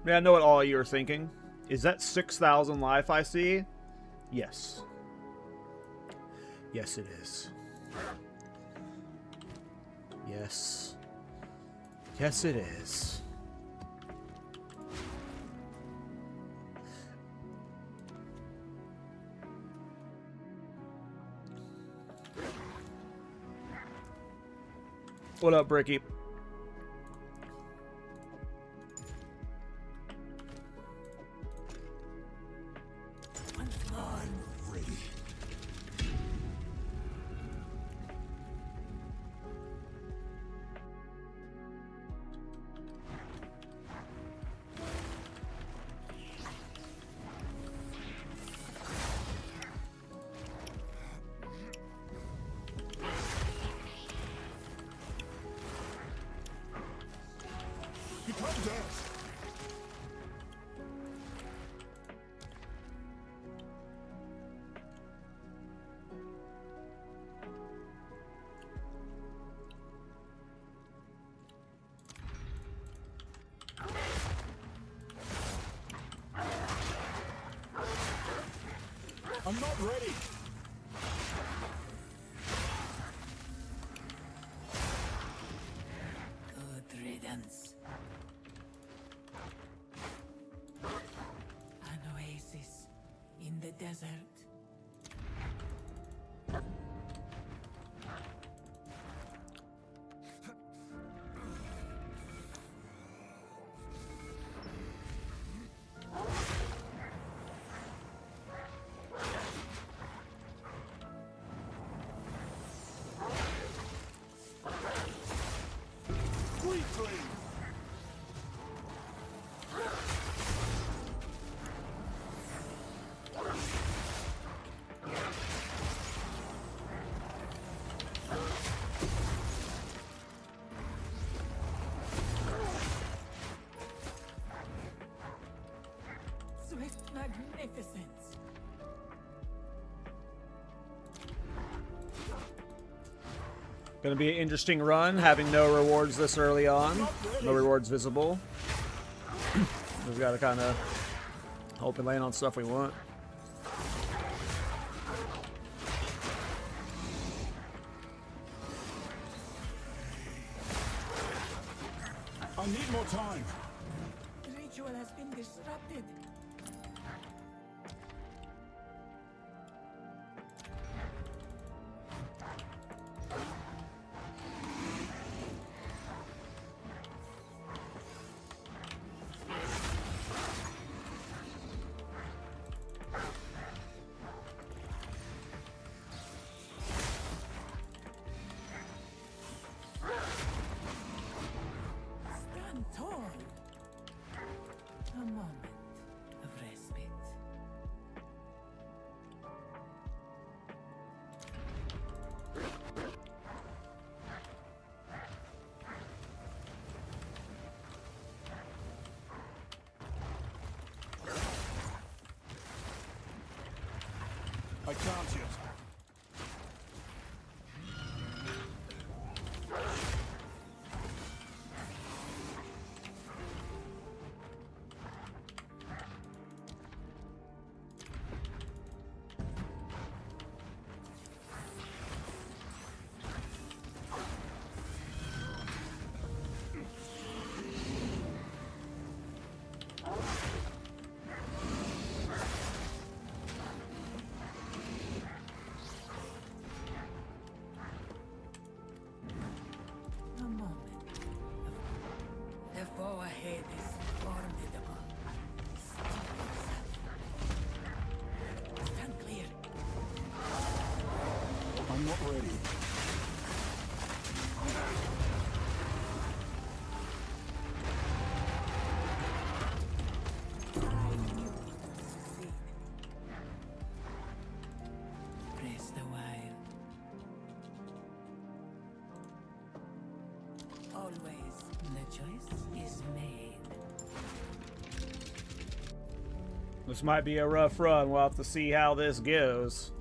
Yeah, I know what all you are thinking. Is that 6,000 life I see? Yes. Yes, it is. Yes. Yes, it is. What up, Bricky? I'm not ready. Good riddance. An oasis in the desert. Swift magnificence. Gonna be an interesting run, having no rewards this early on. No rewards visible. We've got to kind of hope and land on stuff we want. I need more time. The ritual has been disrupted. Stand tall. A moment of respite. I can't yet. A moment. The foe ahead is formidable. Stand clear. I'm not ready. I knew you would succeed. Rest a while. Always, the choice is made. This might be a rough run. We'll have to see how this goes.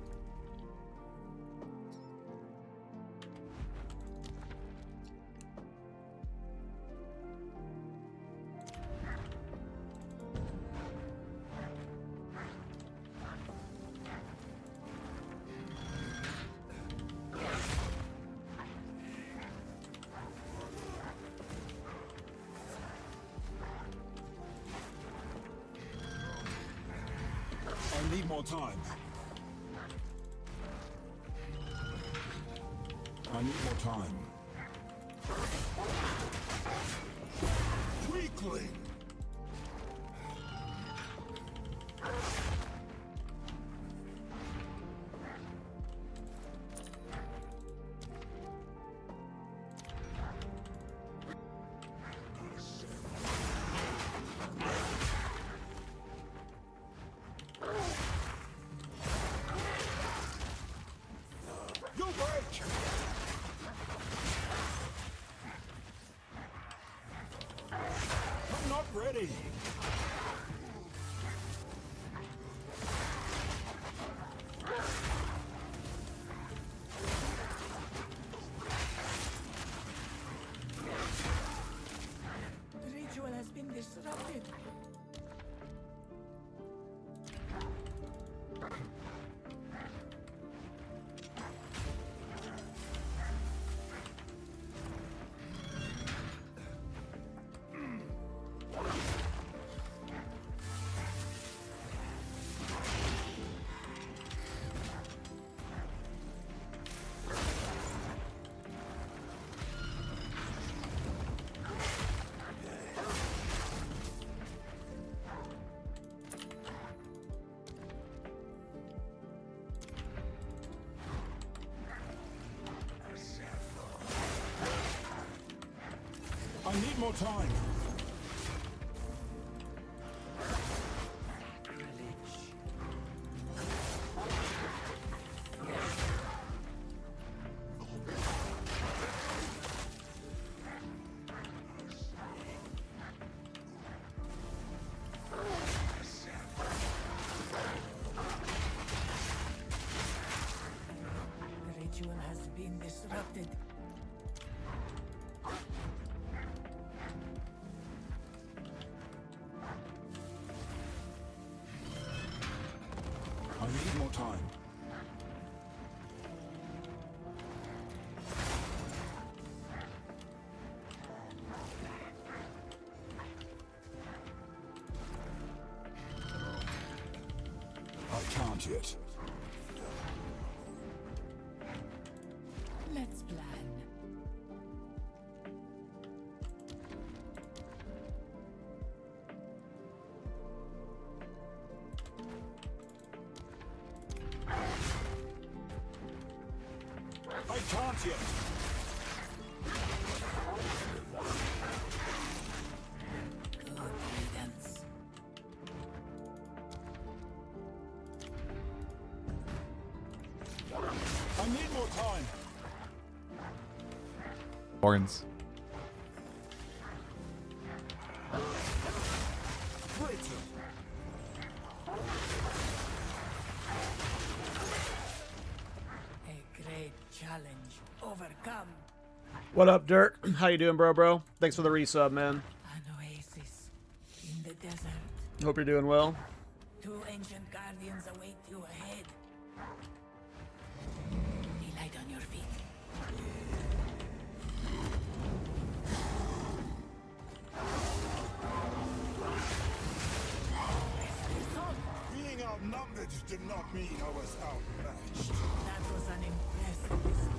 need more time. I need more time. Weakling! You'll break! I'm not ready! The ritual has been disrupted. I need more time. The ritual has been disrupted. I need more time. I can't yet. Let's plan. I can't yet. Good riddance. I need more time. Horns. Greater. A great challenge overcome. What up, Dirt? How you doing, bro? Thanks for the resub, man. An oasis in the desert. Hope you're doing well. 2 ancient guardians await you ahead. Be light on your feet. Being outnumbered did not mean I was outmatched. That was an impressive display.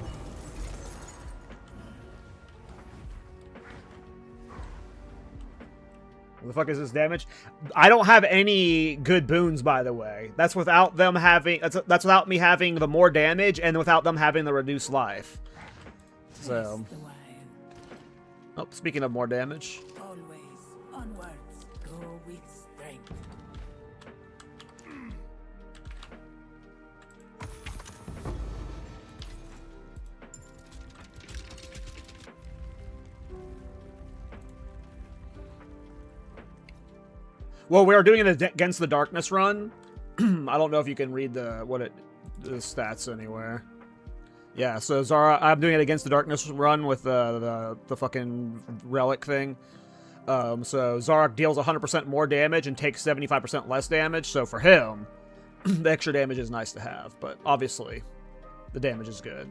What the fuck is this damage? I don't have any good boons, by the way. That's without them having. That's without me having the more damage, and without them having the reduced life. So. Taste the wine. Oh, speaking of more damage. Always onwards. Go with strength. Well, we are doing it against the darkness run. I don't know if you can read the stats anywhere. Yeah, so Zara, I'm doing it against the darkness run with the fucking relic thing. So Zarok deals 100% more damage and takes 75% less damage. So for him, the extra damage is nice to have, but obviously, the damage is good.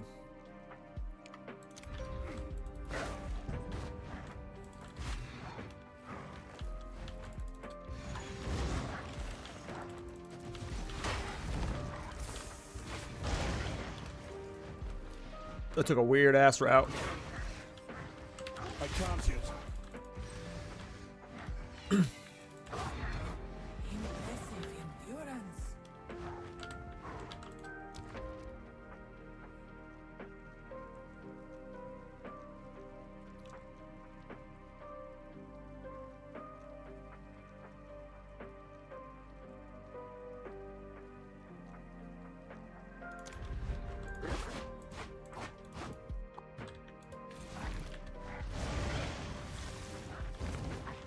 That took a weird ass route. I can't yet. Impressive endurance.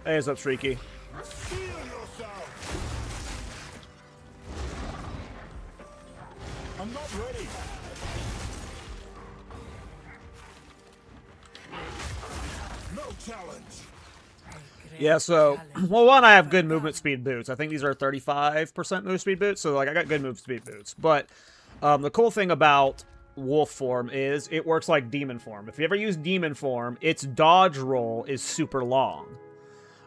Hey, what's up, Streaky? Feel yourself. I'm not ready. No challenge. Yeah, so, well, one, I have good movement speed boots. I think these are 35% move speed boots, so, like, I got good move speed boots. But the cool thing about wolf form is it works like demon form. If you ever use demon form, its dodge roll is super long.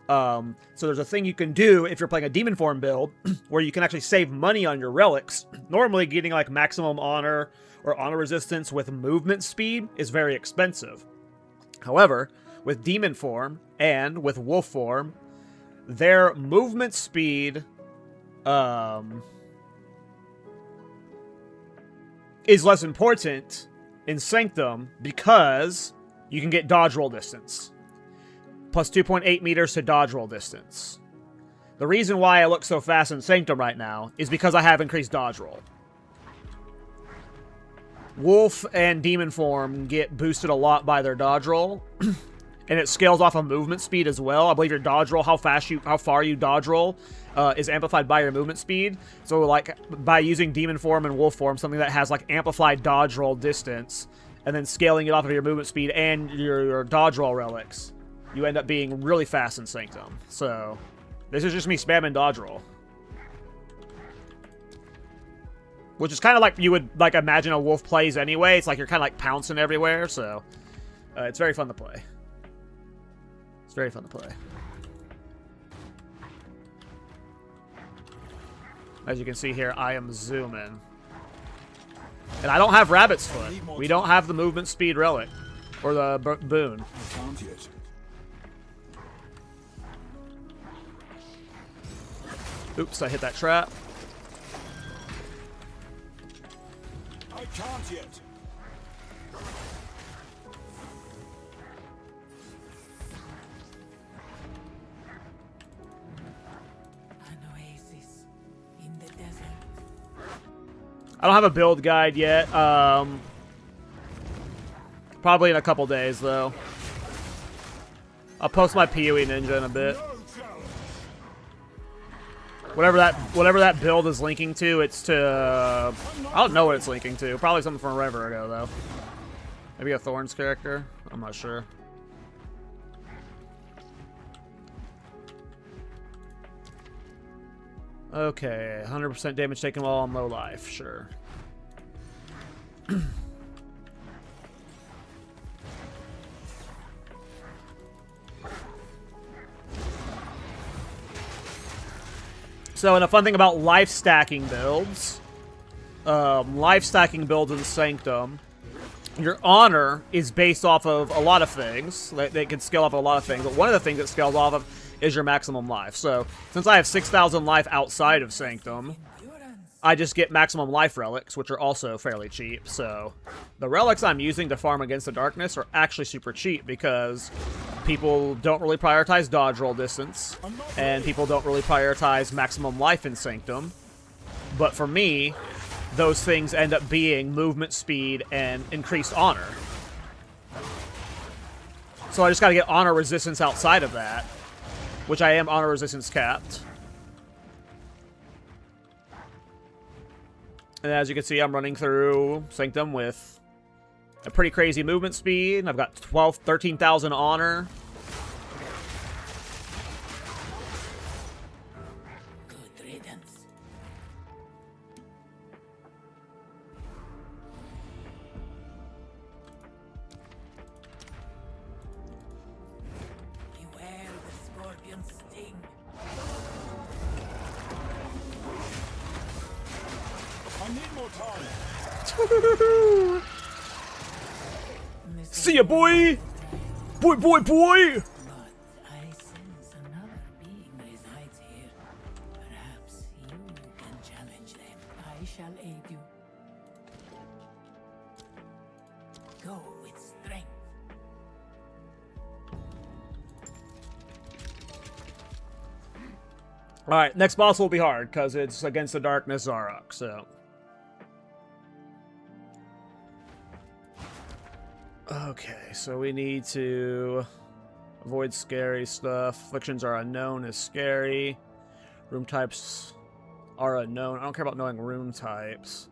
So there's a thing you can do if you're playing a demon form build where you can actually save money on your relics. Normally getting like maximum honor or honor resistance with movement speed is very expensive. However, with demon form and with wolf form, their movement speed is less important in Sanctum because you can get dodge roll distance. Plus 2.8 meters to dodge roll distance. The reason why I look so fast in Sanctum right now is because I have increased dodge roll. Wolf and Demon form get boosted a lot by their dodge roll. And it scales off of movement speed as well. I believe your dodge roll, how far you dodge roll, is amplified by your movement speed. So, like, by using Demon form and Wolf form, something that has, like, amplified dodge roll distance, and then scaling it off of your movement speed and your dodge roll relics, you end up being really fast in Sanctum. So, this is just me spamming dodge roll. Which is kind of like you would, like, imagine a wolf plays anyway. It's like you're kind of, like, pouncing everywhere, so it's very fun to play. It's very fun to play. As you can see here, I am zooming. And I don't have Rabbit's Foot. We don't have the movement speed relic. Or the boon. I can't yet. Oops, I hit that trap. I can't yet. An oasis in the desert. I don't have a build guide yet. Probably in a couple days, though. I'll post my PoE Ninja in a bit. No challenge. Whatever that build is linking to, it's to... I don't know what it's linking to. Probably something from forever ago, though. Maybe a Thorns character? I'm not sure. Okay, 100% damage taken while on low life. Sure. So, and a fun thing about life stacking builds, in Sanctum, your honor is based off of a lot of things. They can scale off of a lot of things, but one of the things that scales off of is your maximum life. So, since I have 6,000 life outside of Sanctum, I just get maximum life relics, which are also fairly cheap. So, the relics I'm using to farm against the darkness are actually super cheap because people don't really prioritize dodge roll distance, and people don't really prioritize maximum life in Sanctum. But for me, those things end up being movement speed and increased honor. So I just gotta get honor resistance outside of that, which I am honor resistance capped. And as you can see, I'm running through Sanctum with a pretty crazy movement speed. I've got 13,000 honor. Good riddance. Beware the scorpion's sting. I need more time. See ya, boy! Boy, boy, boy! But I sense another being resides here. Perhaps you can challenge them. I shall aid you. Go with strength. Alright, next boss will be hard, because it's against the Darkness Zarok, so... Okay, so we need to avoid scary stuff. Afflictions are unknown is scary. Room types are unknown. I don't care about knowing room types.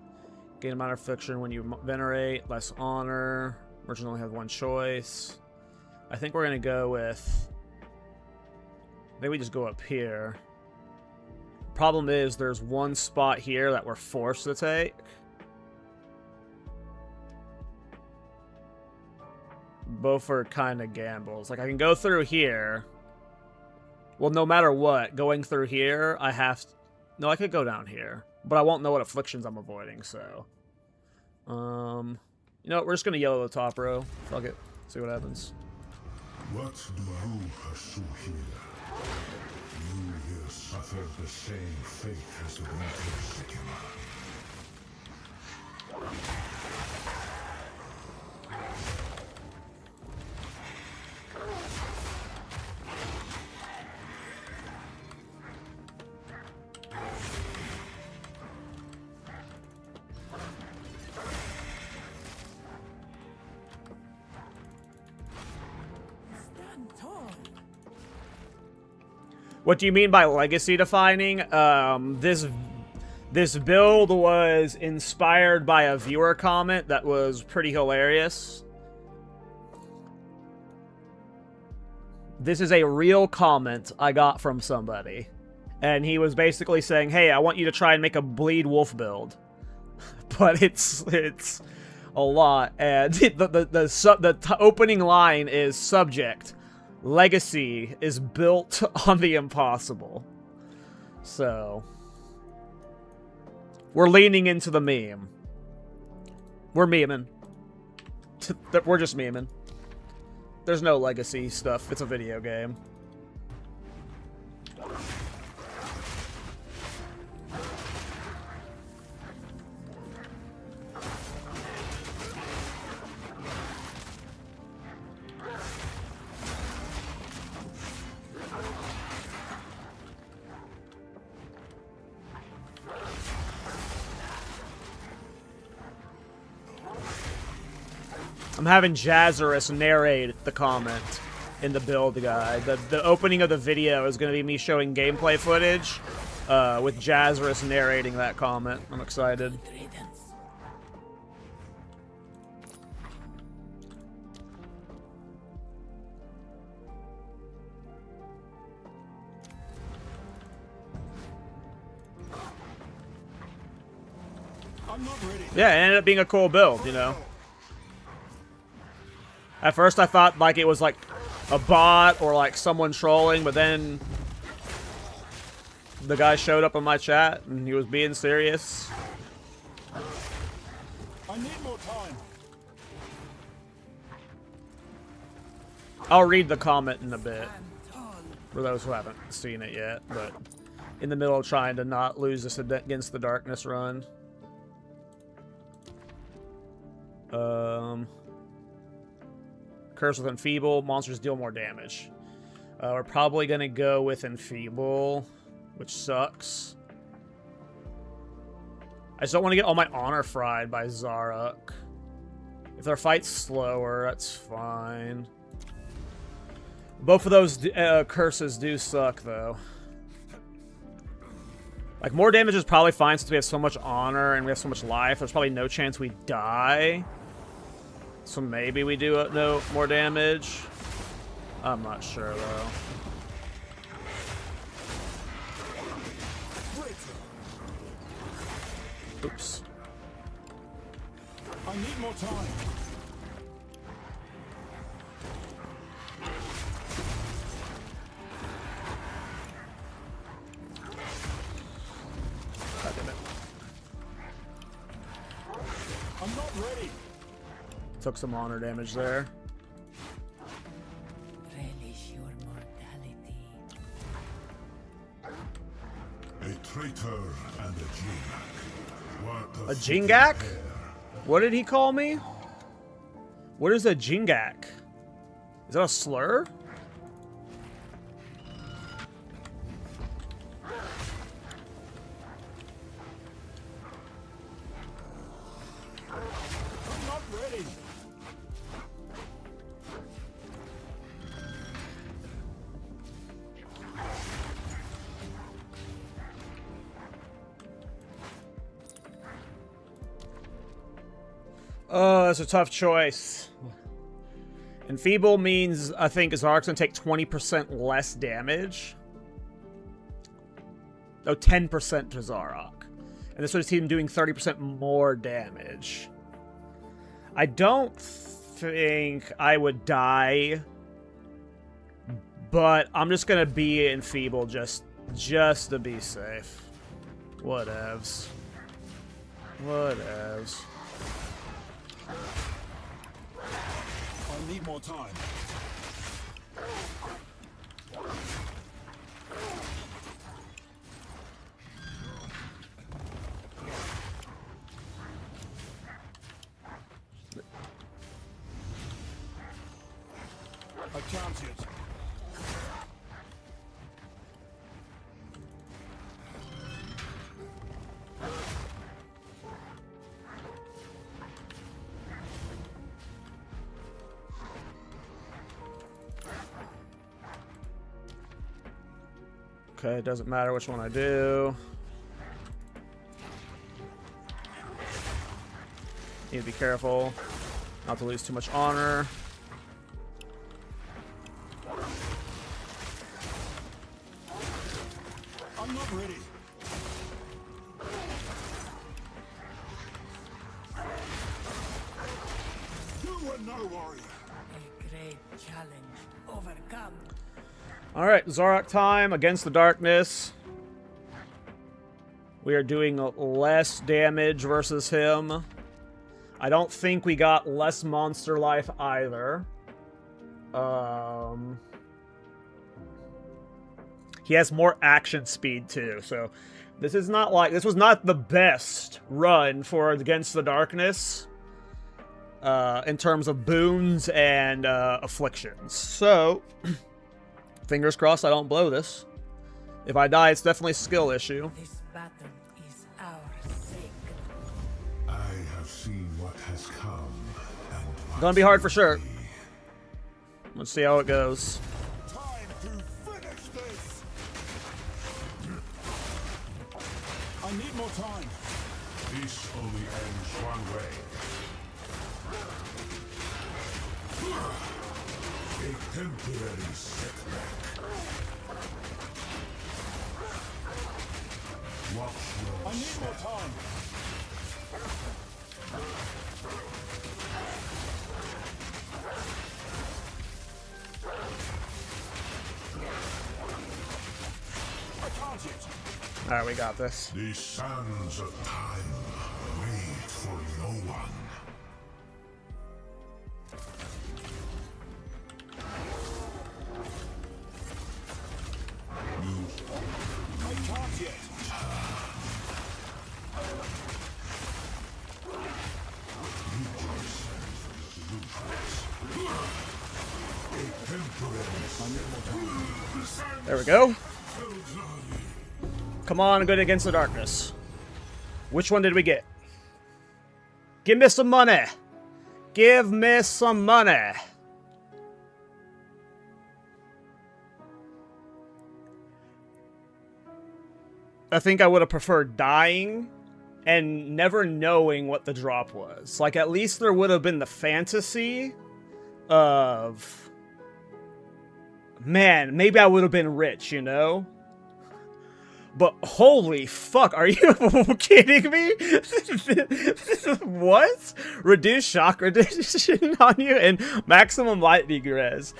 Gain amount of affliction when you venerate. Less honor. Merchants only have one choice. I think we're going to go with... Maybe we just go up here. Problem is, there's one spot here that we're forced to take. Both are kind of gambles. Like, I can go through here. Well, no matter what, going through here, I have to... No, I could go down here. But I won't know what afflictions I'm avoiding, so... You know what, we're just gonna yellow the top row. Fuck it. See what happens. What do you pursue here? You here suffer the same fate as the winter sycamore. Stand tall. What do you mean by legacy defining? This build was inspired by a viewer comment that was pretty hilarious. This is a real comment I got from somebody. And he was basically saying, hey, I want you to try and make a bleed wolf build. But it's a lot. And the opening line is subject. Legacy is built on the impossible. So... We're leaning into the meme. We're memeing. We're just memeing. There's no legacy stuff. It's a video game. I'm having Jazarus narrate the comment in the build guide. The opening of the video is going to be me showing gameplay footage with Jazarus narrating that comment. I'm excited. Riddance. I'm not ready. Yeah, it ended up being a cool build, you know. At first I thought like it was like a bot or like someone trolling, but then the guy showed up in my chat and he was being serious. I need more time. I'll read the comment in a bit Stand tall. for those who haven't seen it yet, but in the middle of trying to not lose this against the Darkness run. Curse with Enfeeble. Monsters deal more damage. We're probably going to go with Enfeeble, which sucks. I just don't want to get all my honor fried by Zarok. If their fight's slower, that's fine. Both of those curses do suck, though. Like, more damage is probably fine since we have so much honor and we have so much life. There's probably no chance we die. So maybe we do no more damage. I'm not sure, though. Oops. I need more time. God damn it. I'm not ready. Took some honor damage there. traitor and a Jingak. What A Jingak? What did he call me? What is a Jingak? Is that a slur? I'm not ready. Oh, that's a tough choice. Enfeeble means, I think, Zark's gonna take 20% less damage. Oh, 10% to Zarok. And this would see him doing 30% more damage. I don't think I would die, but I'm just gonna be Enfeeble just to be safe. Whatevs. Whatevs. I need more time. I can't yet. Okay, it doesn't matter which one I do. Need to be careful not to lose too much honor. I'm not ready. You are no warrior. A great challenge overcome. Alright, Zarok time against the darkness. We are doing less damage versus him. I don't think we got less monster life either. He has more action speed too, so this is not like this was not the best run for Against the Darkness in terms of boons and afflictions. So fingers crossed I don't blow this. If I die, it's definitely a skill issue. This battle is our sake. I have seen what has come and what Gonna be hard for will sure. be. Let's see how it goes. Time to finish this. I need more time. This only ends one way. A temporary setback. Watch your I need more time. I can't yet. Alright, we got this. The sands of time wait for no one. I can't yet. There we go. Come on, good Against the Darkness. Which one did we get? Give me some money. Give me some money. I think I would have preferred dying and never knowing what the drop was. Like, at least there would have been the fantasy of... Man, maybe I would have been rich, you know? But holy fuck, are you kidding me? What? Reduce shock reduction on you and maximum lightning res.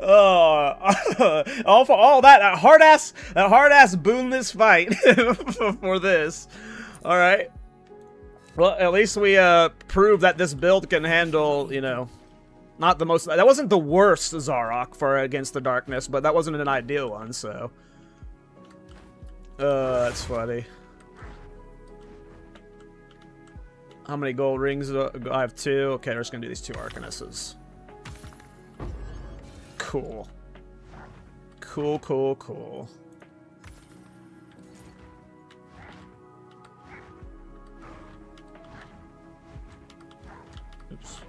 All for all that hard ass boonless fight for this. All right. Well, at least we proved that this build can handle, you know, not the most... That wasn't the worst Zarok for Against the Darkness, but that wasn't an ideal one, so... That's funny. How many gold rings do I have? 2. Okay, we're just gonna do these 2 Arcanesses. Cool. Cool, cool, cool. Oops.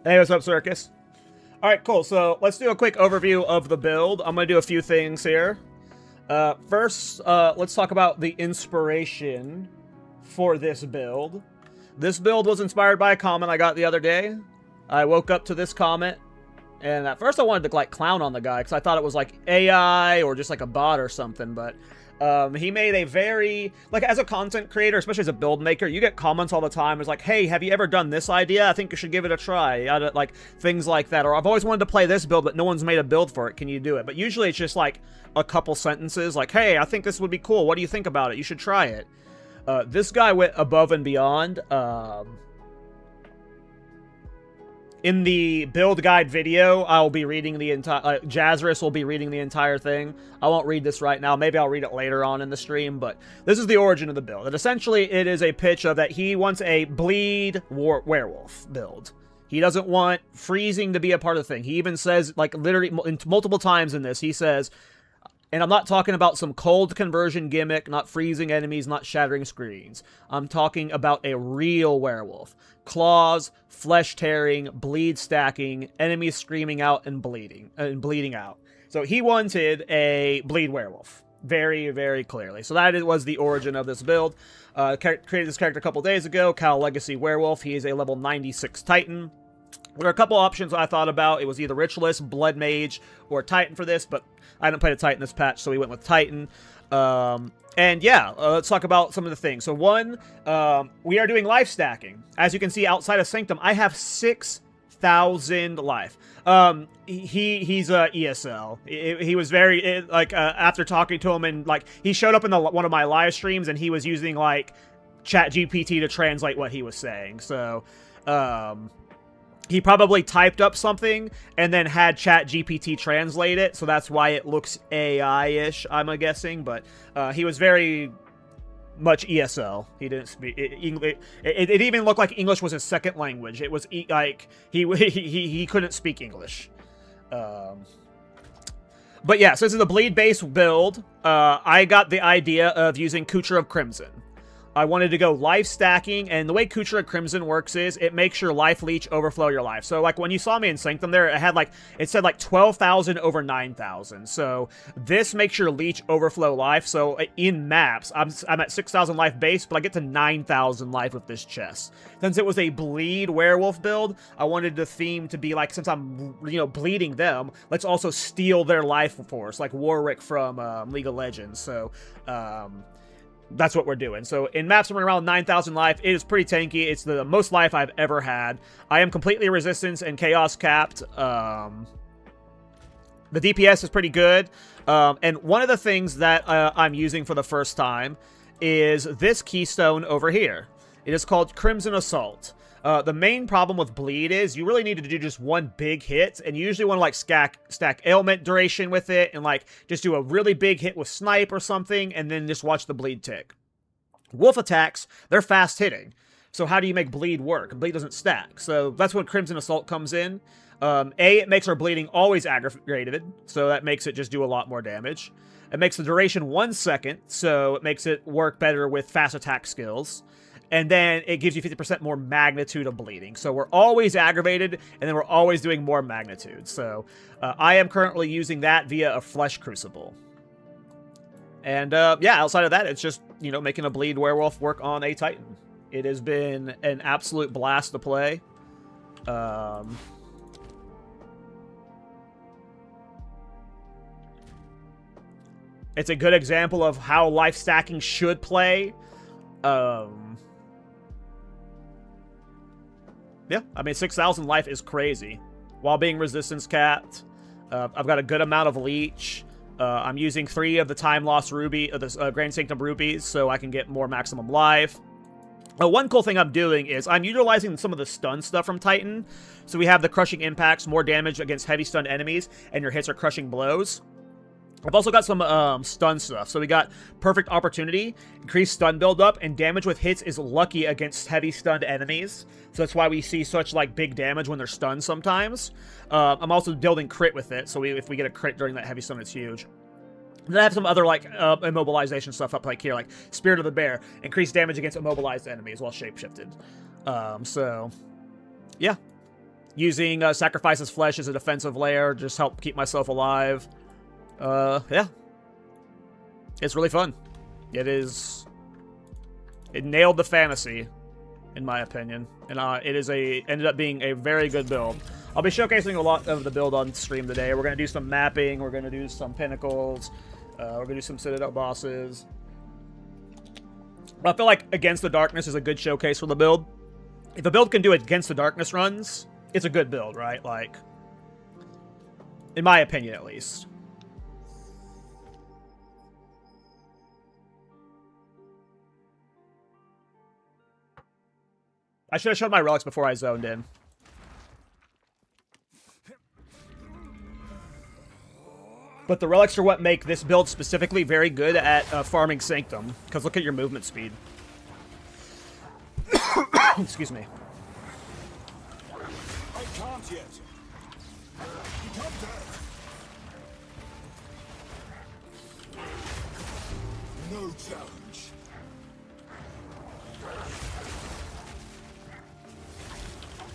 Hey, what's up, Circus? Alright, cool. So, let's do a quick overview of the build. I'm going to do a few things here. First, let's talk about the inspiration for this build. This build was inspired by a comment I got the other day. I woke up to this comment, and at first I wanted to, like, clown on the guy, because I thought it was, like, AI or just, like, a bot or something, but... he made a very, like, as a content creator, especially as a build maker, you get comments all the time. It's like, hey, have you ever done this idea? I think you should give it a try. Like, things like that. Or I've always wanted to play this build, but no one's made a build for it. Can you do it? But usually it's just, like, a couple sentences. Like, hey, I think this would be cool. What do you think about it? You should try it. This guy went above and beyond. In the build guide video, I'll be reading the entire... Jazarus will be reading the entire thing. I won't read this right now. Maybe I'll read it later on in the stream, but this is the origin of the build. And essentially, it is a pitch of that he wants a bleed werewolf build. He doesn't want freezing to be a part of the thing. He even says, like, literally multiple times in this, he says... And I'm not talking about some cold conversion gimmick, not freezing enemies, not shattering screens. I'm talking about a real werewolf. Claws, flesh tearing, bleed stacking, enemies screaming out and bleeding out. So he wanted a bleed werewolf. Very, very clearly. So that was the origin of this build. Created this character a couple days ago, Cal Legacy Werewolf. He is a level 96 Titan. There are a couple options I thought about. It was either Ritualist, Blood Mage, or Titan for this, but I didn't play the Titan this patch, so we went with Titan. And yeah, let's talk about some of the things. So one, we are doing life stacking. As you can see outside of Sanctum, I have 6,000 life. He's a ESL. He was very, after talking to him, and, like, he showed up in one of my live streams, and he was using, like, ChatGPT to translate what he was saying. So, he probably typed up something and then had ChatGPT translate it, so that's why it looks AI-ish, I'm guessing, but he was very much ESL. He didn't speak English. It even looked like English was his second language. It was like he couldn't speak English. But yeah, so this is a bleed-based build. I got the idea of using Kucher of Crimson. I wanted to go life stacking, and the way Kucher of Crimson works is it makes your life leech overflow your life. So, like, when you saw me in Sanctum there, it said, like, 12,000 over 9,000. So, this makes your leech overflow life. So, in maps, I'm at 6,000 life base, but I get to 9,000 life with this chest. Since it was a bleed werewolf build, I wanted the theme to be, like, since I'm, bleeding them, let's also steal their life force, like Warwick from League of Legends. So, that's what we're doing. So in maps I'm around 9,000 life, it is pretty tanky. It's the most life I've ever had. I am completely resistance and chaos capped. The DPS is pretty good. And one of the things that I'm using for the first time is this keystone over here. It is called Crimson Assault. The main problem with bleed is you really need to do just one big hit, and you usually want to, like, stack ailment duration with it, and, like, just do a really big hit with snipe or something, and then just watch the bleed tick. Wolf attacks, they're fast hitting. So how do you make bleed work? Bleed doesn't stack. So that's when Crimson Assault comes in. It makes our bleeding always aggravated, so that makes it just do a lot more damage. It makes the duration 1 second, so it makes it work better with fast attack skills. And then it gives you 50% more magnitude of bleeding. So we're always aggravated, and then we're always doing more magnitude. So I am currently using that via a Flesh Crucible. And yeah, outside of that, it's just, making a bleed werewolf work on a Titan. It has been an absolute blast to play. It's a good example of how life stacking should play. Yeah, I mean, 6,000 life is crazy. While being resistance capped, I've got a good amount of leech. I'm using 3 of the time lost ruby, the Grand Sanctum rubies, so I can get more maximum life. One cool thing I'm doing is I'm utilizing some of the stun stuff from Titan. So we have the crushing impacts, more damage against heavy stunned enemies, and your hits are crushing blows. I've also got some stun stuff. So we got perfect opportunity, increased stun buildup, and damage with hits is lucky against heavy stunned enemies. So that's why we see such like big damage when they're stunned sometimes. I'm also building crit with it, so if we get a crit during that heavy stun, it's huge. Then I have some other like immobilization stuff up like here, like Spirit of the Bear, increased damage against immobilized enemies while shapeshifted. So yeah, using Sacrifice's Flesh as a defensive layer, just help keep myself alive. Yeah, it's really fun. It nailed the fantasy, in my opinion, and ended up being a very good build. I'll be showcasing a lot of the build on stream today. We're gonna do some mapping. We're gonna do some pinnacles. We're gonna do some Citadel bosses. But I feel like Against the Darkness is a good showcase for the build. If a build can do Against the Darkness runs, it's a good build, right? Like, in my opinion, at least. I should have shown my relics before I zoned in. But the relics are what make this build specifically very good at farming Sanctum. Because look at your movement speed. Excuse me. I can't yet. You can't dare. No challenge.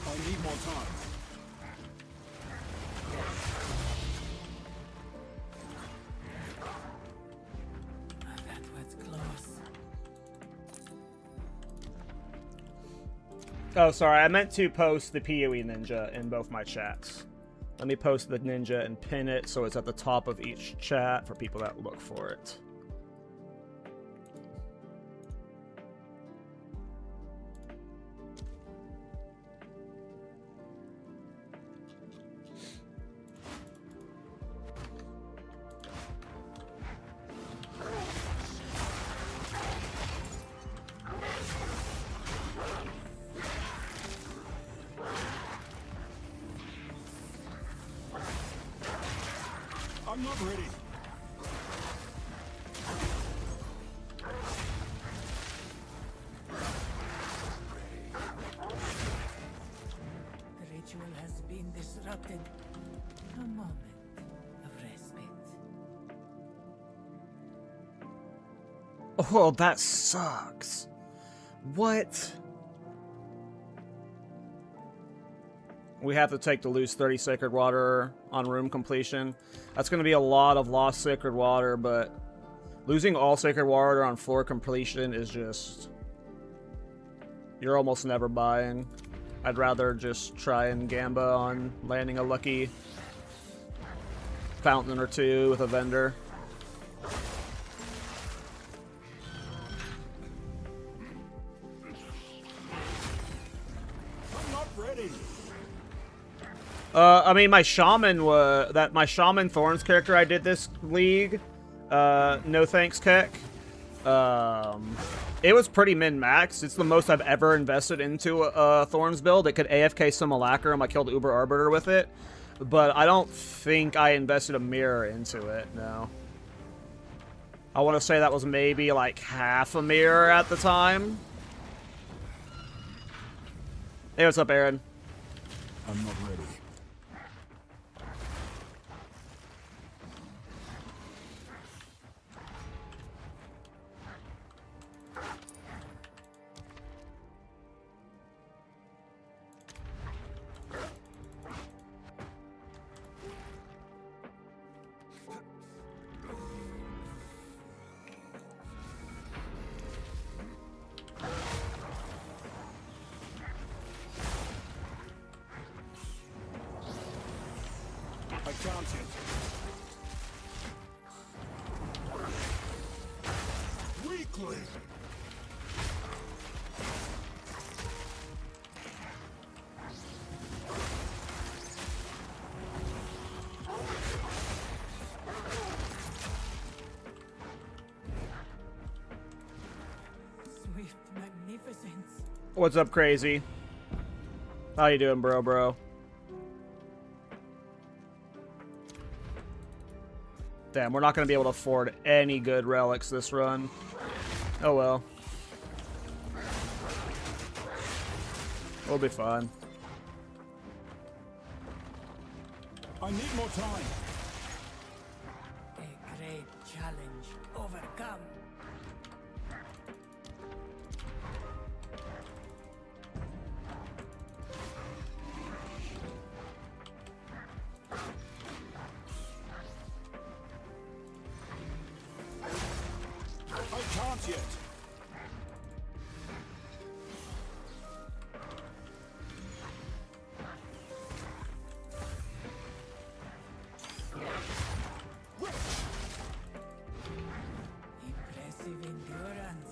I need more time. That was close. Oh, sorry. I meant to post the PoE Ninja in both my chats. Let me post the Ninja and pin it so it's at the top of each chat for people that look for it. I'm not ready. The ritual has been disrupted. A moment of respite. Oh, that sucks. What? We have to take to lose 30 Sacred Water on room completion. That's going to be a lot of lost Sacred Water, but losing all Sacred Water on floor completion is just... You're almost never buying. I'd rather just try and gamba on landing a lucky fountain or two with a vendor. I'm not ready. I mean, my Shaman my Shaman Thorns character I did this league. No thanks, Keck. It was pretty min-max. It's the most I've ever invested into a Thorns build. It could AFK Simulacrum. I killed Uber Arbiter with it. But I don't think I invested a mirror into it, no. I want to say that was maybe like half a mirror at the time. Hey, what's up, Aaron? I'm not ready. I can't yet. perceived magnificence. What's up, crazy? How you doing, bro? Damn, we're not going to be able to afford any good relics this run. Oh well. We'll be fine. I need more time. A great challenge overcome. I can't yet. Impressive endurance.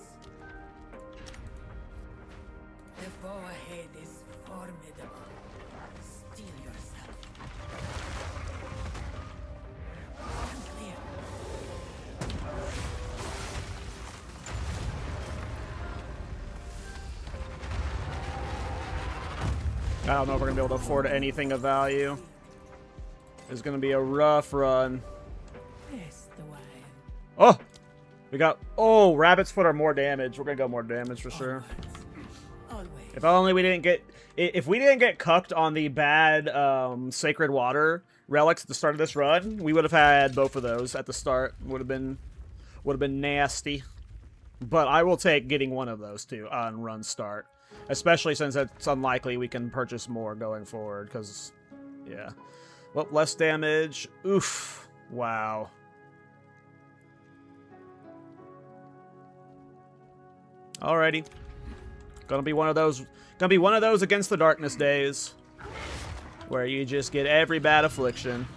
The foe ahead is formidable. Steel yourself. Unclear. I don't know if we're going to be able to afford anything of value. It's going to be a rough run. Rest a while. Oh! We got... Oh, Rabbit's Foot are more damage. We're going to go more damage for sure. Always. If only we didn't get... If we didn't get cucked on the bad Sacred Water relics at the start of this run, we would have had both of those at the start. Would have been nasty. But I will take getting one of those too on run start. Especially since it's unlikely we can purchase more going forward. Because, yeah. Well, less damage. Oof. Wow. Alrighty. Gonna be one of those against the darkness days. Where you just get every bad affliction.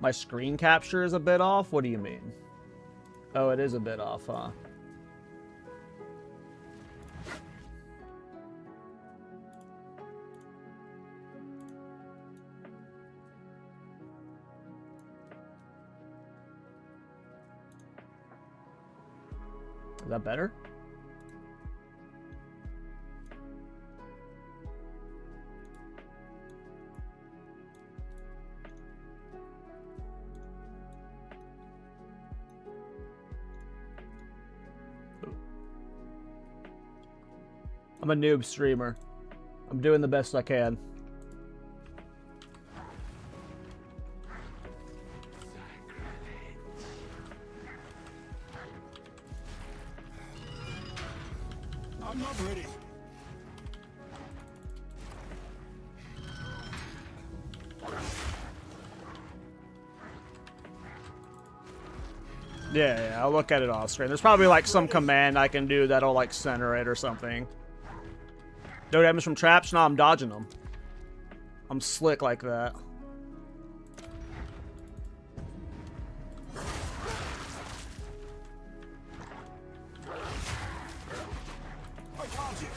My screen capture is a bit off? What do you mean? Oh, it is a bit off, huh? Is that better? I'm a noob streamer. I'm doing the best I can. I'm not ready. Yeah, I'll look at it off screen. There's probably like some command I can do that'll like center it or something. No damage from traps? No, I'm dodging them. I'm slick like that. I can't yet.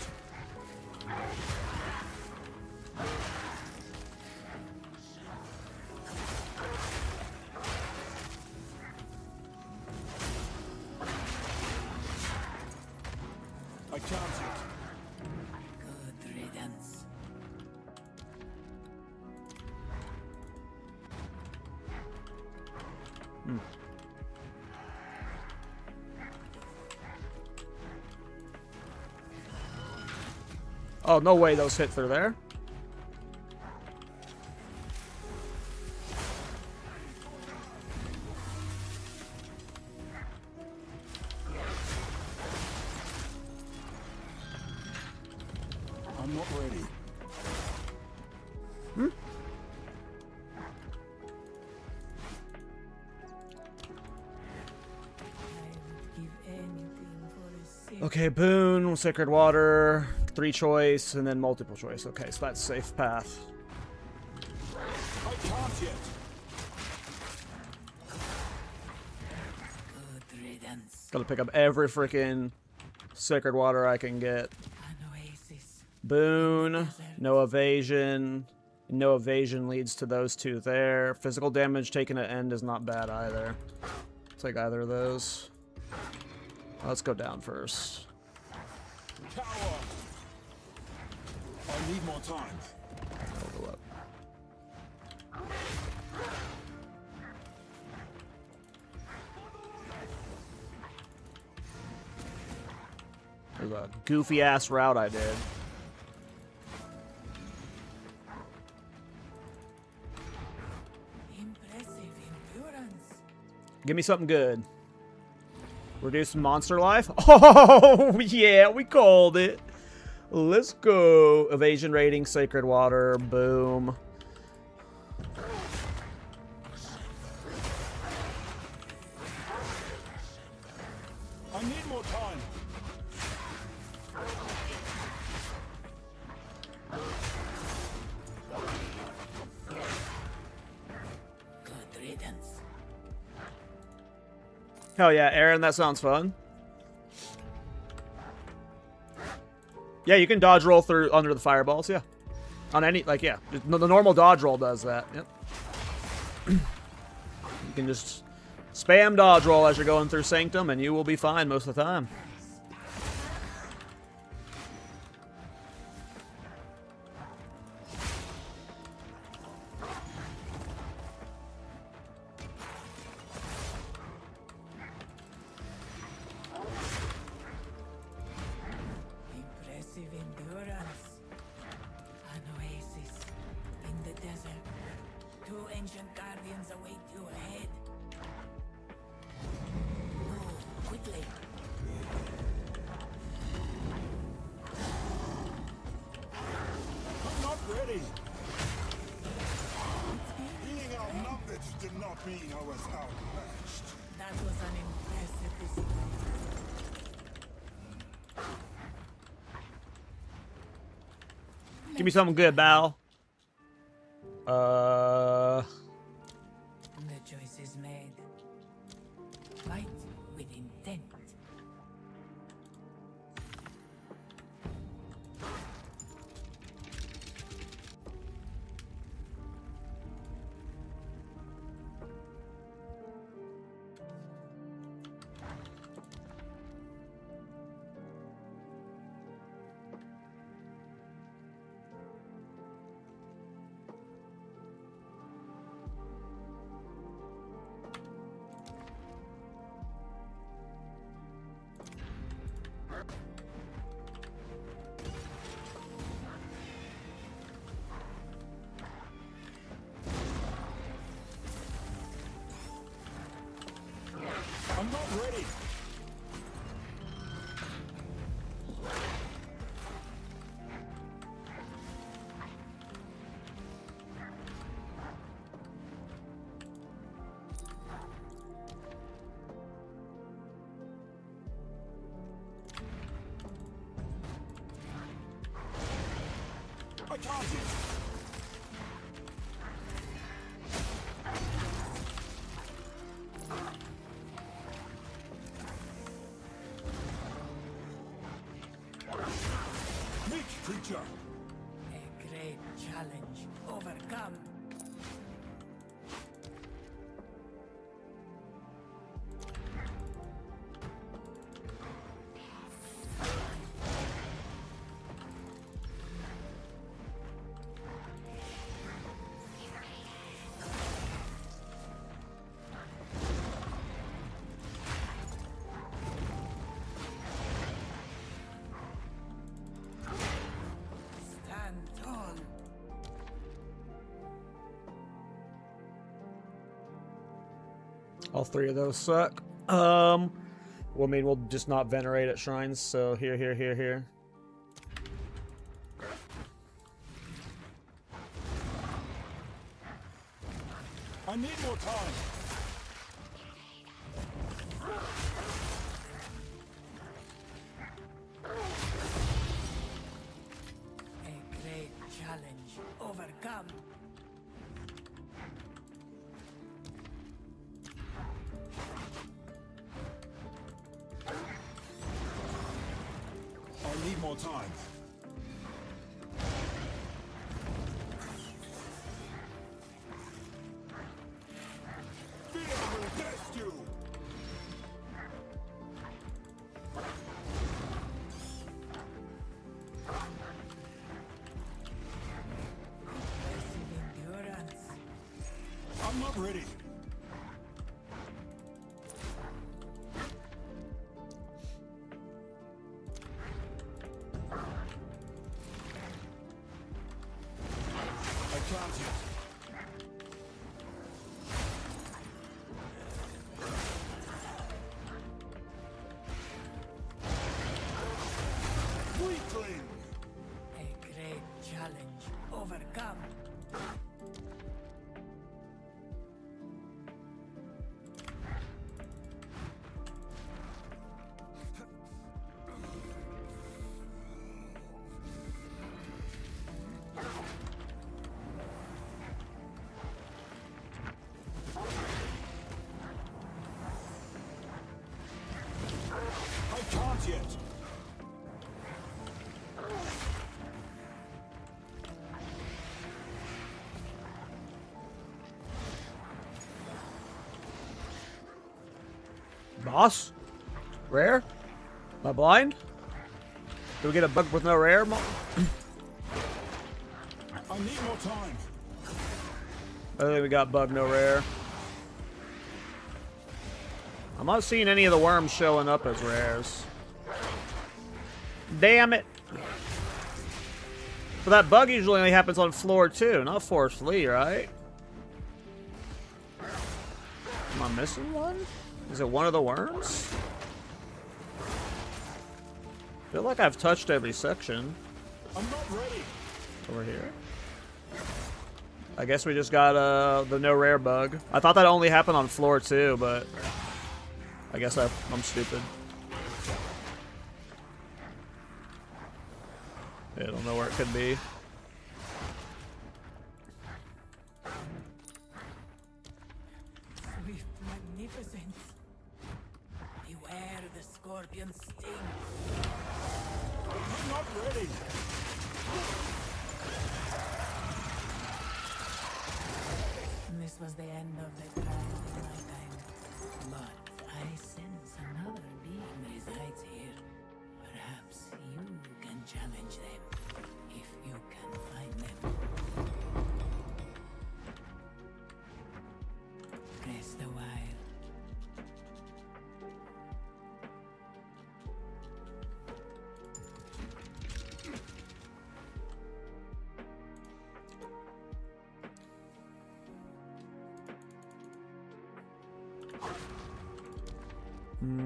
I can't yet. Good riddance. Oh, no way those hit through there. I'm not ready. I would give anything for a safe. Okay, boon, sacred water, 3 choice, and then multiple choice. Okay, so that's safe path. I can't yet. Good riddance. Gotta pick up every freaking sacred water I can get. An oasis. Boon, no evasion. No evasion leads to those 2 there. Physical damage taken at end is not bad either. Take either of those. Let's go down first. Tower. I need more time. I'll go up. There's a goofy ass route I did. Impressive endurance. Give me something good. Reduce monster life? Oh, yeah, we called it. Let's go. Evasion rating, sacred water, boom. I need more time. Good riddance. Hell yeah, Aaron, that sounds fun. Yeah, you can dodge roll through under the fireballs, yeah. On any, like, yeah. The normal dodge roll does that, yep. You can just spam dodge roll as you're going through Sanctum, and you will be fine most of the time. Impressive endurance. An oasis in the desert. 2 ancient guardians await you ahead. Move quickly. I'm not ready. Being outnumbered did not mean I was outmatched. That was an impressive display. Give me something good, Bal. The choice is made. Fight with intent. I'm not ready. I can't. Meet creature. A great challenge overcome. Stand tall. All 3 of those suck. Well, I mean, we'll just not venerate at shrines, so here. I need more time. A great challenge overcome. I need more time. Fear will test you. not ready. I can't yet. Weakling. A great challenge overcome. I can't yet. Boss? Rare? Am I blind? Do we get a bug with no rare? I need more time. I think we got bug, no rare. I'm not seeing any of the worms showing up as rares. Damn it. But that bug usually only happens on floor 2, not Forest Flea, right? Am I missing one? Is it one of the worms? I feel like I've touched every section. I'm not ready. Over here. I guess we just got the no rare bug. I thought that only happened on floor 2, but I guess I'm stupid. Yeah, I don't know where it could be. Swift magnificence. Beware the scorpion sting. I'm not ready. This was the end of the trial in my time. But I sense another being resides here. Perhaps you can challenge them, if you can find them. Rest a while.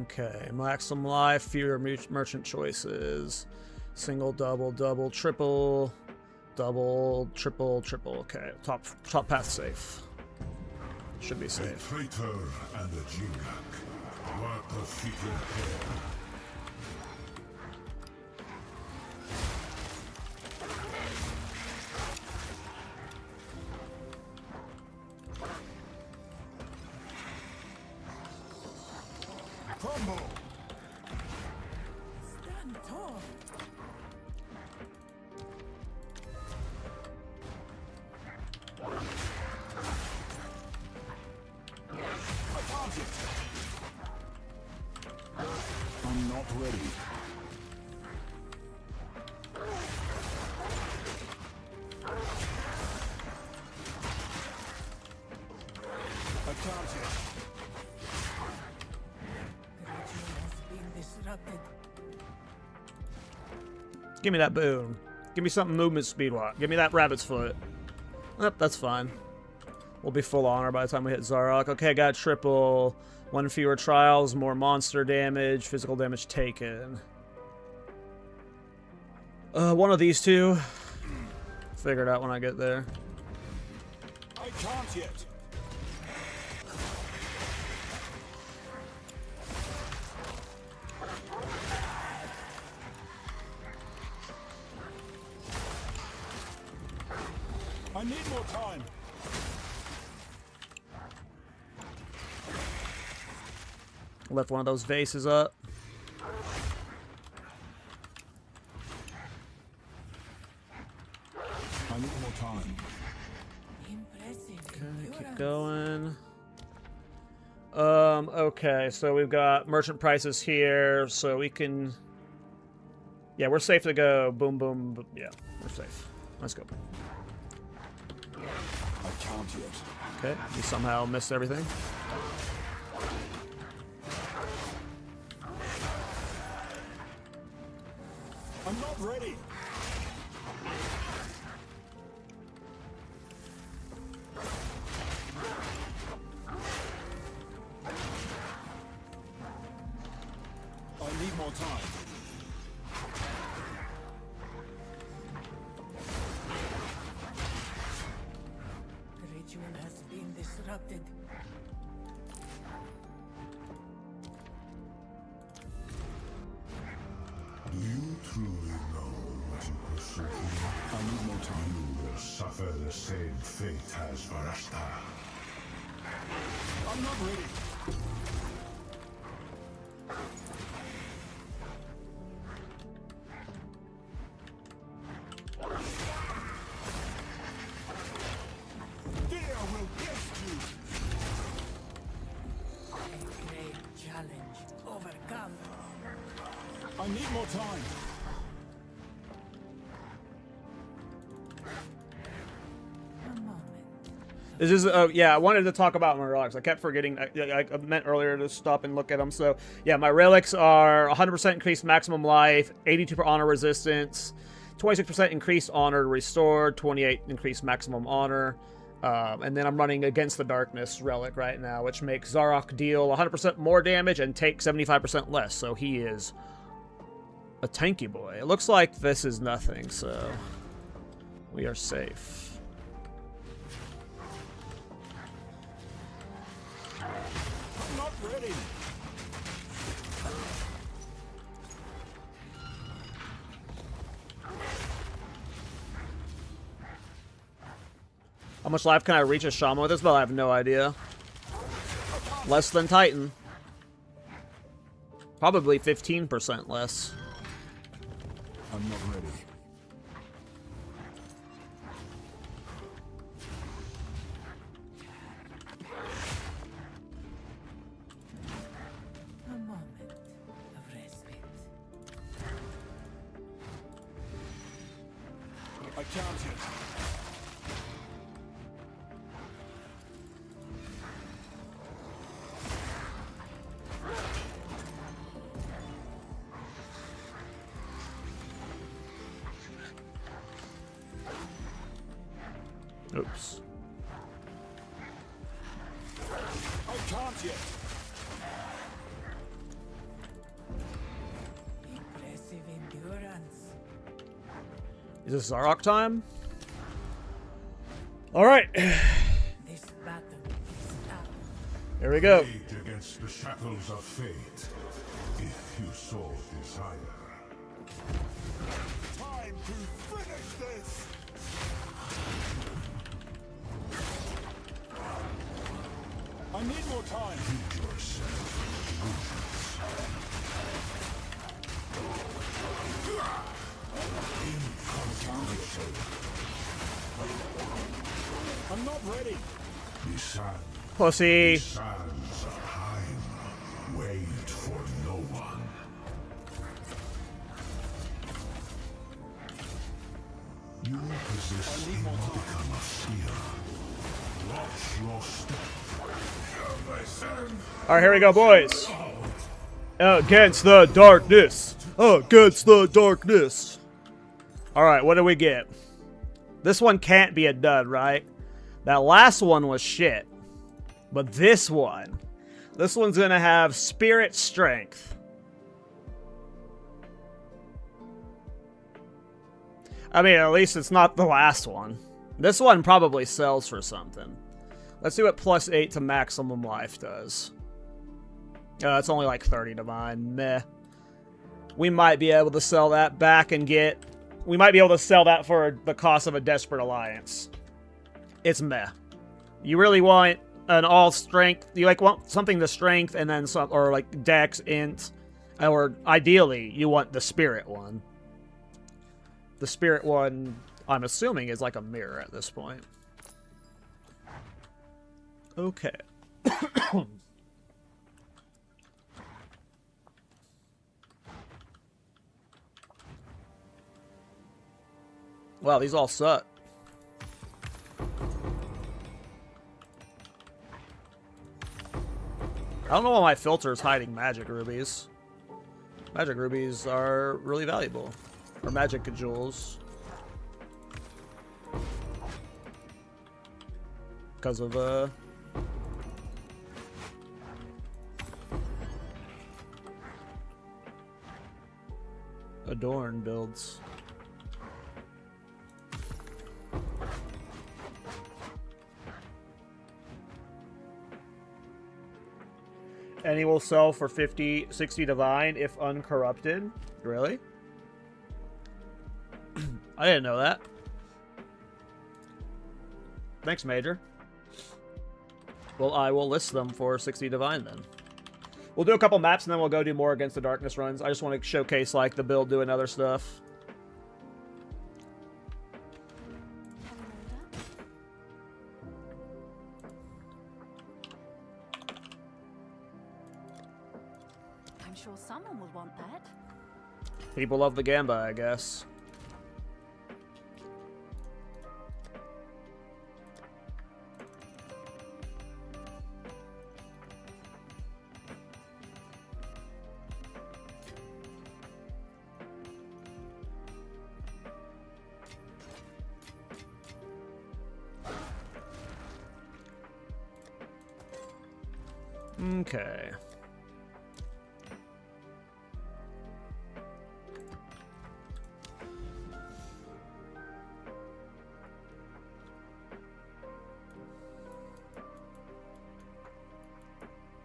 Okay, maximum life, fewer merchant choices. Single, double, double, triple, double, triple, triple. Okay, top path safe. Should be A safe. traitor and a Jingak. What a fitting pair. Crumble. Stand tall. I can't yet. I'm not ready. I can't yet. The ritual has been disrupted. Give me that boon. Give me something movement speed wise. Give me that rabbit's foot. Yep, that's fine. We'll be full honor by the time we hit Zarok. Okay, got triple. One fewer trials, more monster damage, physical damage taken. One of these two. Figure it out when I get there. I can't yet. I need more time. Left one of those vases up. I need more time. Impressive. Okay, keep endurance. going. Okay, so we've got merchant prices here, so we can... Yeah, we're safe to go. Boom, boom, boom. Yeah, we're safe. Let's go. I can't yet. Okay, you somehow missed everything. I'm not ready. I need more time. The ritual has been disrupted. Do you truly know what you pursue here? I need more time. You will suffer the same fate as Varasta. I'm not ready. Fear will test you. A great challenge overcome. I need more time. A moment. This is, oh yeah, I wanted to talk about my relics. I kept forgetting. I meant earlier to stop and look at them. So yeah, my relics are 100% increased maximum life, 82 per honor resistance, 26% increased honor restored, 28 increased maximum honor. And then I'm running Against the Darkness relic right now, which makes Zarok deal 100% more damage and take 75% less. So he is a tanky boy. It looks like this is nothing, so we are safe. I'm not ready. How much life can I reach a shaman with this spell? I have no idea. Less than Titan. Probably 15% less. I'm not ready. A moment of respite. I can't yet. Oops. I can't yet. Impressive endurance. Is this Zarok time? Alright. This battle is out. Here we go. Fight against the shackles of fate, if you so desire. Time to finish this. I need more time. Rid yourself I'm not ready. of the sand. Pussy. Sands of time wait for no one. You possess a modicum of fear. Watch your step. Alright, here we go, boys. Against the darkness. Against the darkness. Alright, what do we get? This one can't be a dud, right? That last one was shit. But this one's gonna have spirit strength. I mean, at least it's not the last one. This one probably sells for something. Let's see what +8 to maximum life does. It's only like 30 divine. Meh. We might be able to sell that back and get... We might be able to sell that for the cost of a Desperate Alliance. It's meh. You really want an all strength... You like want something to strength and then some... Or like dex, int. Or ideally, you want the spirit one. The spirit one, I'm assuming, is like a mirror at this point. Okay. Wow, these all suck. I don't know why my filter is hiding magic rubies. Magic rubies are really valuable. Or magic jewels. Because of, Adorn builds. And he will sell for 50, 60 divine if uncorrupted. Really? I didn't know that. Thanks, Major. Well, I will list them for 60 divine then. We'll do a couple maps and then we'll go do more Against the Darkness runs. I just want to showcase like the build doing other stuff. I'm sure someone would want that. People love the Gamba, I guess. Okay.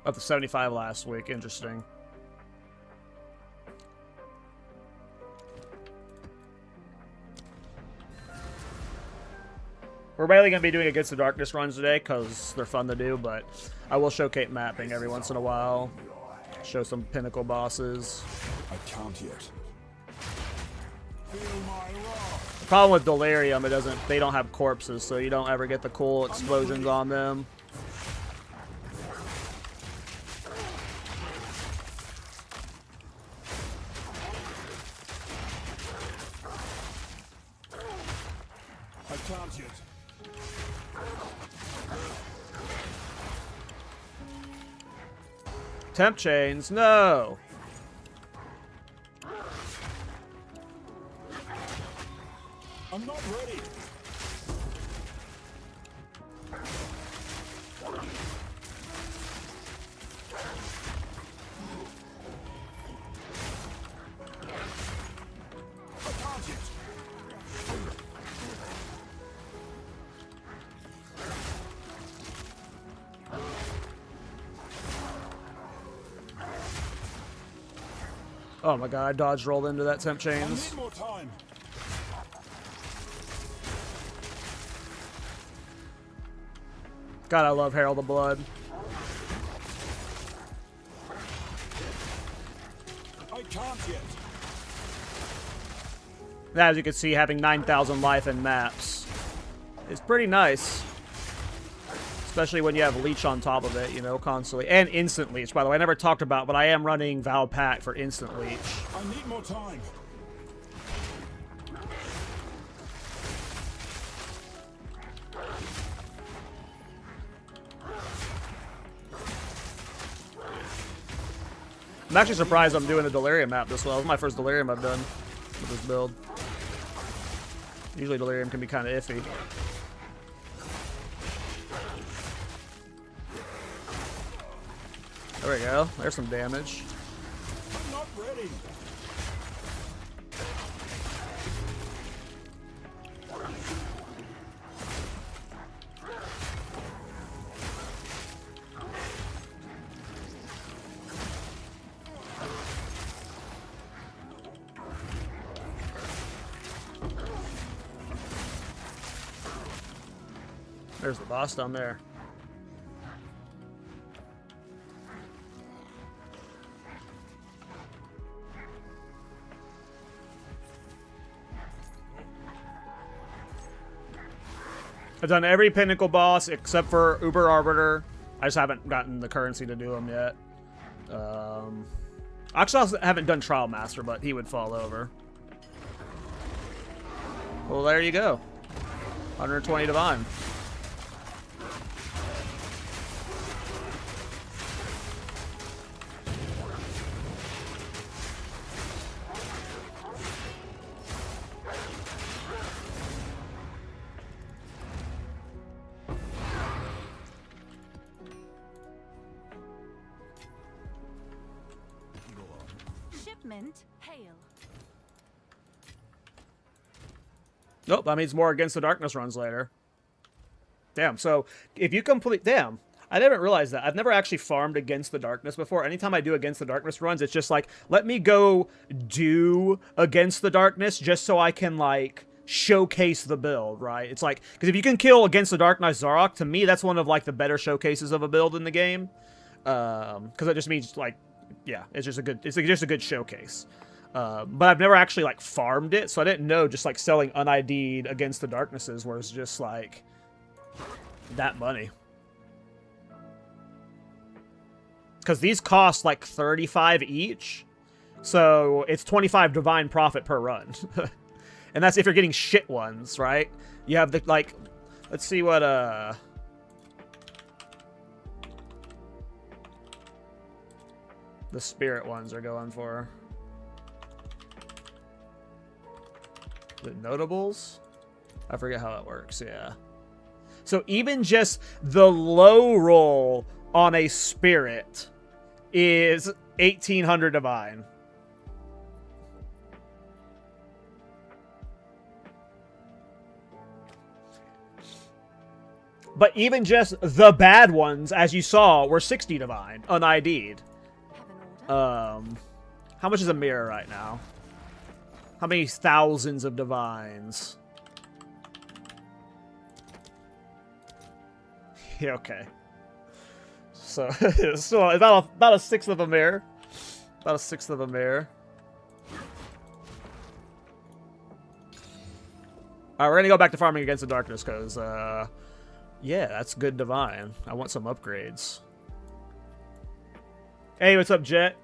Up to 75 last week. Interesting. We're mainly going to be doing Against the Darkness runs today because they're fun to do, but I will showcase mapping every once in a while. Show some pinnacle bosses. I can't yet. Feel my wrath. The problem with Delirium, they don't have corpses, so you don't ever get the cool explosions on them. I can't yet. Temp chains, no! I'm not ready. I can't yet. Oh my god, I dodge rolled into that temp I chains. need more time. God, I love Herald of Blood. I can't yet. As you can see, having 9,000 life in maps is pretty nice. Especially when you have Leech on top of it, you know, constantly. And Instant Leech, by the way. I never talked about, but I am running Val Pack for Instant Leech. I need more time. I'm actually surprised I'm doing the Delirium map this well. This is my first Delirium I've done with this build. Usually Delirium can be kind of iffy. There we go. There's some damage. I'm not ready. There's the boss down there. I've done every Pinnacle boss except for Uber Arbiter. I just haven't gotten the currency to do them yet. Actually, I haven't done Trial Master, but he would fall over. Well, there you go. 120 divine. equipment. Hail. Nope, that means more Against the Darkness runs later. Damn, so if you complete... Damn, I didn't realize that. I've never actually farmed Against the Darkness before. Anytime I do Against the Darkness runs, it's just like, let me go do Against the Darkness just so I can, like, showcase the build, right? It's like, because if you can kill Against the Darkness Zarok, to me, that's one of, like, the better showcases of a build in the game. Because it just means, like, yeah, it's just a good showcase. But I've never actually, like, farmed it, so I didn't know just, like, selling un-ID'd Against the Darknesses was just, like, that money. Because these cost, like, 35 each, so it's 25 divine profit per run. And that's if you're getting shit ones, right? You have the, like, let's see what, the spirit ones are going for. The notables? I forget how that works, yeah. So even just the low roll on a spirit is 1800 divine. But even just the bad ones, as you saw, were 60 divine, un-ID'd. How much is a mirror right now? How many thousands of divines? Yeah, okay. So, so about a sixth of a mirror. About a sixth of a mirror. Alright, we're gonna go back to farming Against the Darkness, because, yeah, that's good divine. I want some upgrades. Hey, what's up, Jet?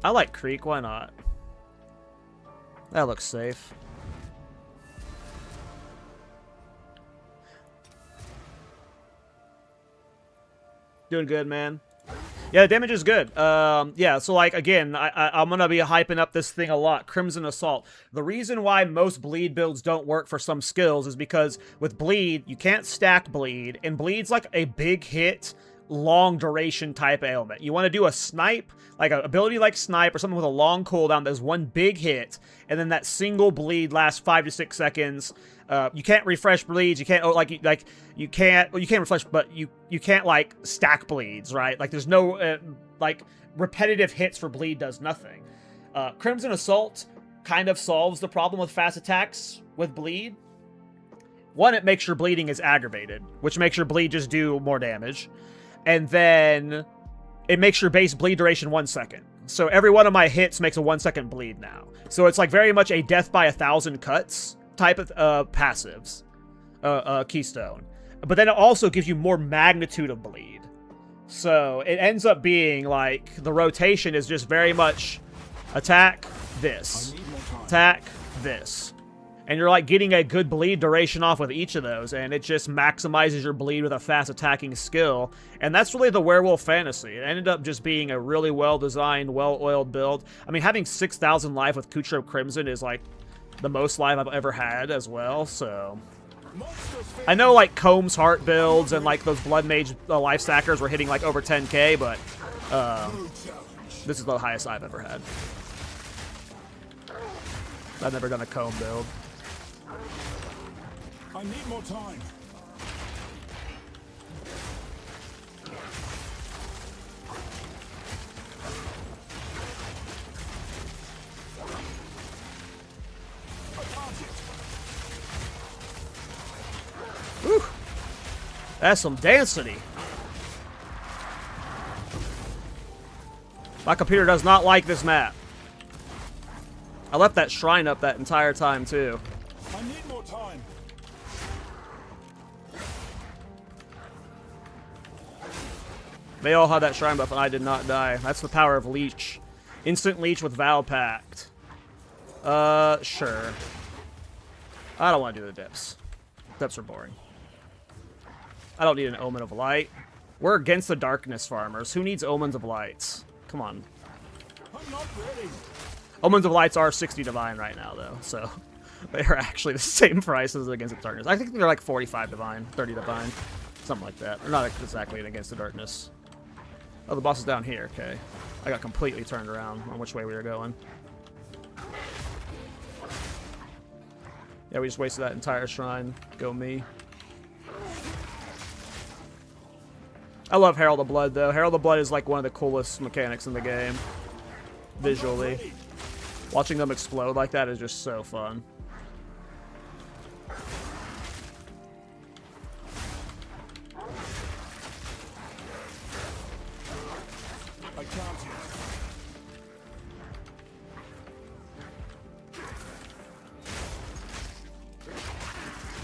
I like Creek, why not? That looks safe. Doing good, man. Yeah, the damage is good. Yeah, so, like, again, I'm gonna be hyping up this thing a lot. Crimson Assault. The reason why most bleed builds don't work for some skills is because with bleed, you can't stack bleed, and bleed's like a big hit, long duration type ailment. You want to do a snipe, like an ability like snipe or something with a long cooldown that's one big hit, and then that single bleed lasts 5 to 6 seconds. You can't refresh bleeds. You can't you can't refresh, but you can't like stack bleeds, right? Like there's no like repetitive hits for bleed does nothing. Crimson Assault kind of solves the problem with fast attacks with bleed. One, it makes your bleeding is aggravated, which makes your bleed just do more damage. And then it makes your base bleed duration 1 second. So every one of my hits makes a 1 second bleed now. So it's like very much a death by 1,000 cuts type of passives, keystone. But then it also gives you more magnitude of bleed. So it ends up being like the rotation is just very much attack this, attack this. And you're like getting a good bleed duration off with each of those, and it just maximizes your bleed with a fast attacking skill. And that's really the Werewolf Fantasy. It ended up just being a really well-designed, well-oiled build. I mean, having 6,000 life with Kutro Crimson is like the most life I've ever had as well, so... I know like Combs Heart builds and like those Blood Mage life stackers were hitting like over 10k, but this is the highest I've ever had. I've never done a Comb build. I need more time. Whew. That's some density. My computer does not like this map. I left that shrine up that entire time too. I need more time. They all had that shrine buff and I did not die. That's the power of Leech. Instant Leech with Vow Pact. Sure. I don't want to do the dips. Dips are boring. I don't need an Omen of Light. We're Against the Darkness farmers. Who needs Omens of Lights? Come on. I'm not ready. Omens of Lights are 60 divine right now, though, so they are actually the same price as Against the Darkness. I think they're like 45 divine, 30 divine. Something like that. Or not exactly an Against the Darkness. Oh, the boss is down here. Okay. I got completely turned around on which way we were going. Yeah, we just wasted that entire shrine. Go me. I love Herald of Blood, though. Herald of Blood is like one of the coolest mechanics in the game. Visually. Watching them explode like that is just so fun. I can't yet.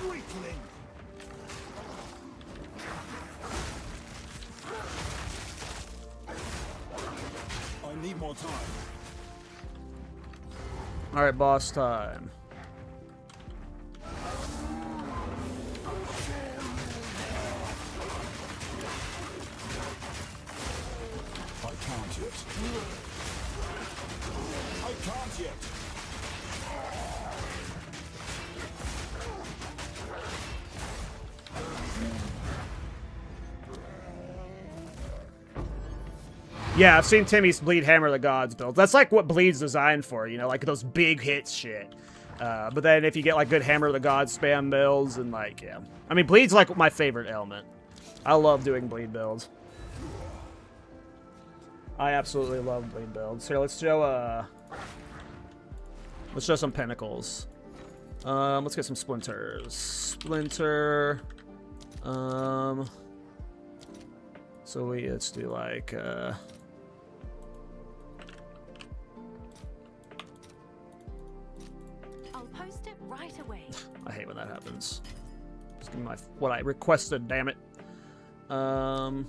Weakling. I need more time. Alright, boss time. I can't yet. I can't yet. Yeah, I've seen Timmy's Bleed Hammer of the Gods build. That's like what Bleed's designed for, you know, like those big hits shit. But then if you get like good Hammer of the Gods spam builds and like, yeah. I mean, Bleed's like my favorite element. I love doing Bleed builds. I absolutely love Bleed builds. Here, let's show some Pinnacles. Let's get some Splinters. Splinter. So let's do like, Post it right away. I hate when that happens. Just give me my what I requested, damn it. Then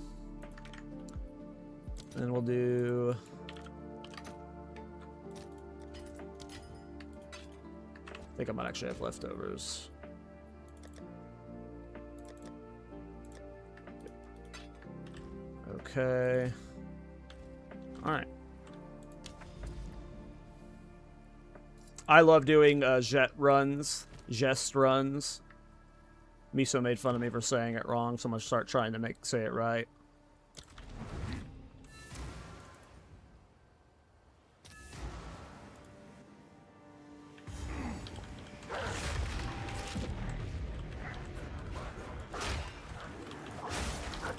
we'll do I think I might actually have leftovers. Okay. Alright. I love doing jet runs, jest runs. Miso made fun of me for saying it wrong, so I'm gonna start trying to say it right.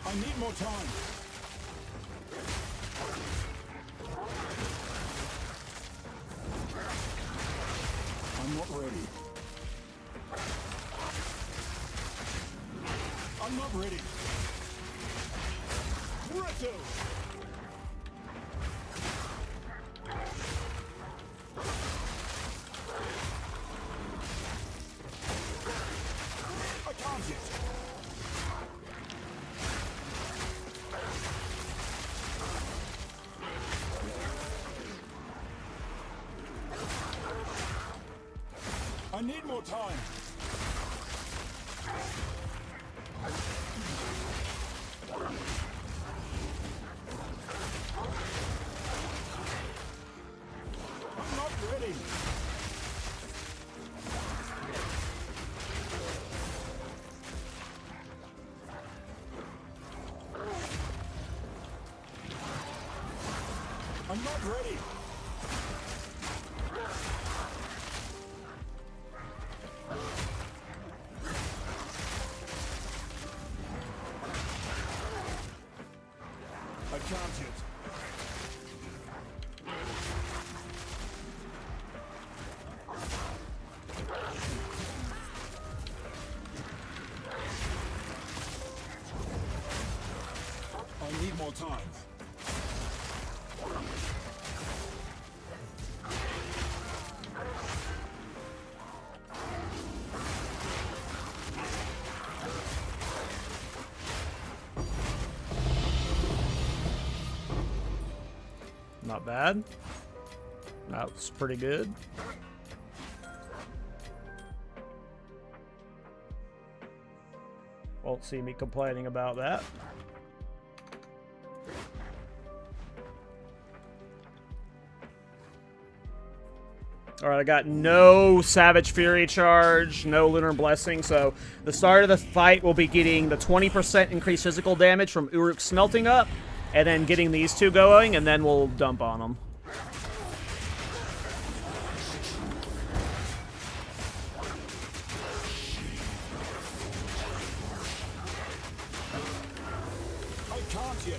I need more time. I'm not ready. I'm not ready. Retto! I can't yet. I need more time. I'm not ready. I'm not ready. I can't yet. I need more time. Not bad. That was pretty good. Won't see me complaining about that. Alright, I got no Savage Fury charge, no Lunar Blessing, so the start of the fight will be getting the 20% increased physical damage from Uruk smelting up, and then getting these two going, and then we'll dump on them. I can't yet.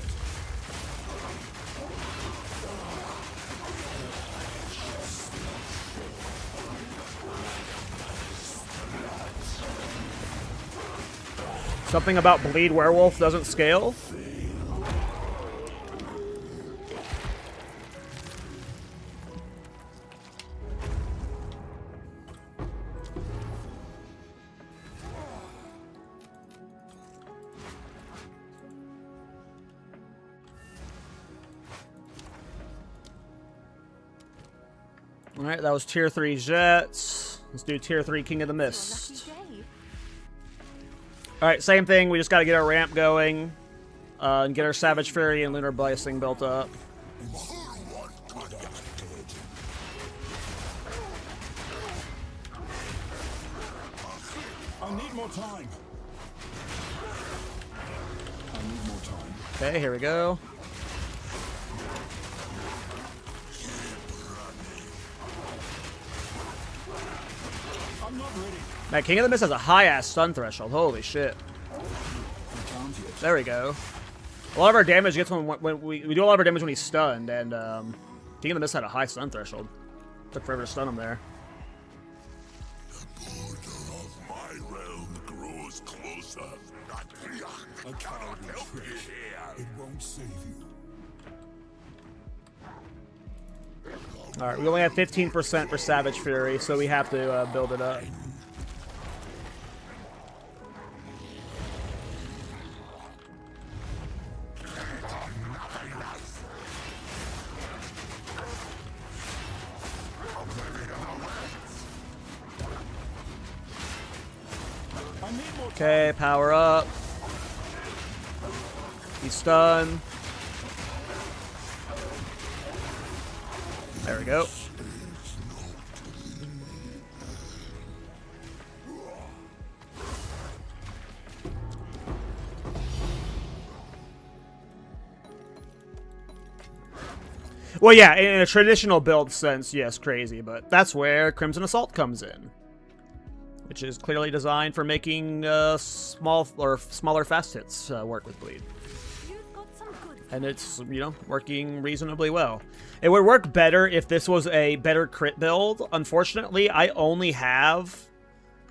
Something about Bleed Werewolf doesn't scale? Alright, that was tier 3 Jets. Let's do tier 3 King of the Mist. Alright, same thing. We just gotta get our ramp going. And get our Savage Fury and Lunar Blessing built up. I need more time. I need more time. Okay, here we go. I'm not ready. Man, King of the Mist has a high-ass stun threshold. Holy shit. I can't yet. There we go. A lot of our damage gets when we do a lot of our damage when he's stunned, and King of the Mist had a high stun threshold. Took forever to stun him there. The border of my realm grows closer. I cannot help you here. It won't save you. Alright, we only have 15% for Savage Fury, so we have to build it up. I need more time. Okay, power up. He's stunned. There we go. Well, yeah, in a traditional build sense, yes, crazy, but that's where Crimson Assault comes in, which is clearly designed for making small or smaller fast hits work with bleed. You've got some good. And it's, you know, working reasonably well. It would work better if this was a better crit build. Unfortunately, I only have,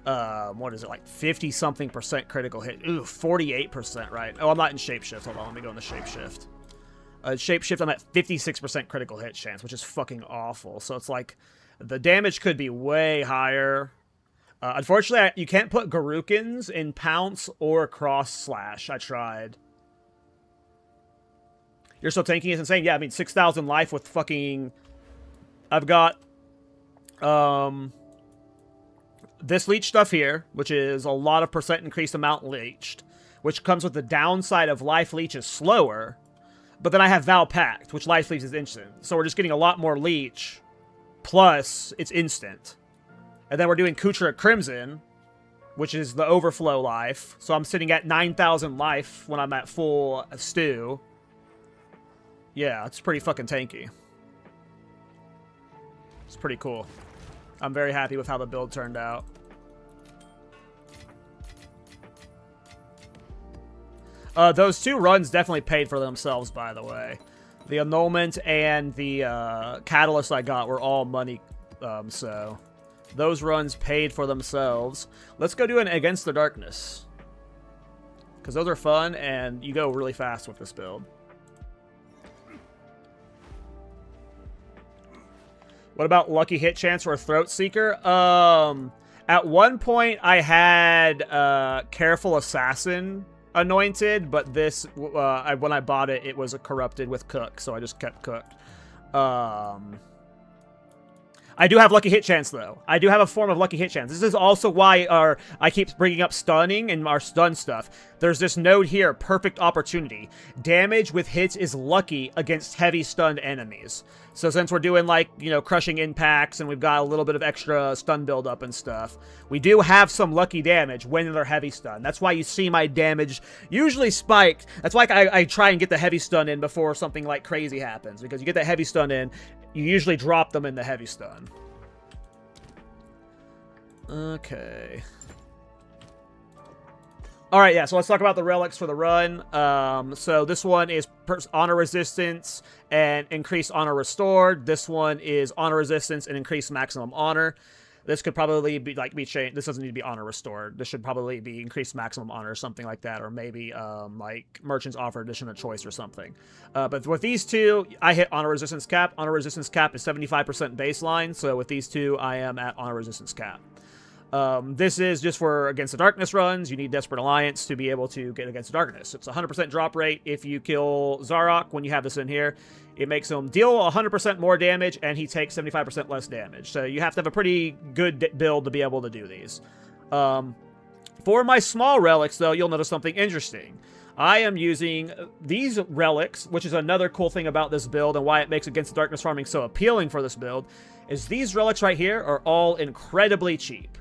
what is it, like 50-something% critical hit. Ooh, 48%, right? Oh, I'm not in Shapeshift. Hold on, let me go into Shapeshift. Shapeshift, I'm at 56% critical hit chance, which is fucking awful. So it's like, the damage could be way higher. Unfortunately, you can't put Garukins in Pounce or Cross Slash. I tried. You're still tanking is insane. Yeah, I mean, 6,000 life with fucking... I've got... this leech stuff here, which is a lot of percent increased amount leeched, which comes with the downside of life leech is slower. But then I have Val Pact, which life leech is instant. So we're just getting a lot more leech, plus it's instant. And then we're doing Kutra Crimson, which is the overflow life. So I'm sitting at 9,000 life when I'm at full stew. Yeah, it's pretty fucking tanky. It's pretty cool. I'm very happy with how the build turned out. Those two runs definitely paid for themselves, by the way. The annulment and the catalyst I got were all money, so those runs paid for themselves. Let's go do an Against the Darkness, because those are fun and you go really fast with this build. What about Lucky Hit Chance or Throat Seeker? At one point I had Careful Assassin anointed, but this when I bought it, it was a corrupted with Cook, so I just kept Cooked. I I do have lucky hit chance, though. I do have a form of lucky hit chance. This is also why I keep bringing up stunning and our stun stuff. There's this node here, perfect opportunity. Damage with hits is lucky against heavy stunned enemies. So since we're doing, like, you know, crushing impacts and we've got a little bit of extra stun buildup and stuff, we do have some lucky damage when they're heavy stun. That's why you see my damage usually spiked. That's why I try and get the heavy stun in before something like crazy happens. Because you get that heavy stun in, you usually drop them in the heavy stun. Okay. Alright, yeah, so let's talk about the relics for the run. So this one is honor resistance and increased honor restored. This one is honor resistance and increased maximum honor. This could probably be changed. This doesn't need to be honor restored. This should probably be increased maximum honor or something like that, or maybe like merchants offer edition of choice or something. But with these two, I hit honor resistance cap. Honor resistance cap is 75% baseline, so with these two, I am at honor resistance cap. This is just for Against the Darkness runs. You need Desperate Alliance to be able to get Against the Darkness. It's 100% drop rate if you kill Zarok when you have this in here. It makes him deal 100% more damage, and he takes 75% less damage. So you have to have a pretty good build to be able to do these. For my small relics, though, you'll notice something interesting. I am using these relics, which is another cool thing about this build and why it makes Against the Darkness farming so appealing for this build, is these relics right here are all incredibly cheap.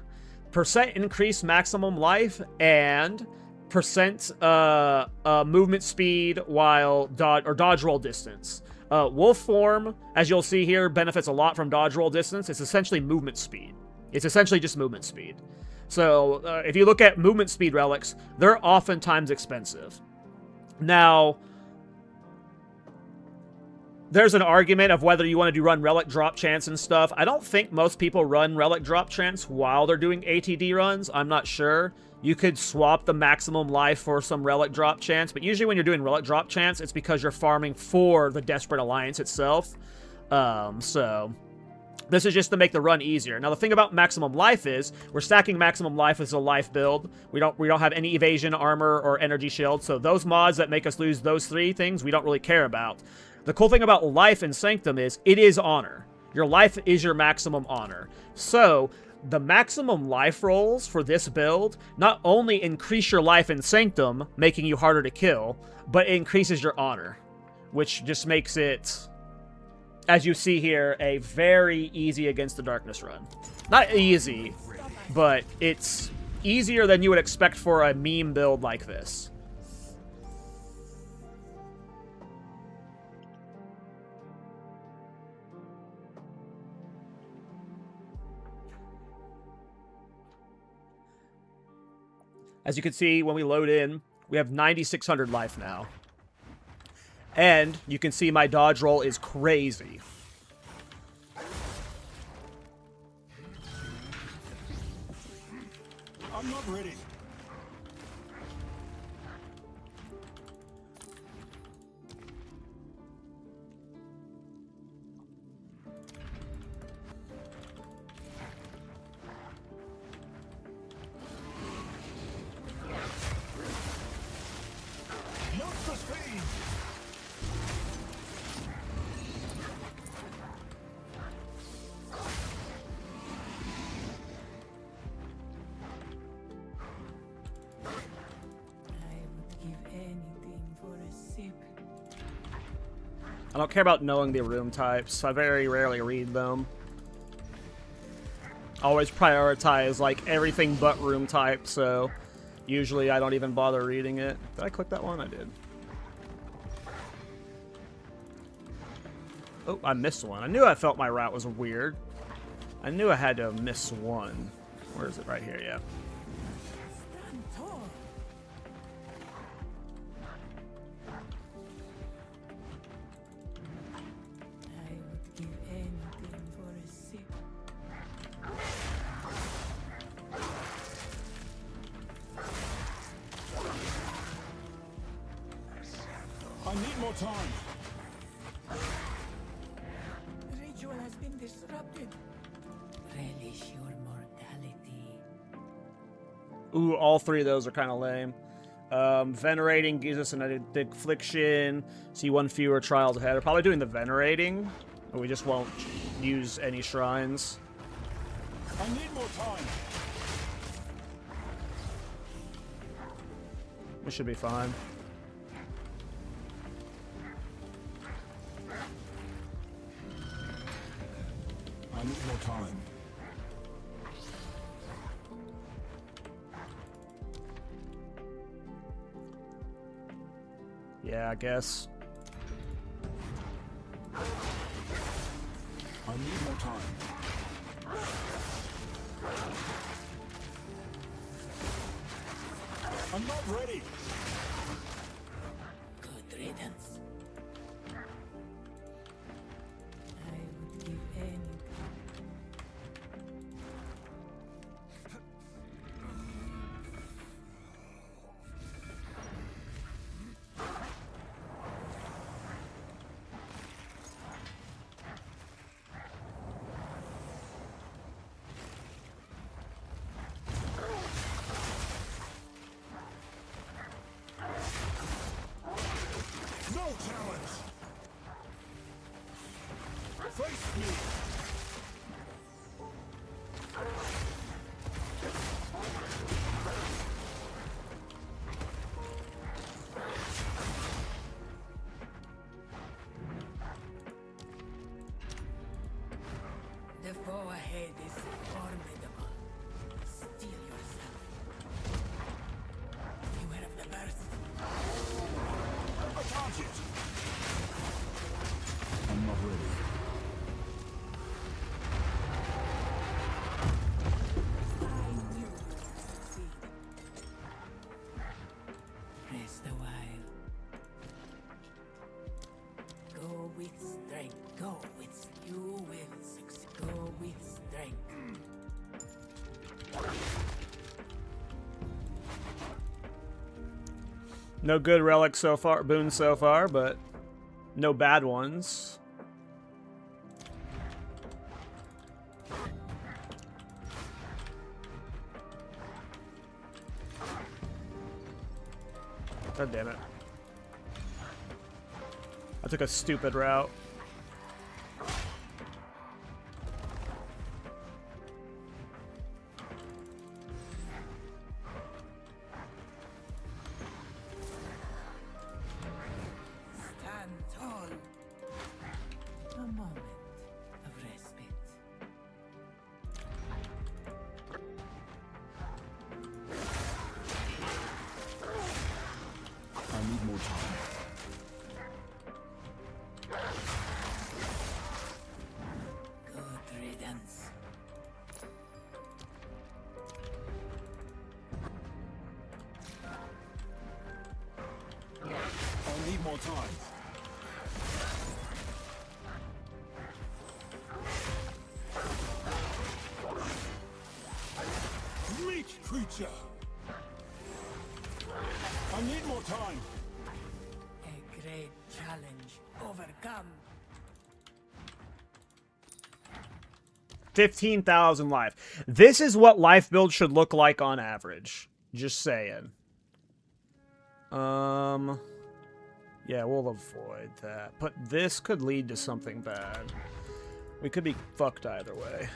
Percent increased maximum life and percent movement speed while dodge roll distance. Wolf form, as you'll see here, benefits a lot from dodge roll distance. It's essentially movement speed. It's essentially just movement speed. So if you look at movement speed relics, they're oftentimes expensive. Now, there's an argument of whether you want to run relic drop chance and stuff. I don't think most people run relic drop chance while they're doing ATD runs. I'm not sure. You could swap the maximum life for some relic drop chance, but usually when you're doing relic drop chance, it's because you're farming for the Desperate Alliance itself. So this is just to make the run easier. Now the thing about maximum life is we're stacking maximum life as a life build. We don't have any evasion, armor, or energy shield. So those mods that make us lose those three things, we don't really care about. The cool thing about life and sanctum is it is honor. Your life is your maximum honor. So the maximum life rolls for this build not only increase your life in sanctum, making you harder to kill, but it increases your honor, which just makes it, as you see here, a very easy Against the Darkness run. Not easy, but it's easier than you would expect for a meme build like this. As you can see, when we load in, we have 9,600 life now. And you can see my dodge roll is crazy. I'm not ready. Not for speed. I would give anything for a sip. I don't care about knowing the room types. I very rarely read them. Always prioritize, like, everything but room type, so usually I don't even bother reading it. Did I click that one? I did. Oh, I missed one. I knew I felt my route was weird. I knew I had to miss one. Where is it? Right here, yeah. Stand tall. I would give anything for a sip. I need more time. The ritual has been disrupted. Relish your mortality. Ooh, all three of those are kind of lame. Venerating gives us an affliction. See one fewer trials ahead. We're probably doing the venerating. We just won't use any shrines. I need more time. We should be fine. I need more time. Yeah, I guess. I need more time. I'm not ready. Good riddance. I would give anything. No challenge. Face me. The foe ahead is formidable. Steel yourself. Beware of the burst. I can't yet. I'm not ready. I knew you would succeed. Rest a while. Go with strength. Go with. You will succeed. Go with strength. No good relics so far, boons so far, but no bad ones. God damn it. I took a stupid route. Stand tall. A moment of respite. I need more time. Good riddance. I need more time. Meat creature. I need more time. A great challenge overcome. 15,000 life. This is what life build should look like on average. Just saying. Yeah, we'll avoid that. But this could lead to something bad. We could be fucked either way.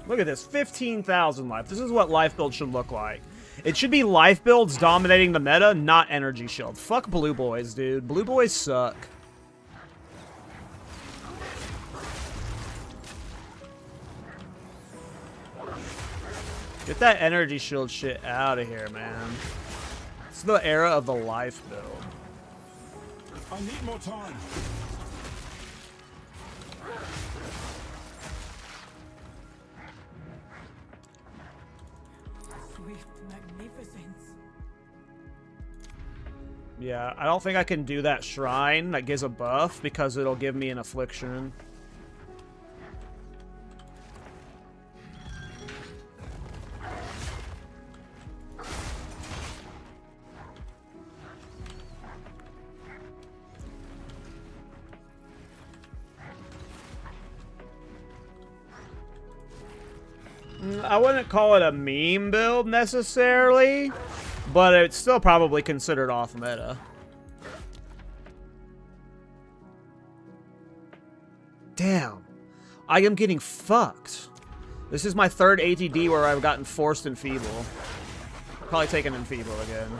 Look at this, 15,000 life. This is what life build should look like. It should be life builds dominating the meta, not energy shield. Fuck blue boys, dude. Blue boys suck. Get that energy shield shit out of here, man. It's the era of the life build. I need more time. Swift magnificence. Yeah, I don't think I can do that shrine that gives a buff because it'll give me an affliction. I wouldn't call it a meme build necessarily, but it's still probably considered off meta. Damn. I am getting fucked. This is my third ATD where I've gotten forced Enfeeble. Probably taking Enfeeble again.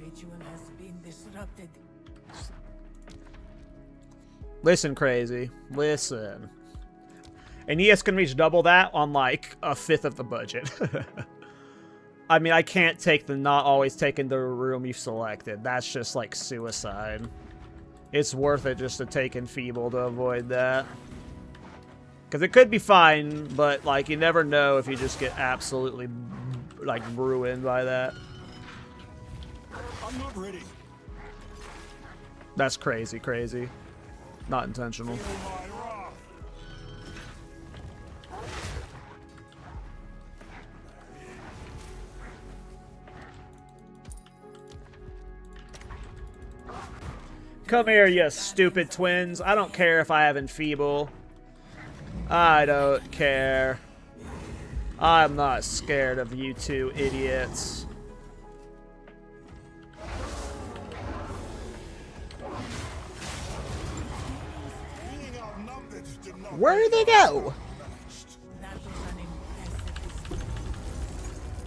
Ritual has been disrupted. Listen, crazy. Listen. Aeneas can reach double that on like a fifth of the budget. I mean, I can't take the not always taking the room you've selected. That's just like suicide. It's worth it just to take Enfeeble to avoid that. Because it could be fine, but like you never know if you just get absolutely like ruined by that. I'm not ready. That's crazy, crazy. Not intentional. Feel my wrath. Come here, you stupid twins. I don't care if I have Enfeeble. I don't care. I'm not scared of you two idiots. Being outnumbered did not Where did they go? That was an impressive display.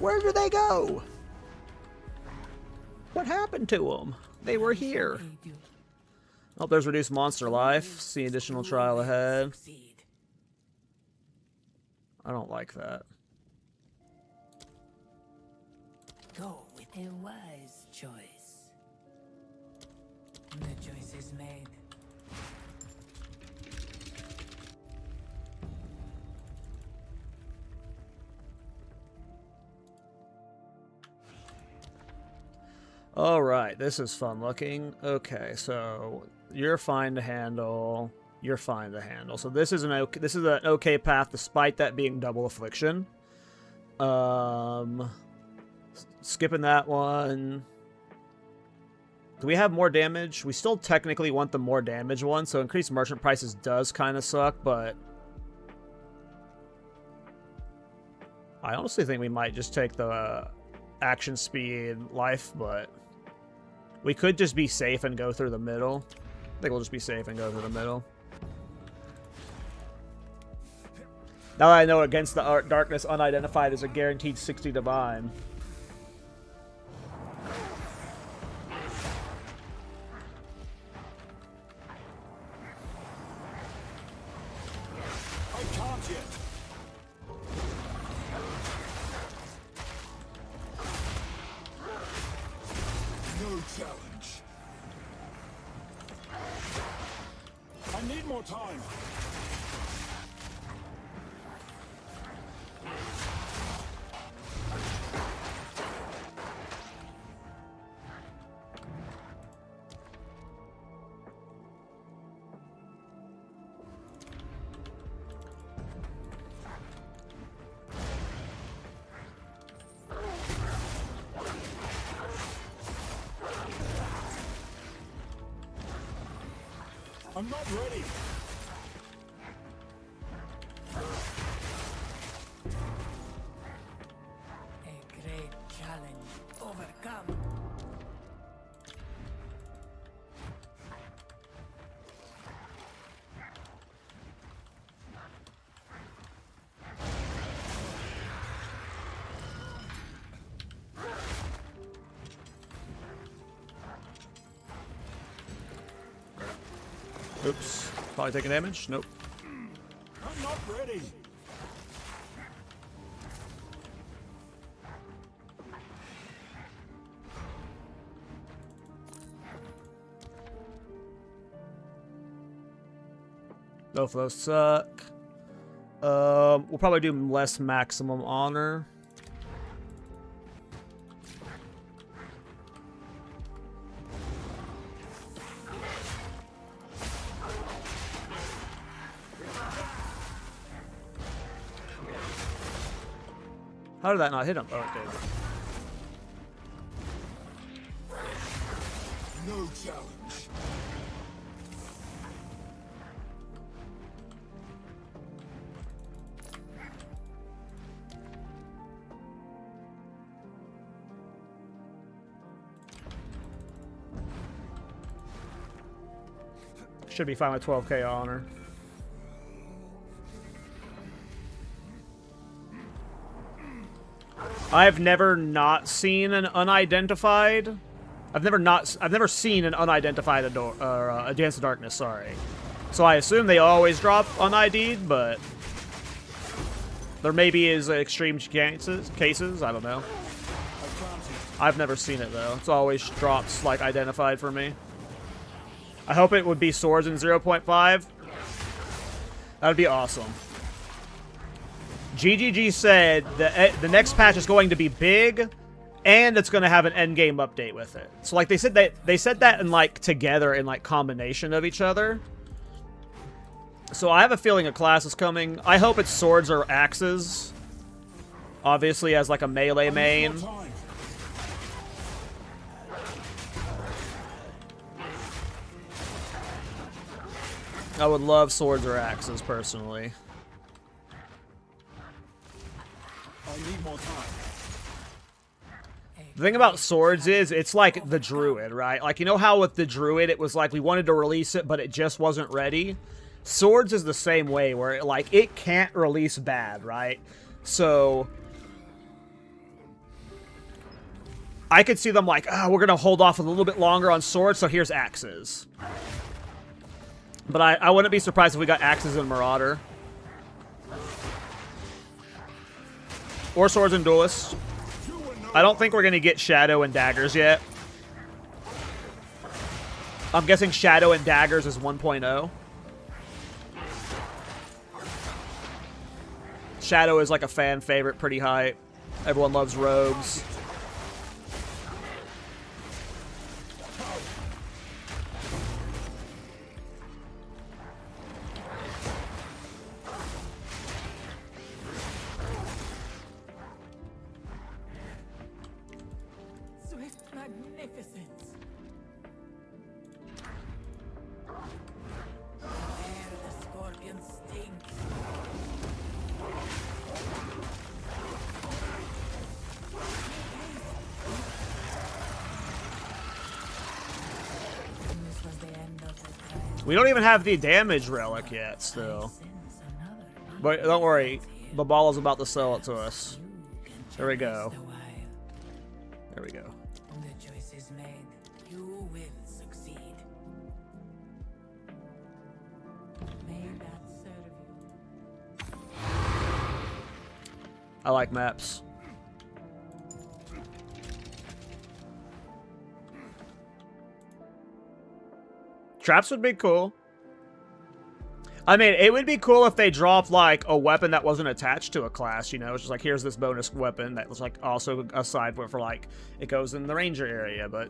Where did they go? What happened to them? They were here. Aid you. Oh, there's reduced monster life. See additional trial ahead. Succeed. I don't like that. Go with a wise choice. The choice is made. Alright, this is fun looking. Okay, so you're fine to handle. You're fine to handle. So this is an okay path despite that being double affliction. Skipping that one. Do we have more damage? We still technically want the more damage one, so increased merchant prices does kind of suck, but I honestly think we might just take the action speed life, but we could just be safe and go through the middle. I think we'll just be safe and go through the middle. Now that I know against the darkness unidentified is a guaranteed 60 divine. I can't yet. No challenge. I need more time. I'm not ready. A great challenge overcome. Oops. Probably taking damage? Nope. I'm not ready. Both of those suck. We'll probably do less maximum honor. How did that not hit him? Oh, it did. No challenge. Should be fine with 12k honor. I've never not seen an unidentified. I've never seen an unidentified Against the Darkness. Sorry. So I assume they always drop unID'd, but there maybe is extreme cases. I don't know. I've never seen it though. It's always drops like identified for me. I hope it would be swords in 0.5. That would be awesome. GGG said that the next patch is going to be big, and it's going to have an endgame update with it. So like they said that in like together in like combination of each other. So I have a feeling a class is coming. I hope it's swords or axes. Obviously as like a melee main. I would love swords or axes personally. I need more time. The thing about swords is, it's like the druid, right? Like, you know how with the druid, it was like we wanted to release it, but it just wasn't ready? Swords is the same way, where it can't release bad, right? So I could see them like, oh, we're gonna hold off a little bit longer on swords, so here's axes. But I wouldn't be surprised if we got axes in Marauder. Or swords and duelists. I don't think we're going to get Shadow and Daggers yet. I'm guessing Shadow and Daggers is 1.0. Shadow is like a fan favorite, pretty high. Everyone loves rogues. We don't even have the damage relic yet, still. But don't worry, the ball is about to sell it to us. There we go. There we go. The choice is made. You will succeed. May that serve you. I like maps. Traps would be cool. I mean, it would be cool if they dropped, like, a weapon that wasn't attached to a class, you know? It's just like, here's this bonus weapon that was, like, also a side for like, it goes in the ranger area, but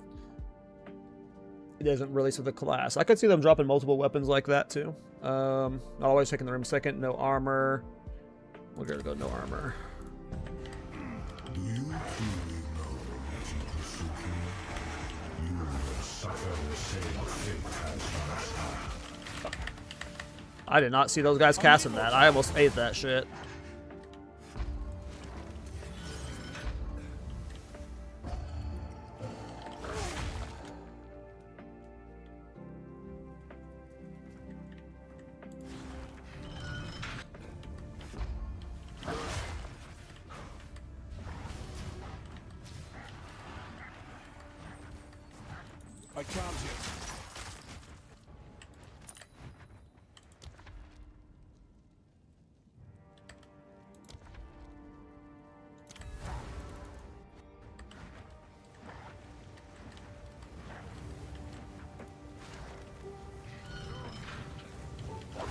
it isn't released with the class. I could see them dropping multiple weapons like that, too. Always taking the room second. No armor. We're gonna go no armor. Do you truly know what you pursue here? You will suffer the same fate as last time. I did not see those guys casting that. I almost ate that shit. I count you.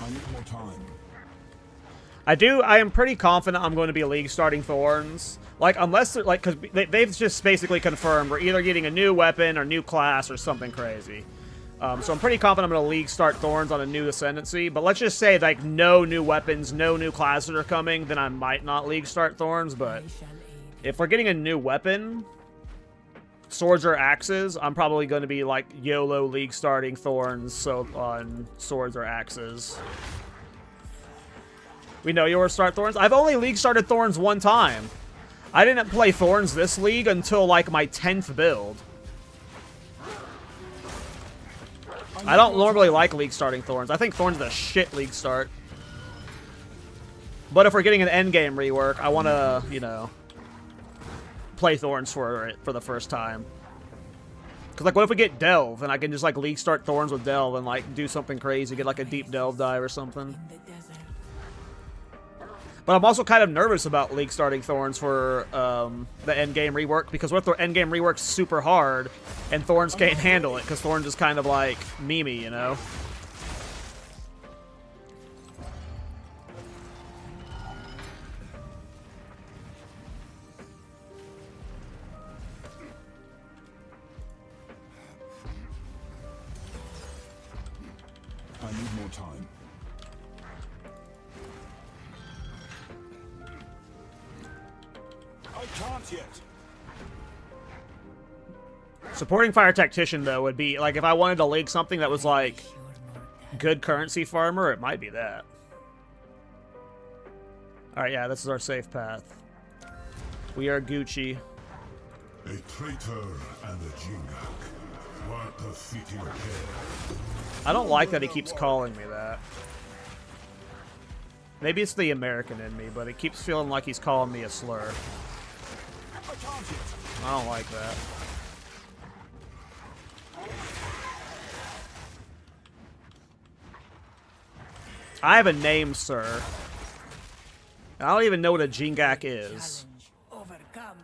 I need more time. I am pretty confident I'm going to be league starting Thorns. Like, unless they're, like, because they've just basically confirmed we're either getting a new weapon or new class or something crazy. So I'm pretty confident I'm going to league start Thorns on a new Ascendancy. But let's just say, like, no new weapons, no new classes are coming, then I might not league start Thorns. But if we're getting a new weapon, swords or axes, I'm probably going to be, like, YOLO league starting Thorns so on swords or axes. We know you'll start Thorns. I've only league started Thorns one time. I didn't play Thorns this league until, like, my 10th build. I don't normally like league starting Thorns. I think Thorns is a shit league start. But if we're getting an endgame rework, I want to, you know, play Thorns for it for the first time. Because, like, what if we get Delve, and I can just, like, league start Thorns with Delve and, like, do something crazy, get, like, a deep Delve dive or something. In the desert. But I'm also kind of nervous about league starting Thorns for the endgame rework, because what if the endgame rework's super hard, and Thorns can't handle it, because Thorns is kind of, like, memey, you know? I need more time. I can't yet. Supporting Fire Tactician, though, would be, like, if I wanted to league something that was, like, Sure more death. good currency farmer, it might be that. Alright, yeah, this is our safe path. We are Gucci. A traitor and a Jingak. What a fitting pair. I don't like that he keeps calling me that. Maybe it's the American in me, but it keeps feeling like he's calling me a slur. I can't yet. I don't like that. I have a name, sir. I don't even know what a Jingak is. Challenge. Overcome.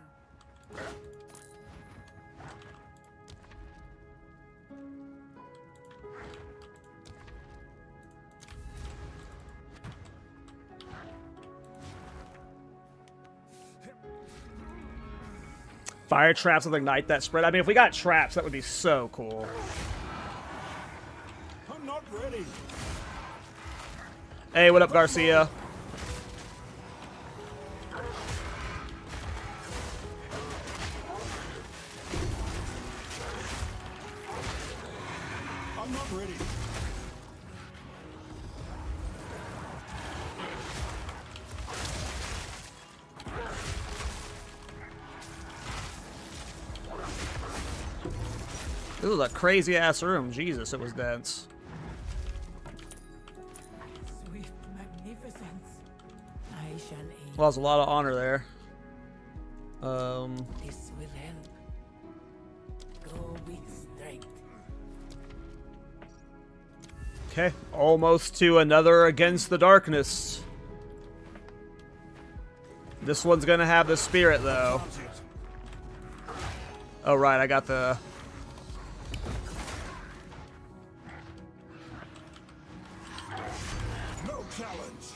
Fire traps with ignite that spread. I mean, if we got traps, that would be so cool. I'm not ready. Hey, what up, Garcia? I'm not ready. This was a crazy ass room. Jesus, it was dense. Swift magnificence. I shall aid. Well, there's a lot of honor there. This will help. Go with strength. Okay, almost to another Against the Darkness. This one's gonna have the spirit, though. Can't yet. Oh, right, I got the... No challenge.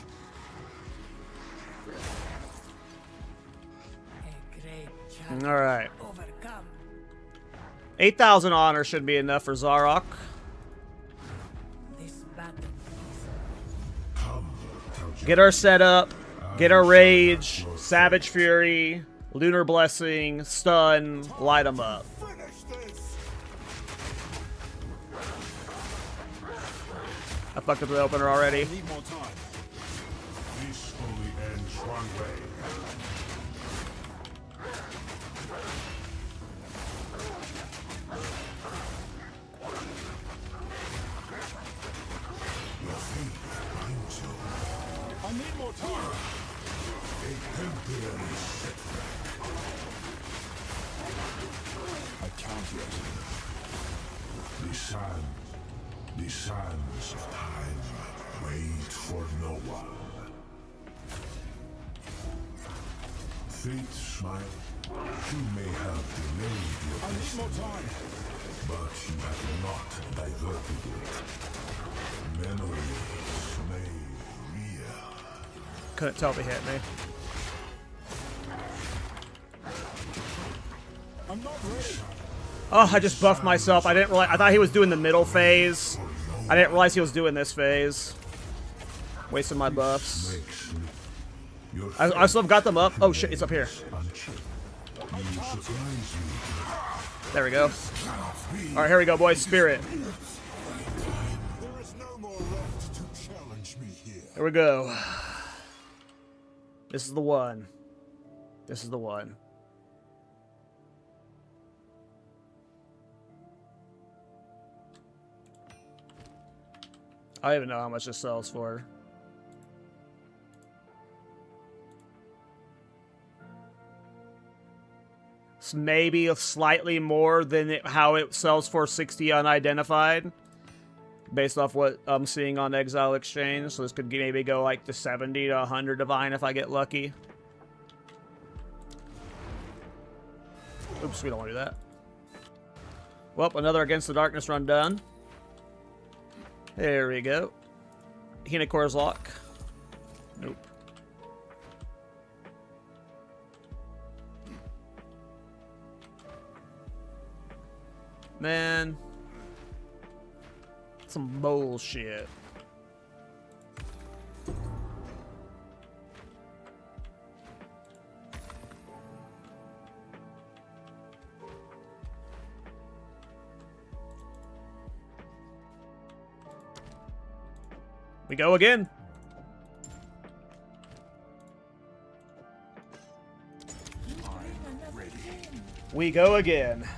A great challenge. Alright. Overcome. 8,000 honor should be enough for Zarok. This battle Get our setup, get our Rage, Savage Fury, Lunar Blessing, Stun, light them up. Finish this. I fucked up the opener already. I need more time. This only ends one way. Your fate binds you. I need more time. A temporary setback. I can't yet. The sands of time wait for no one. Fate smile. You may have delayed your I need destiny, more time. but you have not diverted it. Memories may real. Couldn't tell if he hit me. I'm not ready. Oh, I just buffed myself. I didn't realize. I thought he was doing the middle phase. I didn't realize he was doing this phase. Wasting my buffs. Makes me. Your I still have got them up. Oh shit, it's up here. unchecked. You surprise me. There we go. Alright, here we go, boys. Spirit. There is no more left to challenge me here. Here we go. This is the one. This is the one. I don't even know how much this sells for. It's maybe slightly more than how it sells for 60 unidentified. Based off what I'm seeing on Exile Exchange. So this could maybe go like to 70 to 100 divine if I get lucky. Oops, we don't want to do that. Well, another Against the Darkness run done. There we go. Hinacor's Lock. Nope. Man. Some bullshit. We go again. I'm ready. We go again.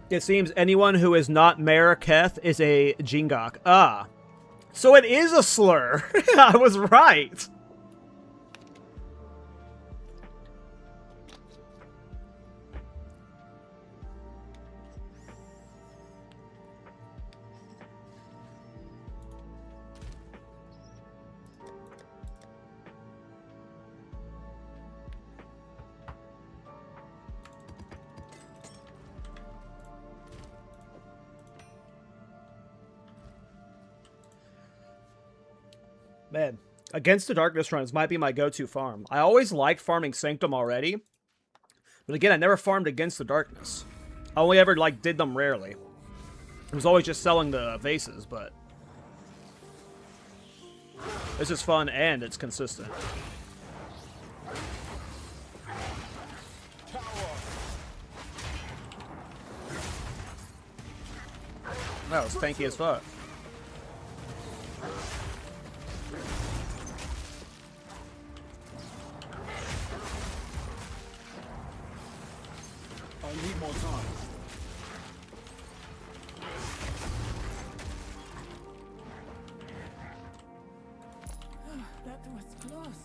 It seems anyone who is not Maraketh is a Jingok. Ah. So it is a slur. I was right. Man, Against the Darkness runs might be my go-to farm. I always liked farming Sanctum already. But again, I never farmed Against the Darkness. I only ever, like, did them rarely. It was always just selling the vases, but... this is fun and it's consistent. That was tanky as fuck. I need more time. That was close.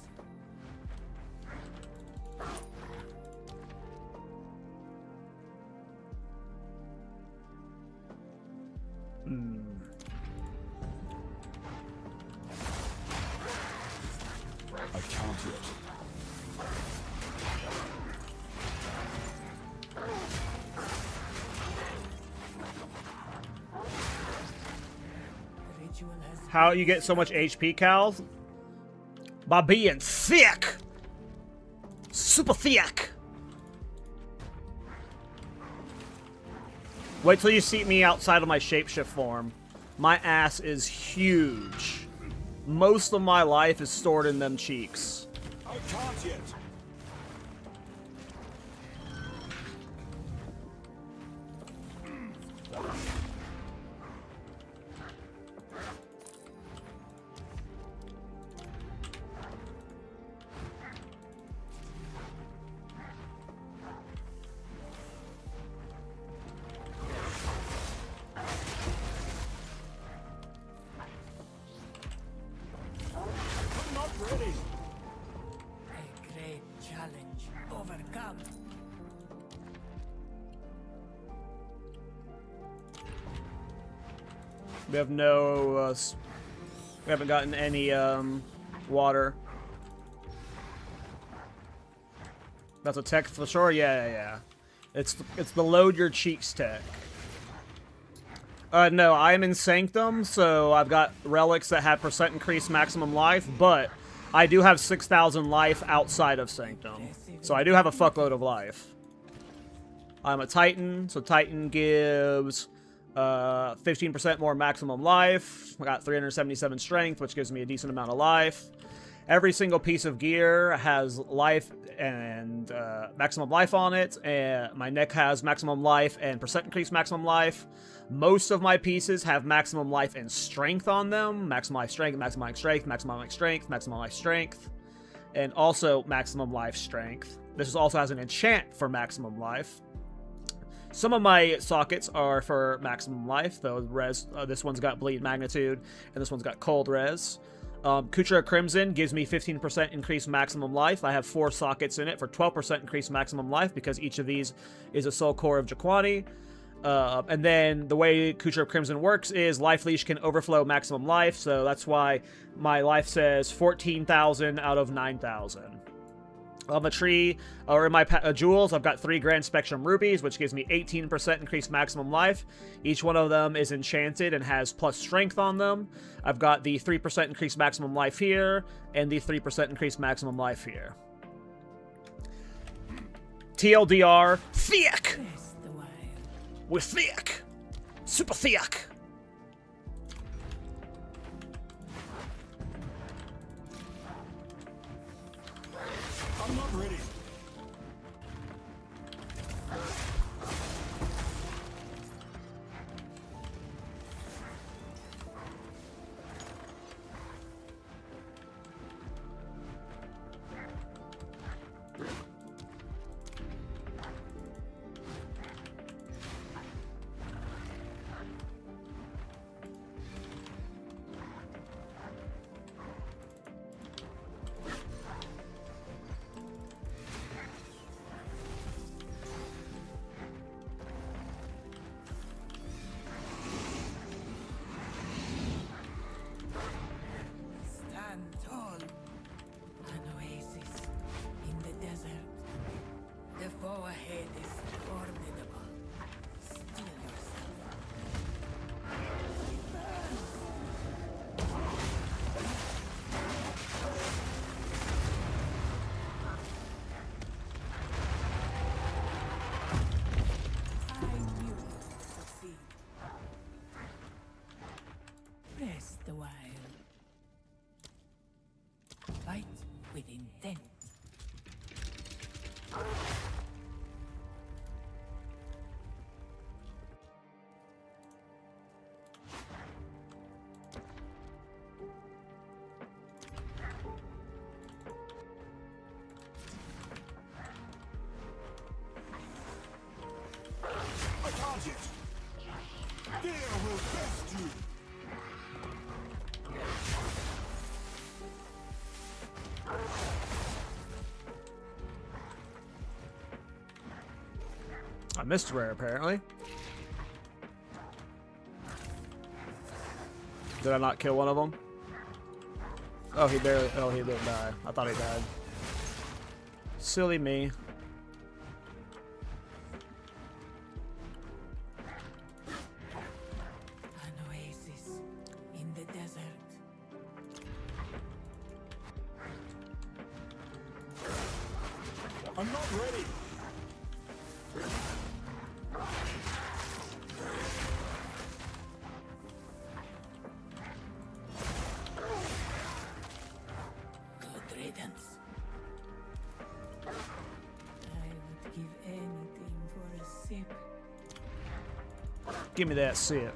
I can't yet. Ritual has How you get so much HP, Cal? By being thick! Super thick! Wait till you see me outside of my shapeshift form. My ass is huge. Most of my life is stored in them cheeks. I can't yet. I'm not ready. a great challenge overcome. We have no, we haven't gotten any, water. That's a tech for sure? Yeah. It's the load your cheeks tech. No, I'm in Sanctum, so I've got relics that have percent increased maximum life, but I do have 6,000 life outside of Sanctum. So I do have a fuckload of life. I'm a Titan, so Titan gives 15% more maximum life. I got 377 strength, which gives me a decent amount of life. Every single piece of gear has life and maximum life on it, and my neck has maximum life and percent increased maximum life. Most of my pieces have maximum life and strength on them. Maximum life strength, maximum life strength, maximum life strength, maximum life strength, and also maximum life strength. This also has an enchant for maximum life. Some of my sockets are for maximum life, though res. This one's got bleed magnitude, and this one's got cold res. Kutra Crimson gives me 15% increased maximum life. I have 4 sockets in it for 12% increased maximum life because each of these is a soul core of Jaquani. And then the way Kutra Crimson works is Life Leash can overflow maximum life, so that's why my life says 14,000 out of 9,000. On the tree, or in my jewels, I've got 3 Grand Spectrum Rubies, which gives me 18% increased maximum life. Each one of them is enchanted and has plus strength on them. I've got the 3% increased maximum life here, and the 3% increased maximum life here. TLDR, thick! Rest a while. We're thick! Super thick! I'm not ready. Stand tall. An oasis in the desert. The foe ahead is formidable. Steel yourself. I knew you would succeed. Rest a while. Fight with intent. A target. Fear will best you. I missed rare, apparently. Did I not kill one of them? Oh, he barely... Oh, he didn't die. I thought he died. Silly me. An oasis in the desert. I'm not ready. Good riddance. I would give anything for a sip. Give me that sit.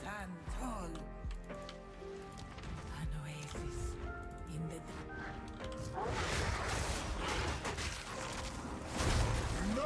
Stand tall. An oasis in the No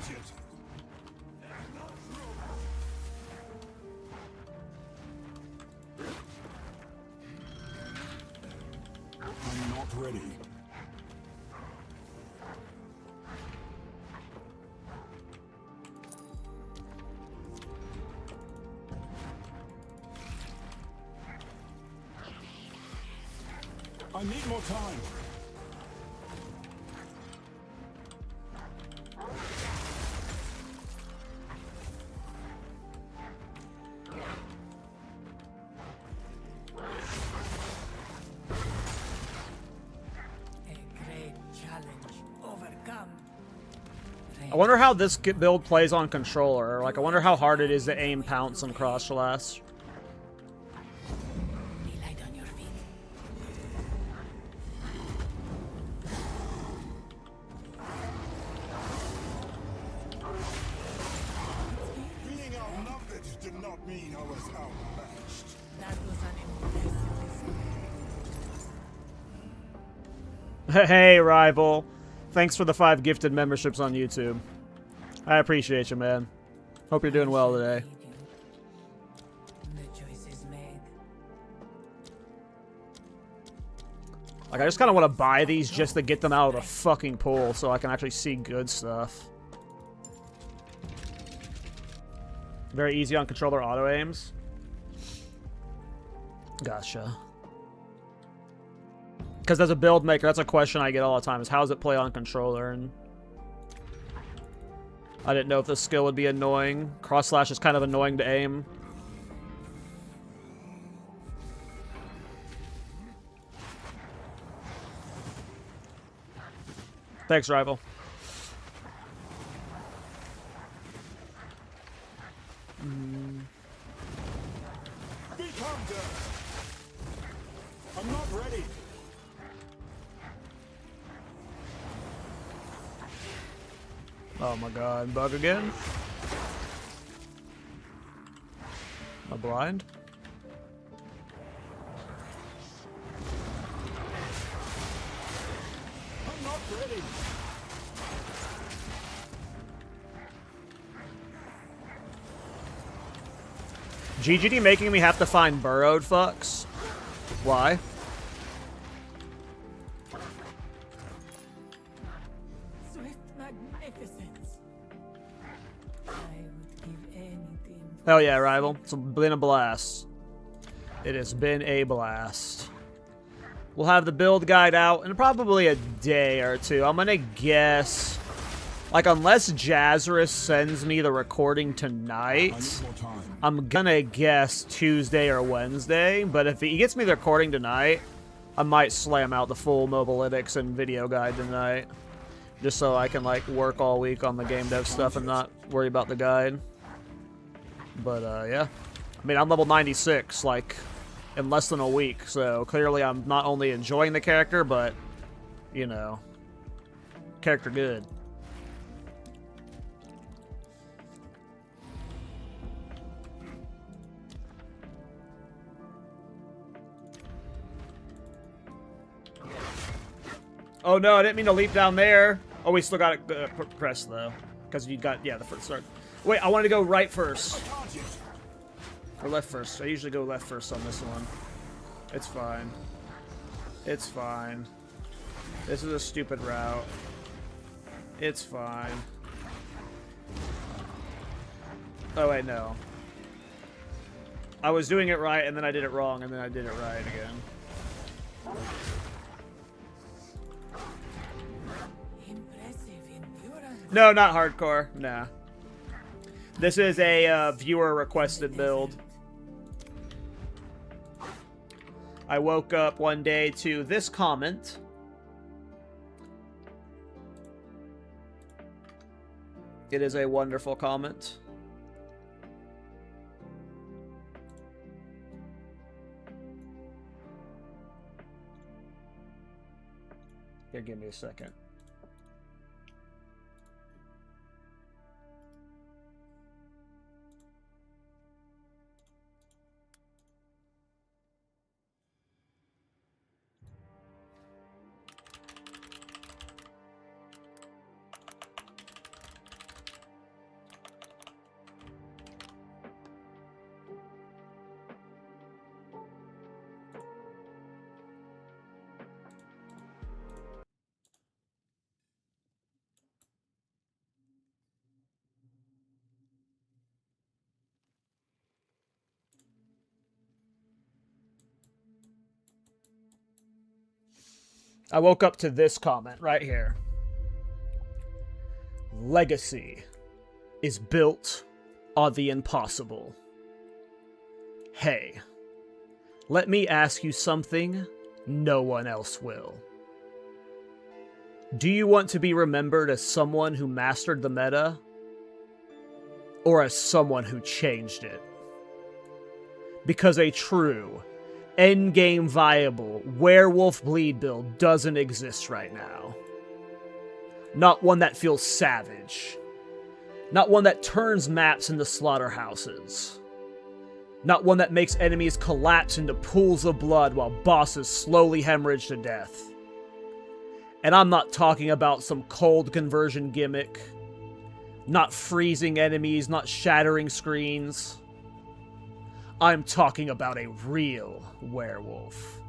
target. I'm not ready. I need more time. A great challenge overcome. I wonder how this build plays on controller. Like, I wonder how hard it is to aim pounce and cross slash. Be light on your feet. Being outnumbered did not mean I was outmatched. That was an impressive. Hey, rival. Thanks for the 5 gifted memberships on YouTube. I appreciate you, man. Hope you're doing well today. The choice is made. Like, I just kind of want to buy these just to get them out of the fucking pool so I can actually see good stuff. Very easy on controller auto aims. Gotcha. Because as a build maker, that's a question I get all the time, is how does it play on controller? And I didn't know if this skill would be annoying. Cross slash is kind of annoying to aim. Thanks, rival. Become death. I'm not ready. Oh my god, bug again? Am I blind? I'm not ready. GGD making me have to find burrowed fucks? Why? Swift magnificence. I would give anything. Hell yeah, rival. It's been a blast. It has been a blast. We'll have the build guide out in probably a day or two. I'm gonna guess, like, unless Jazzarus sends me the recording I tonight, need more time. I'm gonna guess Tuesday or Wednesday. But if he gets me the recording tonight, I might slam out the full Mobalytics and video guide tonight, just so I can, like, work all week on the game dev stuff and not worry about the guide. But yeah, I mean, I'm level 96, like, in less than a week, so clearly I'm not only enjoying the character, but, you know, character good. Oh no, I didn't mean to leap down there. Oh, we still got it pressed though, because you got, yeah, the first start. Wait, I wanted to go right first. Or left first. I usually go left first on this one. It's fine. It's fine. This is a stupid route. It's fine. Oh wait, no. I was doing it right, and then I did it wrong, and then I did it right again. Impressive endurance. No, not hardcore. Nah. This is a viewer-requested build. I woke up one day to this comment. It is a wonderful comment. Here, give me a second. I woke up to this comment right here. Legacy is built on the impossible. Hey, let me ask you something no one else will. Do you want to be remembered as someone who mastered the meta, or as someone who changed it? Because a true, endgame viable werewolf bleed build doesn't exist right now. Not one that feels savage. Not one that turns maps into slaughterhouses. Not one that makes enemies collapse into pools of blood while bosses slowly hemorrhage to death. And I'm not talking about some cold conversion gimmick. Not freezing enemies, not shattering screens. I'm talking about a real werewolf.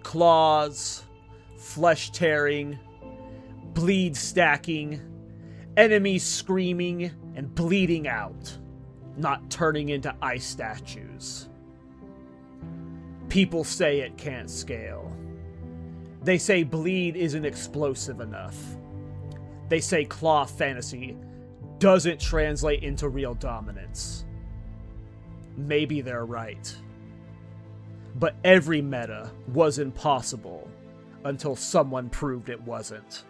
Claws, flesh tearing, bleed stacking, enemies screaming and bleeding out, not turning into ice statues. People say it can't scale. They say bleed isn't explosive enough. They say claw fantasy doesn't translate into real dominance. Maybe they're right. But every meta was impossible until someone proved it wasn't.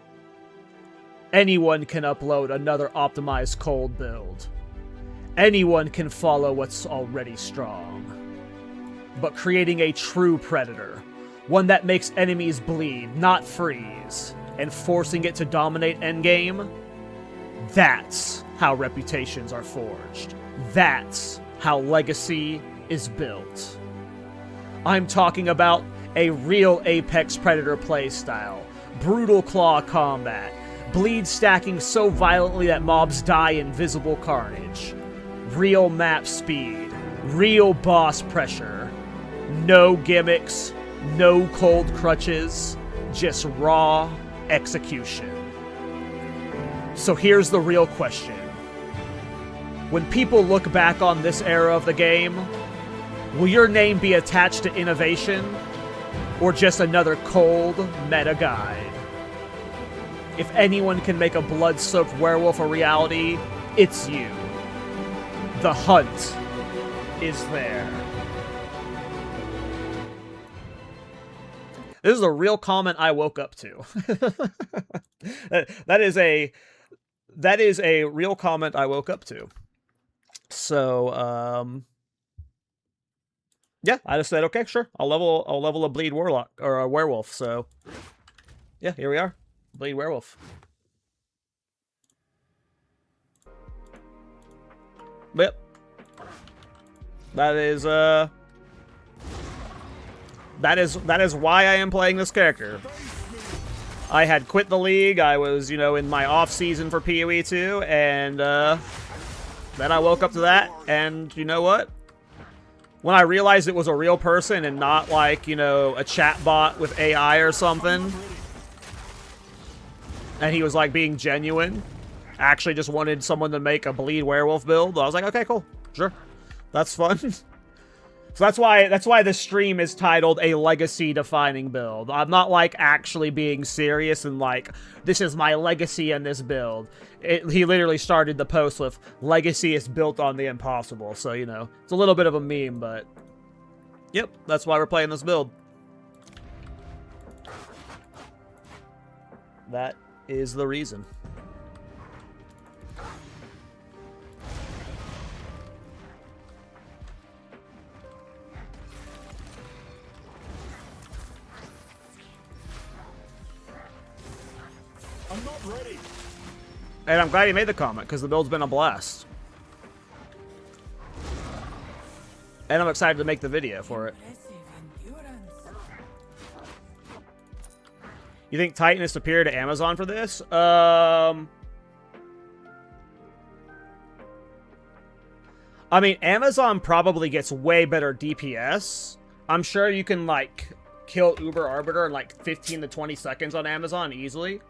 Anyone can upload another optimized cold build. Anyone can follow what's already strong. But creating a true predator, one that makes enemies bleed, not freeze, and forcing it to dominate endgame, that's how reputations are forged. That's how legacy is built. I'm talking about a real Apex Predator playstyle, brutal claw combat, bleed stacking so violently that mobs die in visible carnage, real map speed, real boss pressure, no gimmicks, no cold crutches, just raw execution. So here's the real question. When people look back on this era of the game, will your name be attached to innovation, or just another cold meta guide? If anyone can make a blood-soaked werewolf a reality, it's you. The hunt is there. This is a real comment I woke up to. That is a real comment I woke up to. So, yeah, I just said, okay, sure, I'll level a bleed warlock or a werewolf. So, yeah, here we are, bleed werewolf. Yep, that is why I am playing this character. I had quit the league. I was, in my off season for PoE 2, and then I woke up to that, and you know what? When I realized it was a real person and not like, a chat bot with AI or something, and he was like being genuine, actually just wanted someone to make a bleed werewolf build, I was like, okay, cool, sure, that's fun. So that's why the stream is titled a legacy defining build. I'm not like actually being serious and like, this is my legacy in this build. He literally started the post with legacy is built on the impossible. So, it's a little bit of a meme, but yep, that's why we're playing this build. That is the reason. I'm not ready. And I'm glad he made the comment, because the build's been a blast. And I'm excited to make the video for it. You think Titan is superior to Amazon for this? I mean, Amazon probably gets way better DPS. I'm sure you can, like, kill Uber Arbiter in, like, 15 to 20 seconds on Amazon easily.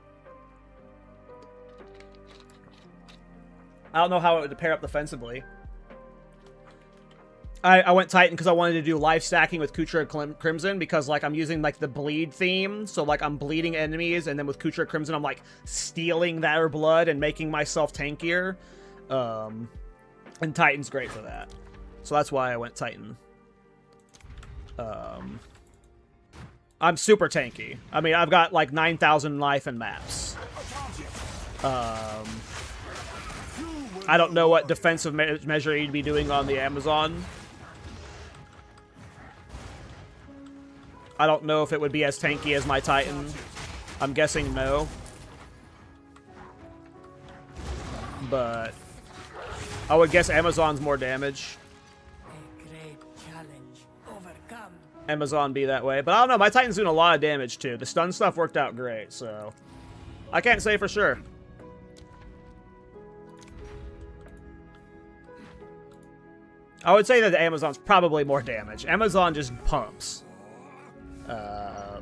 I don't know how it would pair up defensively. I went Titan because I wanted to do life stacking with Kutra Crimson because, like, I'm using, like, the bleed theme. So, like, I'm bleeding enemies, and then with Kutra Crimson, I'm, like, stealing their blood and making myself tankier. And Titan's great for that. So that's why I went Titan. I'm super tanky. I mean, I've got, like, 9,000 life and maps. I don't know what defensive measure you'd be doing on the Amazon. I don't know if it would be as tanky as my Titan. I'm guessing no. But I would guess Amazon's more damage. A great challenge overcome. Amazon be that way. But I don't know, my Titan's doing a lot of damage too. The stun stuff worked out great, so I can't say for sure. I would say that the Amazon's probably more damage. Amazon just pumps. I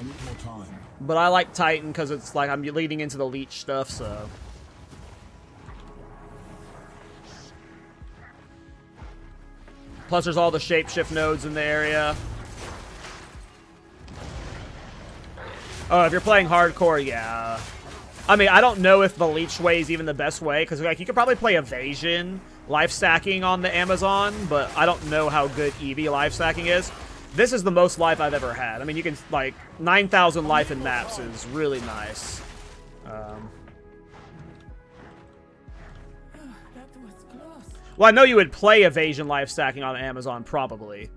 need more time. But I like Titan because it's like I'm leading into the leech stuff, so. Plus there's all the shapeshift nodes in the area. Oh, if you're playing hardcore, yeah. I mean, I don't know if the leech way is even the best way, because like you could probably play evasion, life stacking on the Amazon, but I don't know how good EV life stacking is. This is the most life I've ever had. I mean, you can, like, 9,000 life in maps is really nice. That was close. Well, I know you would play evasion life stacking on Amazon, probably.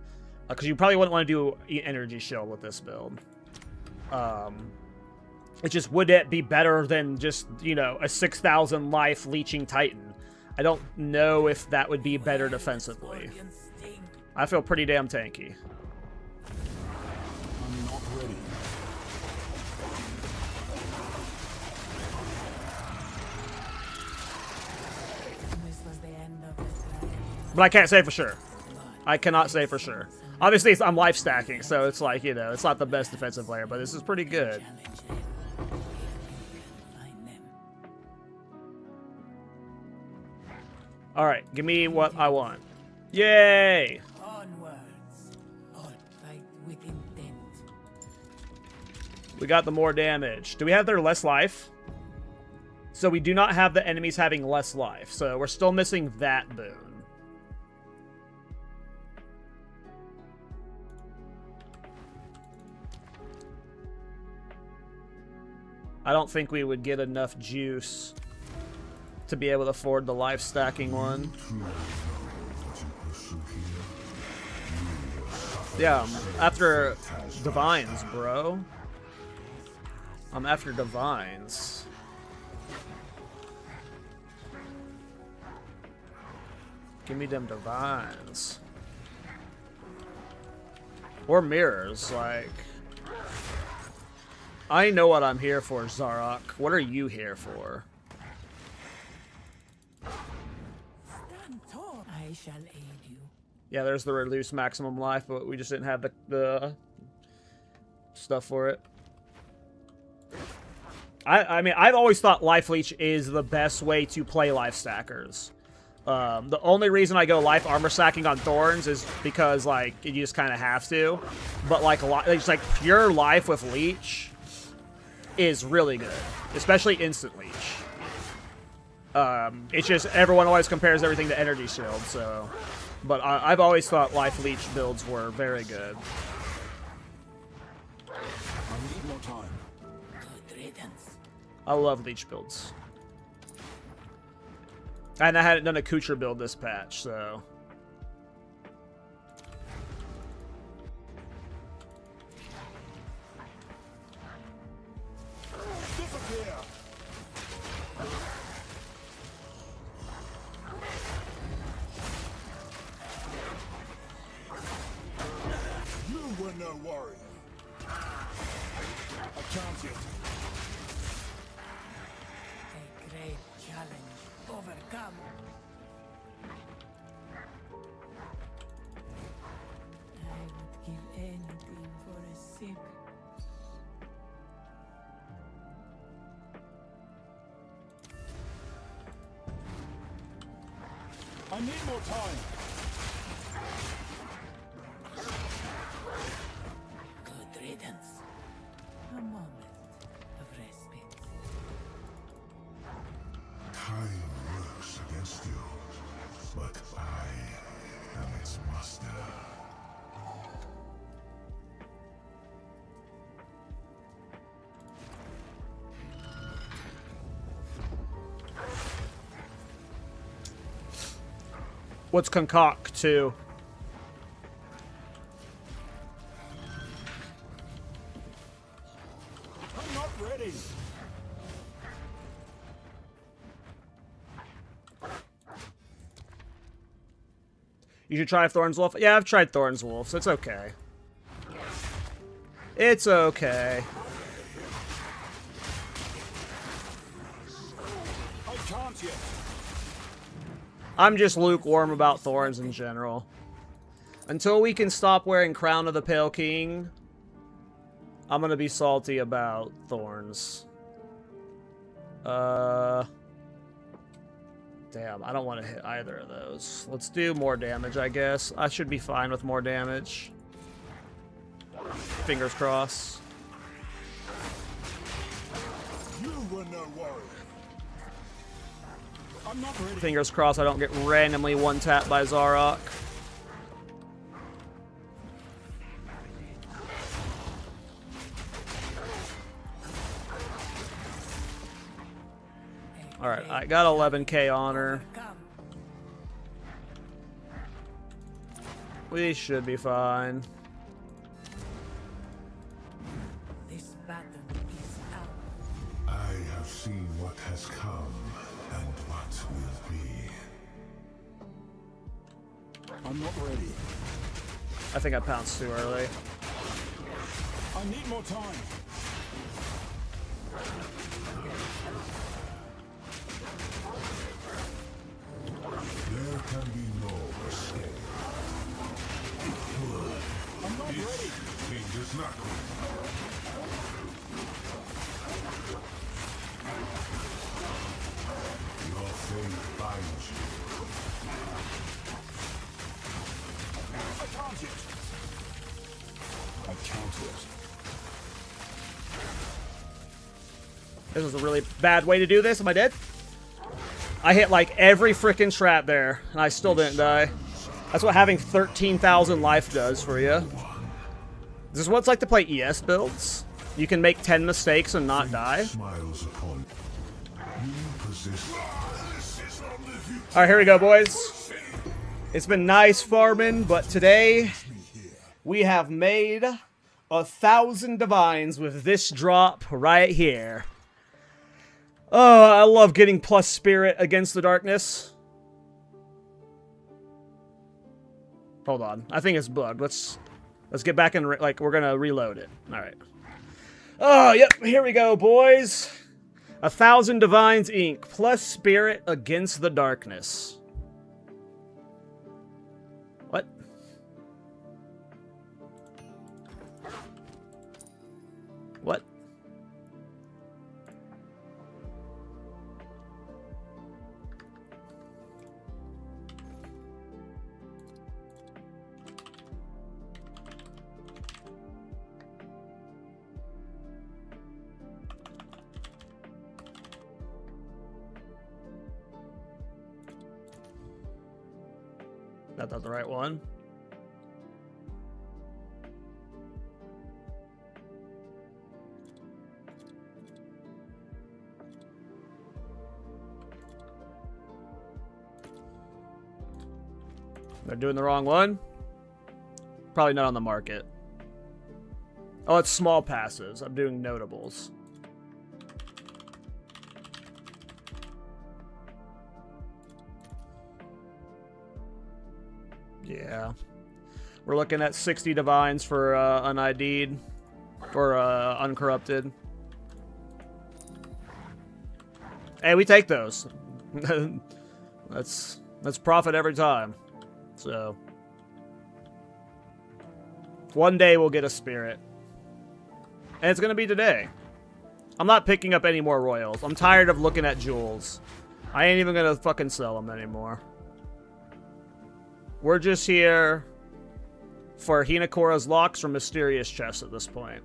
Because you probably wouldn't want to do energy shield with this build. It's just, would it be better than just, you know, a 6,000 life leeching Titan? I don't know if that would be better defensively. I feel pretty damn tanky. I'm not ready. This was the end of it. But I can't say for sure. I cannot say for sure. Obviously, I'm life stacking, so it's like, you know, it's not the best defensive player, but this is pretty good. Alright, give me what I want. Yay! Onwards. All fight with intent. We got the more damage. Do we have their less life? So we do not have the enemies having less life, so we're still missing that boon. I don't think we would get enough juice to be able to afford the life stacking one. Yeah, I'm after divines, bro. I'm after divines. Give me them divines. Or mirrors, like. I know what I'm here for, Zarok. What are you here for? Stand tall. I shall aid you. Yeah, there's the reduce maximum life, but we just didn't have the stuff for it. I mean, I've always thought Life Leech is the best way to play life stackers. The only reason I go life armor stacking on Thorns is because, like, you just kind of have to. But, like, it's like pure life with Leech is really good, especially instant Leech. It's just everyone always compares everything to Energy Shield, so. But I've always thought Life Leech builds were very good. I need more time. Good riddance. I love Leech builds. And I hadn't done a Kucher build this patch, so. Disappear. You were no warrior. I can't yet. A great challenge overcome. I would give anything for a sip. I need more time. What's concoct too? I'm not ready. You should try Thorn's Wolf. Yeah, I've tried Thorn's Wolf. It's okay. It's okay. I can't yet. I'm just lukewarm about Thorns in general. Until we can stop wearing Crown of the Pale King, I'm gonna be salty about Thorns. Damn, I don't want to hit either of those. Let's do more damage, I guess. I should be fine with more damage. Fingers crossed. You were no warrior. I'm not ready. Fingers crossed I don't get randomly one-tapped by Zarok. Alright, I got 11k on her. Come. We should be fine. This battle is out. I have seen what has come and what will be. I'm not ready. I think I pounced too early. I need more time. There can be no escape. I'm not ready. King is not your fate binds you. I can't yet. I can't yet. This is a really bad way to do this. Am I dead? I hit like every freaking trap there, and I still didn't die. That's what having 13,000 life does for you. This is what it's like to play ES builds. You can make 10 mistakes and not die. Smiles upon you possess. Alright, here we go, boys. It's been nice farming, but today we have made 1,000 divines with this drop right here. Oh, I love getting plus spirit against the darkness. Hold on, I think it's bugged. Let's get back and like we're gonna reload it. All right. Oh, yep. Here we go, boys. 1,000 divines ink plus spirit against the darkness. What? What? That's not the right one. They're doing the wrong one. Probably not on the market. Oh, it's small passes. I'm doing notables. Yeah. We're looking at 60 divines for unID'd. For uncorrupted. Hey, we take those. That's profit every time. So one day we'll get a spirit. And it's gonna be today. I'm not picking up any more royals. I'm tired of looking at jewels. I ain't even gonna fucking sell them anymore. We're just here for Hinakora's locks or mysterious chests at this point.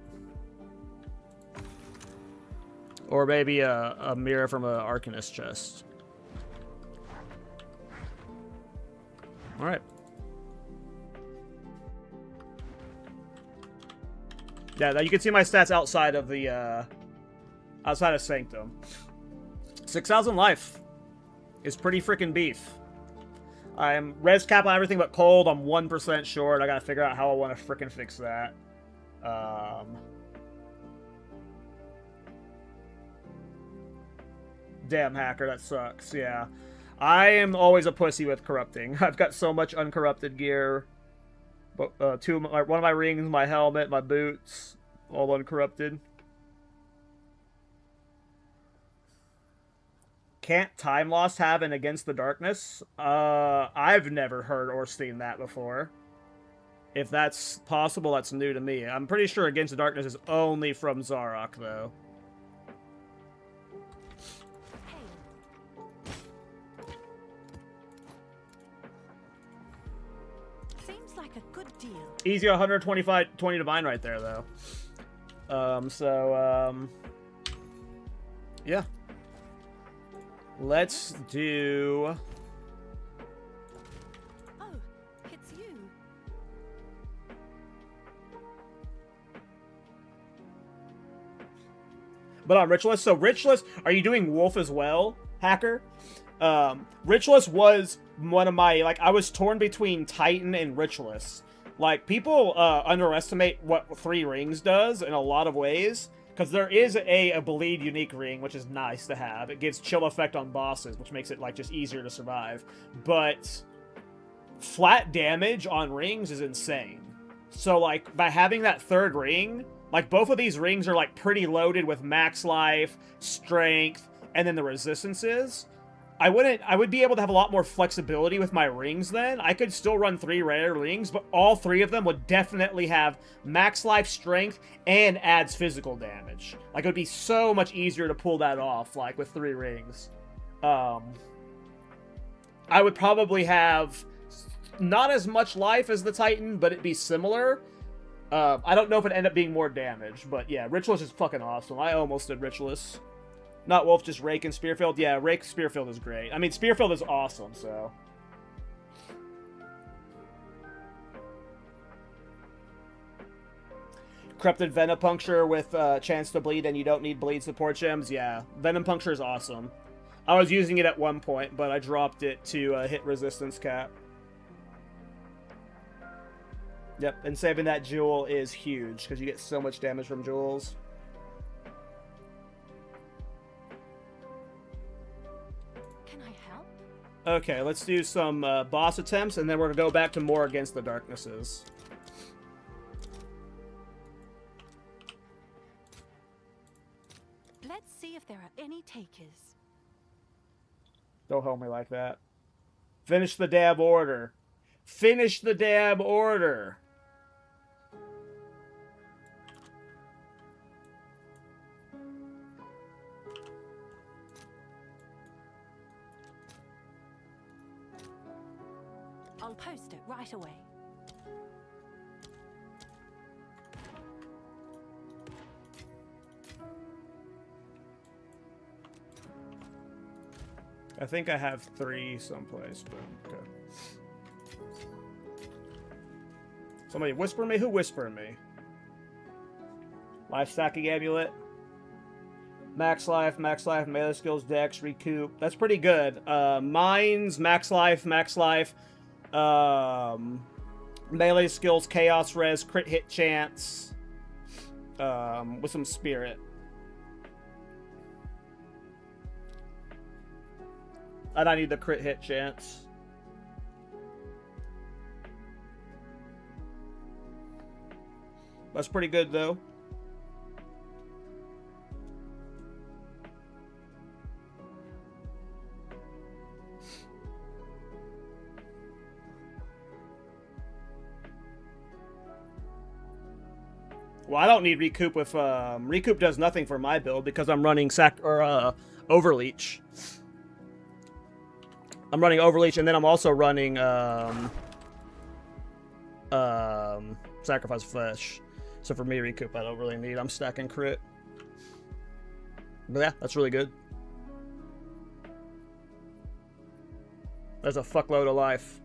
Or maybe a mirror from an Arcanist chest. Alright. Yeah, now you can see my stats outside of the, outside of Sanctum. 6,000 life is pretty freaking beef. I'm res cap on everything but cold. I'm 1% short. I gotta figure out how I want to frickin' fix that. Damn, hacker, that sucks. Yeah. I am always a pussy with corrupting. I've got so much uncorrupted gear. But one of my rings, my helmet, my boots, all uncorrupted. Can't Time Lost have an Against the Darkness? I've never heard or seen that before. If that's possible, that's new to me. I'm pretty sure Against the Darkness is only from Zarok, though. Seems like a good deal. Easy 125, 20 divine right there, though. Yeah. Let's do... Oh, it's you. But on Ritualist, so Ritualist, are you doing Wolf as well, Hacker? Ritualist was one of my, like, I was torn between Titan and Ritualist. Like, people underestimate what 3 Rings does in a lot of ways, because there is a Bleed unique ring, which is nice to have. It gives chill effect on bosses, which makes it, like, just easier to survive. But flat damage on rings is insane. So, like, by having that 3rd ring, like, both of these rings are, like, pretty loaded with max life, strength, and then the resistances. I would be able to have a lot more flexibility with my rings then. I could still run 3 rare rings, but all 3 of them would definitely have max life, strength, and adds physical damage. Like, it would be so much easier to pull that off, like, with 3 rings. I would probably have not as much life as the Titan, but it'd be similar. I don't know if it'd end up being more damage, but yeah, Ritualist is fucking awesome. I almost did Ritualist. Not Wolf, just Rake and Spearfield. Yeah, Rake Spearfield is great. I mean, Spearfield is awesome, so. Corrupted Venipuncture with chance to bleed, and you don't need bleed support gems. Yeah, Venipuncture is awesome. I was using it at one point, but I dropped it to hit resistance cap. Yep, and saving that jewel is huge, because you get so much damage from jewels. Okay, let's do some boss attempts, and then we're going to go back to more Against the Darknesses. Let's see if there are any takers. Don't hold me like that. Finish the damn order. Finish the damn order. I'll post it right away. I think I have 3 someplace, but okay. Somebody whisper me? Who whispered me? Life stacking amulet. Max life, melee skills, dex, recoup. That's pretty good. Mines, max life. Melee skills, chaos res, crit hit chance. With some spirit. And I need the crit hit chance. That's pretty good, though. Well, I don't need recoup with recoup does nothing for my build because I'm running overleech. I'm running overleech, and then I'm also running sacrifice flesh. So for me, recoup I don't really need. I'm stacking crit. But yeah, that's really good. That's a fuckload of life.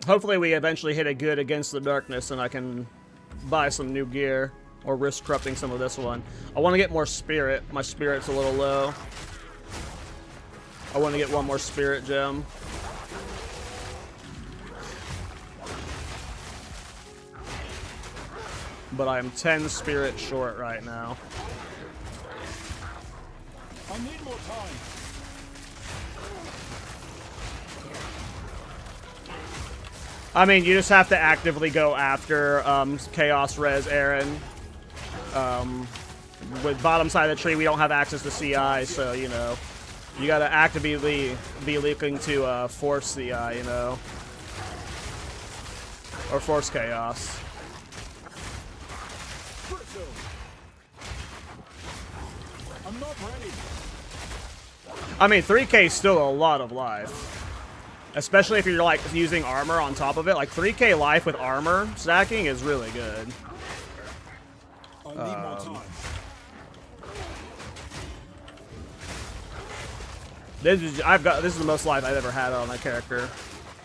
Hopefully we eventually hit a good against the darkness and I can buy some new gear or risk corrupting some of this one. I want to get more spirit. My spirit's a little low. I want to get one more spirit gem. But I am 10 spirit short right now. I need more time. I mean, you just have to actively go after Chaos Res Aaron. With bottom side of the tree, we don't have access to CI, so, you know, you gotta actively be looking to force CI, you know. Or force Chaos. I'm not ready. I mean, 3K is still a lot of life. Especially if you're, like, using armor on top of it. Like, 3K life with armor stacking is really good. I need more time. This is the most life I've ever had on my character.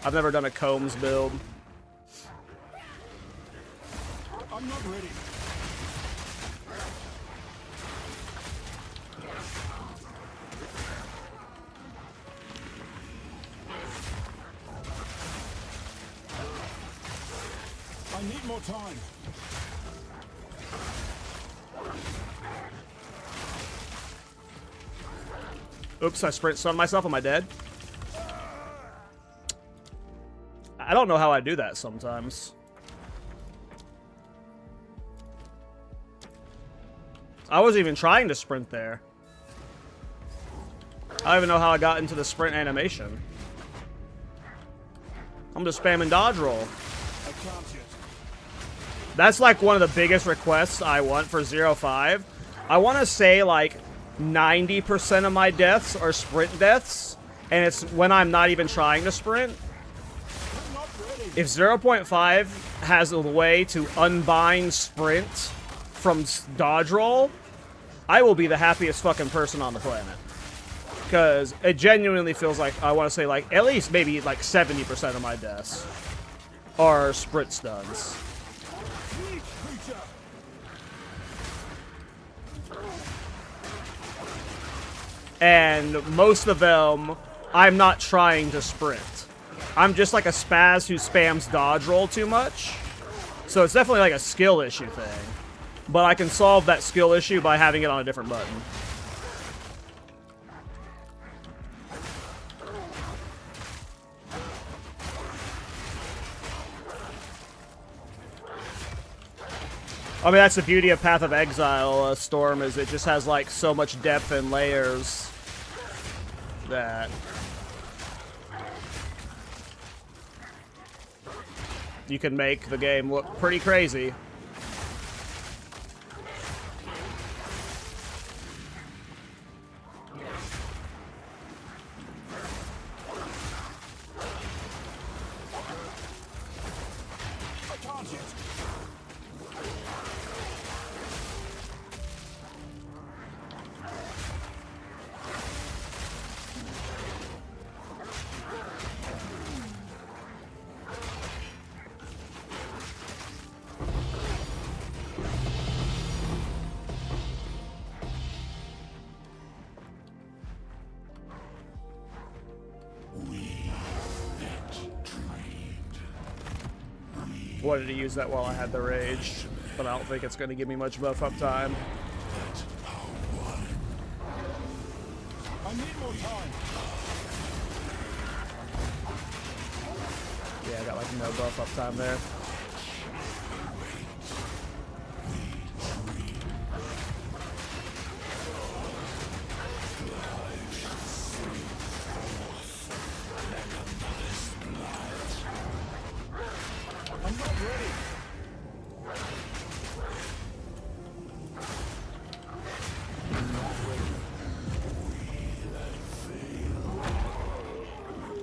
I've never done a Combs build. I'm not ready. I need more time. Oops, I sprint stunned myself. Am I dead? I don't know how I do that sometimes. I wasn't even trying to sprint there. I don't even know how I got into the sprint animation. I'm just spamming dodge roll. I can't yet. That's like one of the biggest requests I want for 0-5. I want to say like 90% of my deaths are sprint deaths, and it's when I'm not even trying to sprint. I'm not ready. If 0.5 has a way to unbind sprint from dodge roll, I will be the happiest fucking person on the planet. Because it genuinely feels like, I want to say like, at least maybe like 70% of my deaths are sprint stuns. Sneak creature. And most of them, I'm not trying to sprint. I'm just like a spaz who spams dodge roll too much. So it's definitely like a skill issue thing. But I can solve that skill issue by having it on a different button. I mean, that's the beauty of Path of Exile, Storm, is it just has, like, so much depth and layers that you can make the game look pretty crazy. I can't yet. Wanted to use that while I had the rage, but I don't think it's going to give me much buff up time. I need more time. Yeah, I got like no buff up time there. I'm not ready.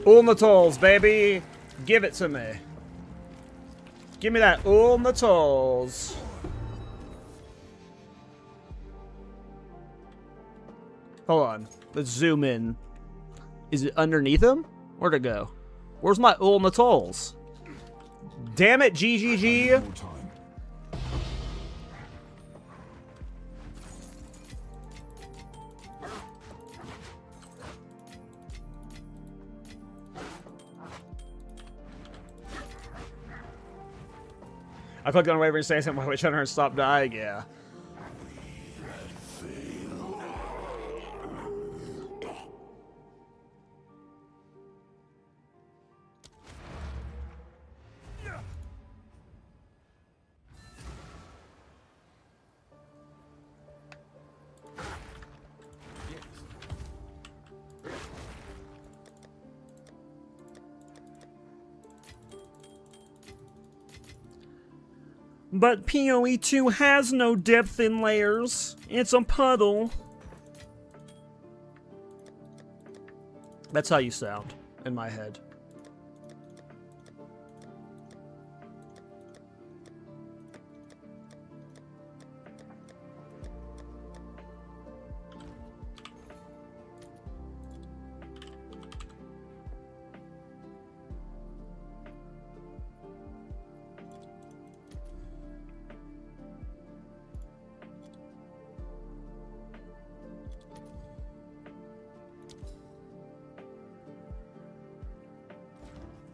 Ulmatolls, baby! Give it to me. Give me that Ulmatolls. Hold on. Let's zoom in. Is it underneath him? Where'd it go? Where's my Ulmatolls? Damn it, GGG. More time. I clicked on waiver and say something while we trying to stop dying. Yeah. But PoE 2 has no depth in layers. It's a puddle. That's how you sound in my head.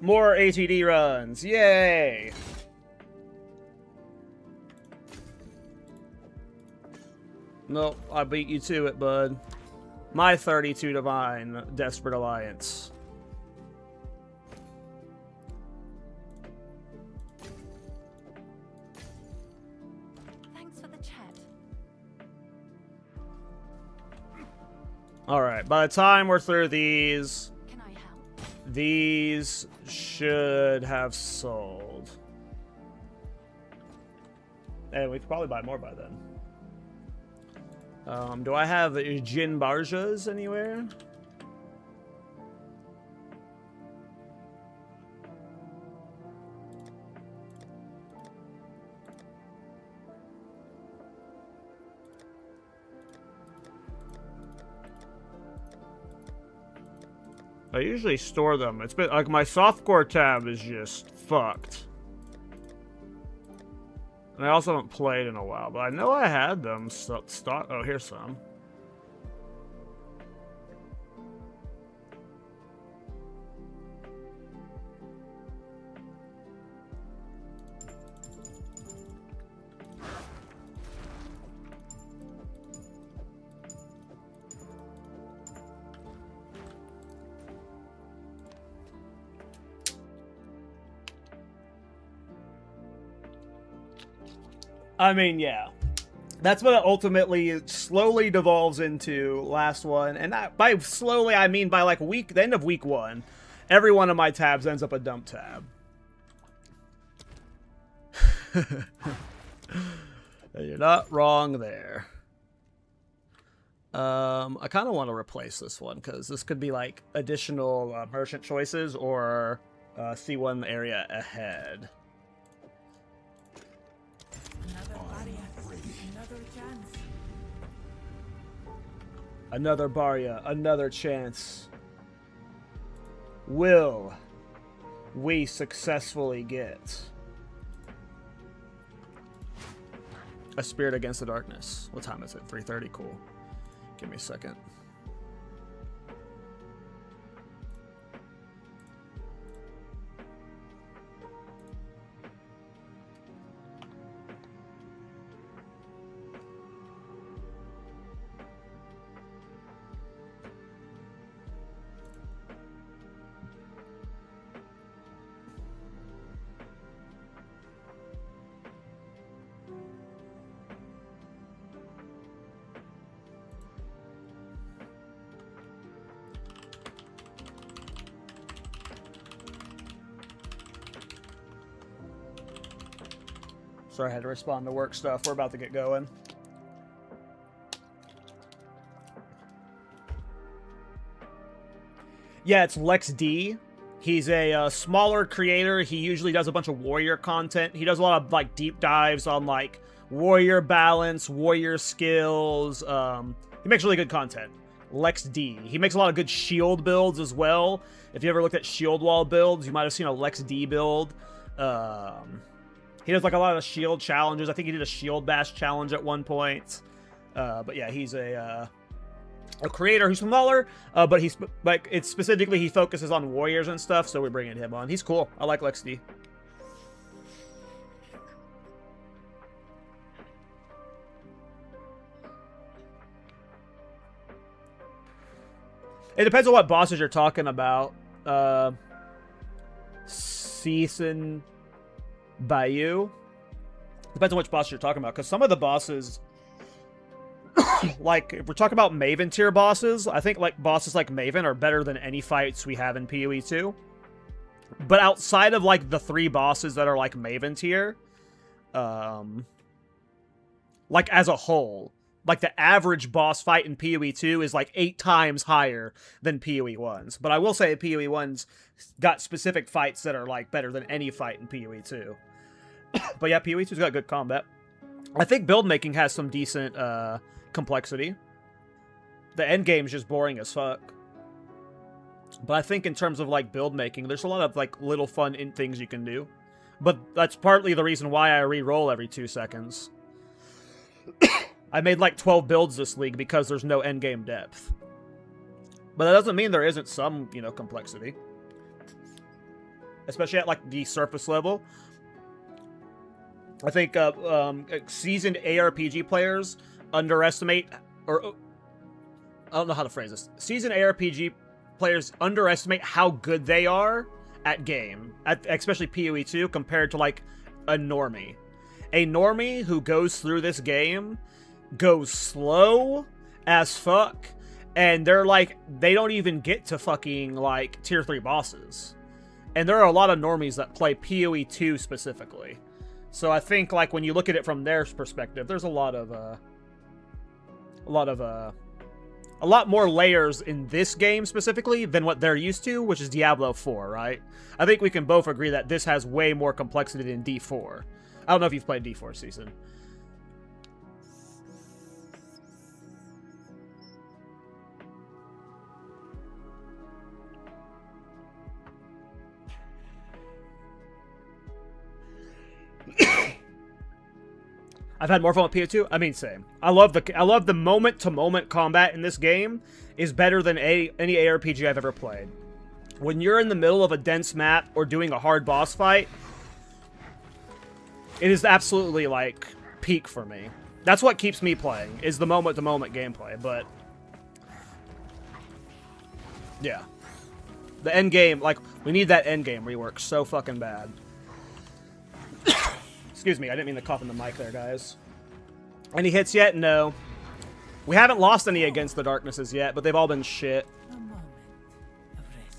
More ATD runs. Yay! Nope, I beat you to it, bud. My 32 Divine Desperate Alliance. Thanks for the chat. Alright, by the time we're through these, Can I help? these should have sold. And we could probably buy more by then. Do I have Jin Barjas anywhere? I usually store them. It's been like my softcore tab is just fucked. And I also haven't played in a while, but I know I had them stock. Oh, here's some. I mean, yeah. That's what it ultimately slowly devolves into last one. And by slowly, I mean by like the end of week 1, every one of my tabs ends up a dump tab. You're not wrong there. I kind of want to replace this one because this could be like additional merchant choices or C1 area ahead. Another barrier, another chance. Another Barya, another chance. Will we successfully get a Spirit Against the Darkness? What time is it? 3:30. Cool. Give me a second. Sorry, I had to respond to work stuff. We're about to get going. Yeah, it's Lex D. He's a smaller creator. He usually does a bunch of warrior content. He does a lot of like deep dives on like warrior balance, warrior skills. He makes really good content. Lex D. He makes a lot of good shield builds as well. If you ever looked at shield wall builds, you might have seen a Lex D build. He does like a lot of shield challenges. I think he did a shield bash challenge at one point. But yeah, he's a creator who's smaller, but he's like it's specifically he focuses on warriors and stuff, so we're bringing him on. He's cool. I like Lex D. It depends on what bosses you're talking about. Season Bayou. Depends on which boss you're talking about, because some of the bosses, like if we're talking about Maven tier bosses, I think like bosses like Maven are better than any fights we have in PoE 2. But outside of like the 3 bosses that are like Maven tier, like as a whole, like the average boss fight in PoE 2 is like 8 times higher than PoE 1's. But I will say PoE 1's got specific fights that are like better than any fight in PoE 2. But yeah, PoE 2's got good combat. I think build making has some decent complexity. The end game is just boring as fuck. But I think in terms of like build making, there's a lot of like little fun things you can do. But that's partly the reason why I re-roll every 2 seconds. I made like 12 builds this league because there's no endgame depth. But that doesn't mean there isn't some, you know, complexity. Especially at like the surface level. I think seasoned ARPG players underestimate, or I don't know how to phrase this. Seasoned ARPG players underestimate how good they are at game, especially PoE 2, compared to like a normie. A normie who goes through this game goes slow as fuck, and they're like, they don't even get to fucking like tier 3 bosses. And there are a lot of normies that play PoE 2 specifically. So I think like when you look at it from their perspective, there's a lot more layers in this game specifically than what they're used to, which is Diablo 4, right? I think we can both agree that this has way more complexity than D4. I don't know if you've played D4 season. I've had more fun with PO2. I mean, same. I love the moment-to-moment combat in this game is better than any ARPG I've ever played. When you're in the middle of a dense map or doing a hard boss fight, it is absolutely like peak for me. That's what keeps me playing, is the moment-to-moment gameplay. But yeah, the end game, like we need that end game rework so fucking bad. Excuse me, I didn't mean to cough in the mic there, guys. Any hits yet? No. We haven't lost any against the Darknesses yet, but they've all been shit.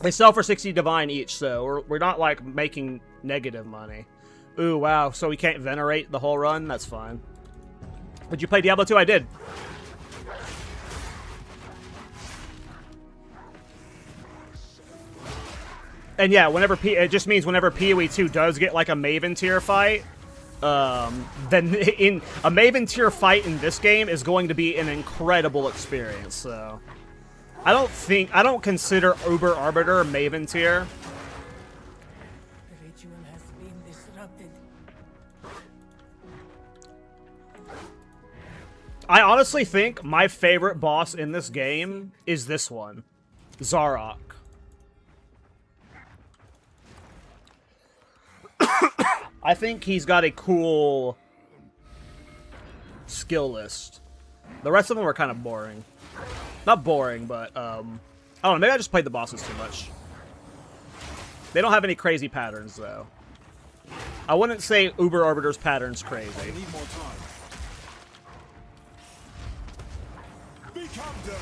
They sell for 60 Divine each, so we're not, like, making negative money. Ooh, wow, so we can't venerate the whole run? That's fine. Did you play Diablo 2? I did. And yeah, it just means whenever PoE 2 does get, like, a Maven tier fight, then in a Maven tier fight in this game is going to be an incredible experience. So I don't consider Uber Arbiter Maven tier. The ritual has been disrupted. I honestly think my favorite boss in this game is this one, Zarok. I think he's got a cool skill list. The rest of them are kind of boring. Not boring, but, I don't know, maybe I just played the bosses too much. They don't have any crazy patterns, though. I wouldn't say Uber Arbiter's pattern's crazy. I need more time. Become dead.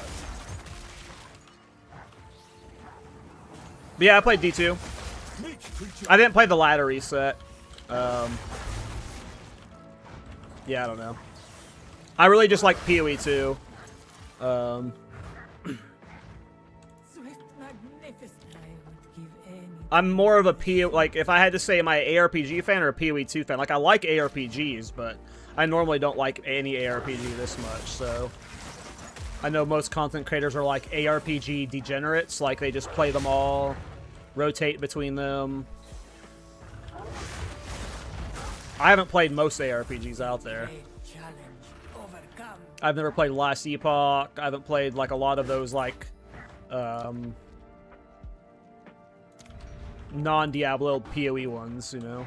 But yeah, I played D2. Meet creature. I didn't play the ladder reset. Yeah, I don't know. I really just like PoE 2. Swift, magnificent. I would give any. I'm more of a PoE, like, if I had to say, am I an ARPG fan or a PoE 2 fan? Like, I like ARPGs, but I normally don't like any ARPG this much, so... I know most content creators are like ARPG degenerates, like they just play them all, rotate between them. I haven't played most ARPGs out there. Great challenge overcome. I've never played Last Epoch. I haven't played like a lot of those like non-Diablo PoE ones, you know.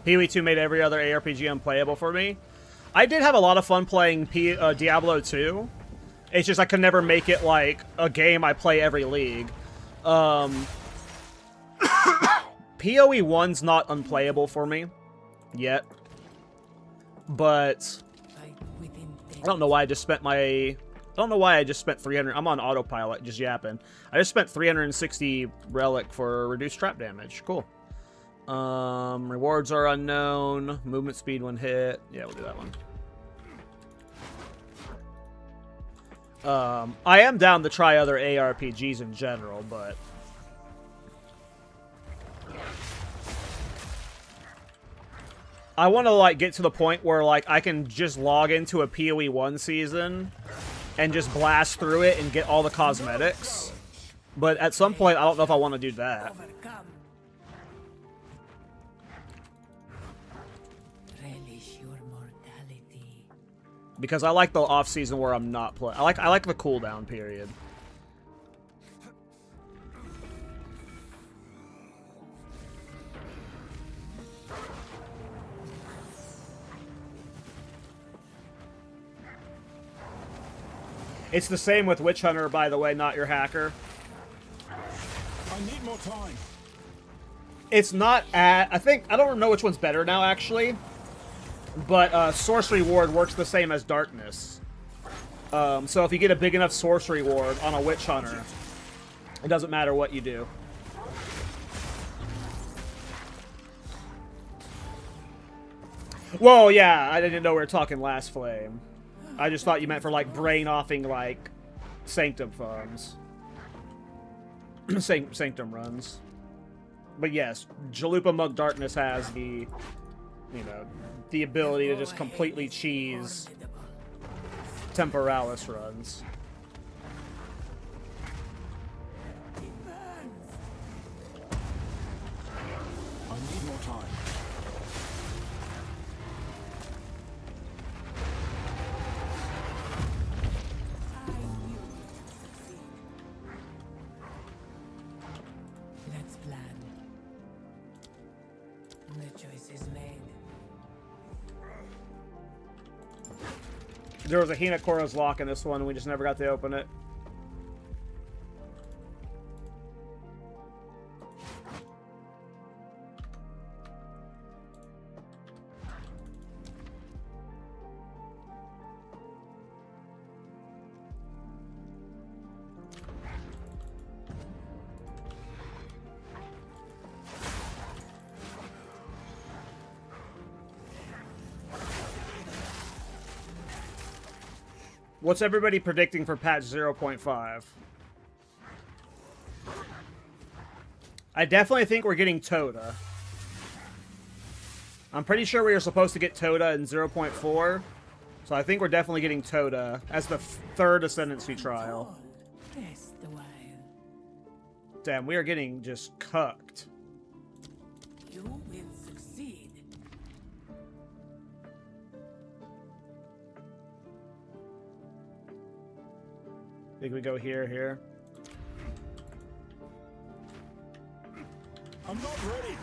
PoE 2 made every other ARPG unplayable for me. I did have a lot of fun playing Diablo 2. It's just I could never make it like a game I play every league. PoE 1's not unplayable for me yet. But Fight within I don't know why I just spent my... I don't know why I just spent 300... I'm on autopilot, just yapping. I just spent 360 relic for reduced trap damage. Cool. Rewards are unknown. Movement speed when hit. Yeah, we'll do that one. I am down to try other ARPGs in general, but... I want to, like, get to the point where, like, I can just log into a PoE 1 season and just blast through it and get all the cosmetics. But at some point, I don't know if I want to do that. overcome. Relish your mortality. Because I like the off-season where I'm not playing. I like the cooldown period. It's the same with Witch Hunter, by the way, not your hacker. I need more time. It's not at... I don't know which one's better now, actually. But Sorcery Ward works the same as Darkness. So if you get a big enough Sorcery Ward on a Witch Hunter, it doesn't matter what you do. Whoa, yeah, I didn't know we were talking Last Flame. I just thought you meant for, like, brain-offing, like, Sanctum farms. Sanctum runs. But yes, Jalupa Mug Darkness has the, you know, the ability to just completely cheese Temporalis runs. I need more time. Let's plan. The choice is made. There was a Hinakora's lock in this one, and we just never got to open it. What's everybody predicting for patch 0.5? I definitely think we're getting Toda. I'm pretty sure we were supposed to get Toda in 0.4. So I think we're definitely getting Toda as the third Ascendancy trial. Rest a while. Damn, we are getting just cucked. You will succeed. Think we go here. I'm not ready.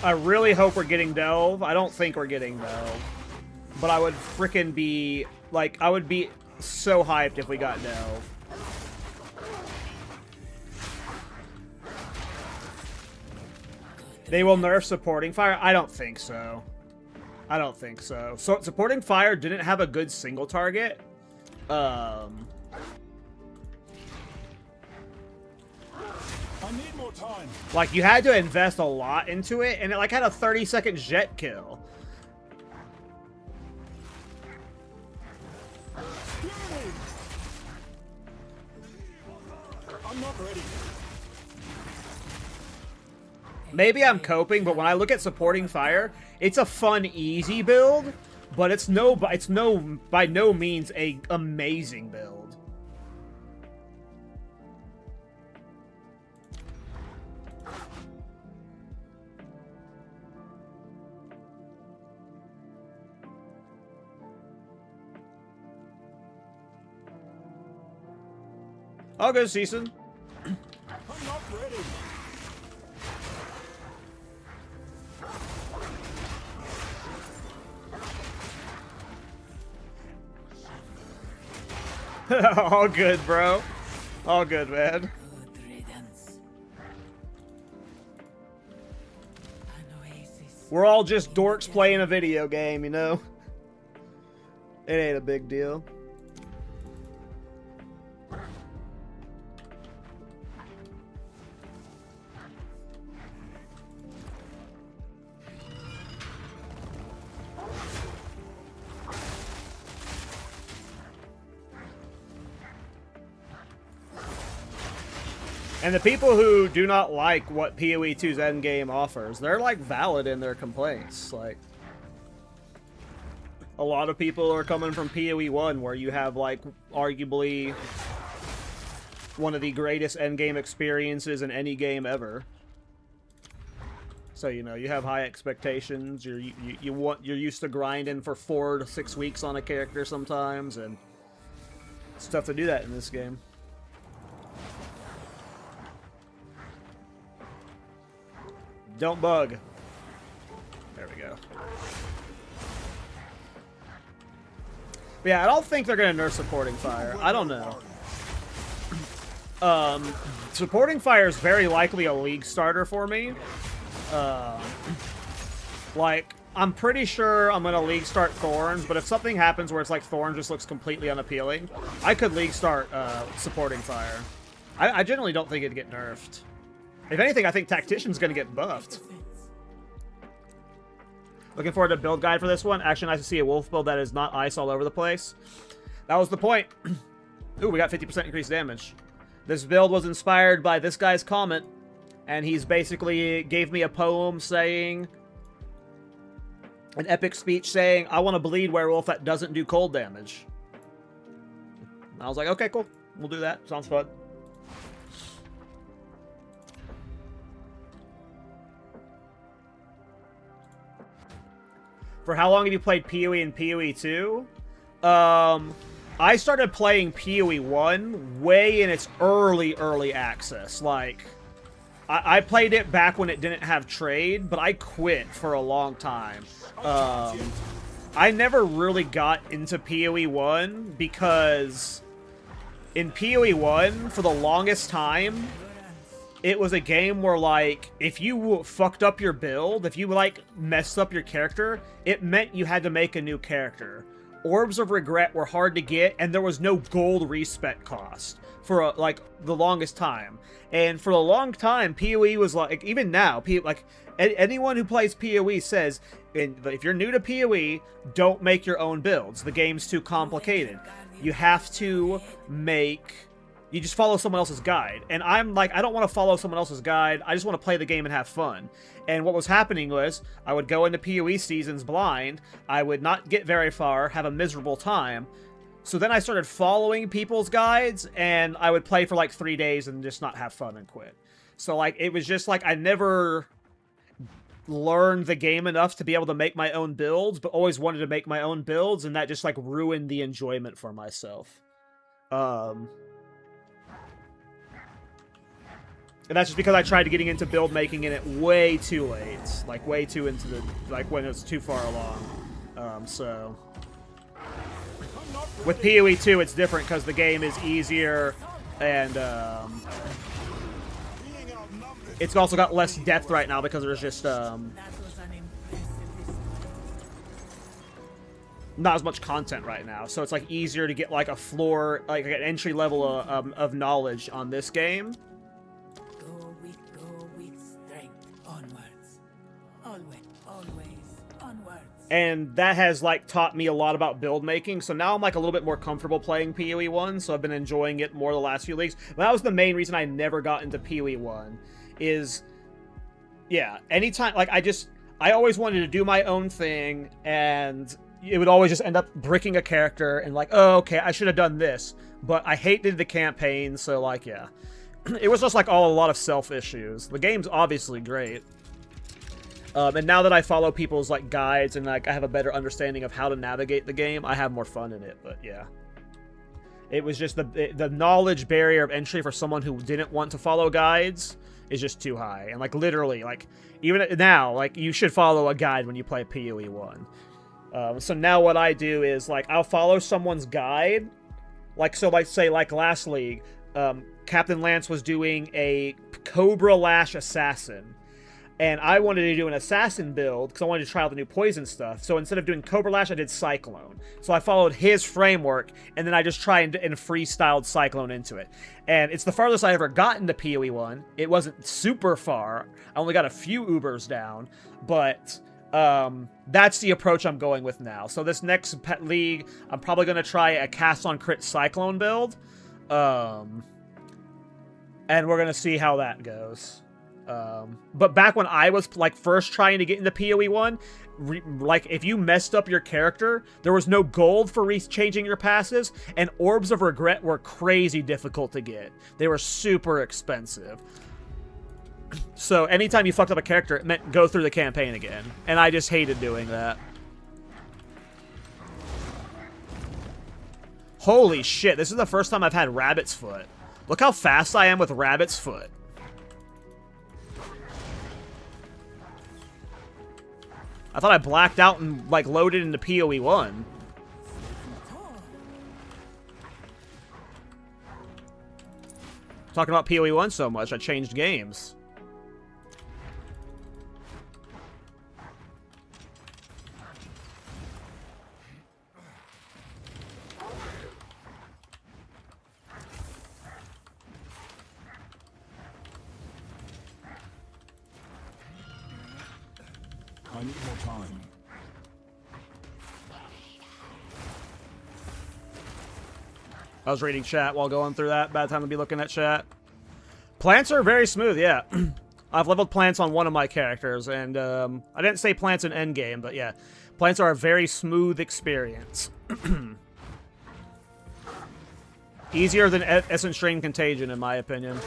I really hope we're getting Delve. I don't think we're getting Delve. But I would frickin' be... Like, I would be so hyped if we got Delve. They will nerf Supporting Fire? I don't think so. I don't think so. So Supporting Fire didn't have a good single target. I need more time. Like, you had to invest a lot into it, and it, like, had a 30-second jet kill. I'm not ready. Maybe I'm coping, but when I look at Supporting Fire, it's a fun, easy build. but it's by no means a amazing build. I'll go, Season. I'm not ready. All good, bro. All good, man. Good riddance. An oasis. We're all just dorks playing a video game, you know? It ain't a big deal. And the people who do not like what PoE 2's endgame offers, they're like valid in their complaints. Like, a lot of people are coming from PoE 1, where you have like arguably one of the greatest endgame experiences in any game ever. So, you know, you have high expectations. You're used to grinding for 4 to 6 weeks on a character sometimes, and it's tough to do that in this game. Don't bug. There we go. But yeah, I don't think they're gonna nerf supporting fire. I don't know. Supporting fire is very likely a league starter for me. Like, I'm pretty sure I'm gonna league start Thorns, but if something happens where it's like Thorns just looks completely unappealing, I could league start supporting fire. I generally don't think it'd get nerfed. If anything, I think Tactician's gonna get buffed. Looking forward to build guide for this one. Actually, nice to see a wolf build that is not ice all over the place. That was the point. Ooh, we got 50% increased damage. This build was inspired by this guy's comment, and he's basically gave me a poem saying, an epic speech saying, I want to bleed werewolf that doesn't do cold damage. And I was like, okay, cool. We'll do that. Sounds fun. For how long have you played PoE and PoE 2? I started playing PoE 1 way in its early access. Like, I played it back when it didn't have trade, but I quit for a long time. I never really got into PoE 1 because in PoE 1, for the longest time, it was a game where, like, if you fucked up your build, if you, like, messed up your character, it meant you had to make a new character. Orbs of Regret were hard to get, and there was no gold respec cost for, like, the longest time. And for a long time, PoE was, like, even now, like, anyone who plays PoE says, if you're new to PoE, don't make your own builds. The game's too complicated. You have to make... You just follow someone else's guide. And I'm like, I don't want to follow someone else's guide. I just want to play the game and have fun. And what was happening was, I would go into PoE seasons blind. I would not get very far, have a miserable time. So then I started following people's guides, and I would play for like 3 days and just not have fun and quit. So like, it was just like, I never learned the game enough to be able to make my own builds, but always wanted to make my own builds, and that just like ruined the enjoyment for myself. And that's just because I tried getting into build making in it way too late. Like, way too into the... Like, when it was too far along. So... With PoE 2, it's different because the game is easier, and, it's also got less depth right now because there's just, not as much content right now. So it's, like, easier to get, like, a floor... Like, an entry level of knowledge on this game. And that has, like, taught me a lot about build making. So now I'm, like, a little bit more comfortable playing PoE 1. So I've been enjoying it more the last few leagues. But that was the main reason I never got into PoE 1. Is, yeah, anytime, like, I always wanted to do my own thing. And it would always just end up bricking a character and like, oh, okay, I should have done this. But I hated the campaign, so like, yeah. It was just like a lot of self issues. The game's obviously great. And now that I follow people's like guides and like I have a better understanding of how to navigate the game, I have more fun in it, but yeah. It was just the knowledge barrier of entry for someone who didn't want to follow guides is just too high. And like literally, like even now, like you should follow a guide when you play PoE 1. So now what I do is like I'll follow someone's guide. Like so like say like last league, Captain Lance was doing a Cobra Lash Assassin. And I wanted to do an Assassin build because I wanted to try out the new poison stuff. So instead of doing Cobra Lash, I did Cyclone. So I followed his framework, and then I just tried and freestyled Cyclone into it. And it's the farthest I ever got into PoE 1. It wasn't super far. I only got a few Ubers down. But that's the approach I'm going with now. So this next pet league, I'm probably going to try a cast on crit Cyclone build. And we're going to see how that goes. But back when I was like first trying to get into PoE 1, like if you messed up your character, there was no gold for changing your passives, and Orbs of Regret were crazy difficult to get. They were super expensive. So anytime you fucked up a character, it meant go through the campaign again, and I just hated doing that. Holy shit, this is the first time I've had Rabbit's Foot. Look how fast I am with Rabbit's Foot. I thought I blacked out and, like, loaded into PoE 1. Talking about PoE 1 so much, I changed games. I need more time. I was reading chat while going through that. Bad time to be looking at chat. Plants are very smooth, yeah. I've leveled plants on one of my characters, and I didn't say plants in endgame, but yeah. Plants are a very smooth experience. Easier than Essence Drain Contagion, in my opinion.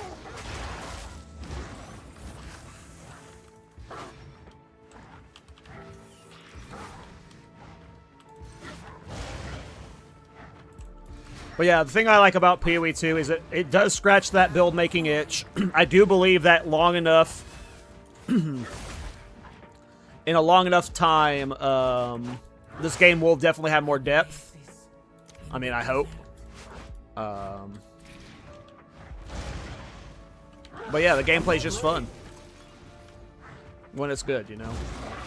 But yeah, the thing I like about PoE 2 is that it does scratch that build-making itch. I do believe that long enough... in a long enough time, this game will definitely have more depth. I mean, I hope. But yeah, the gameplay's just fun. When it's good, you know?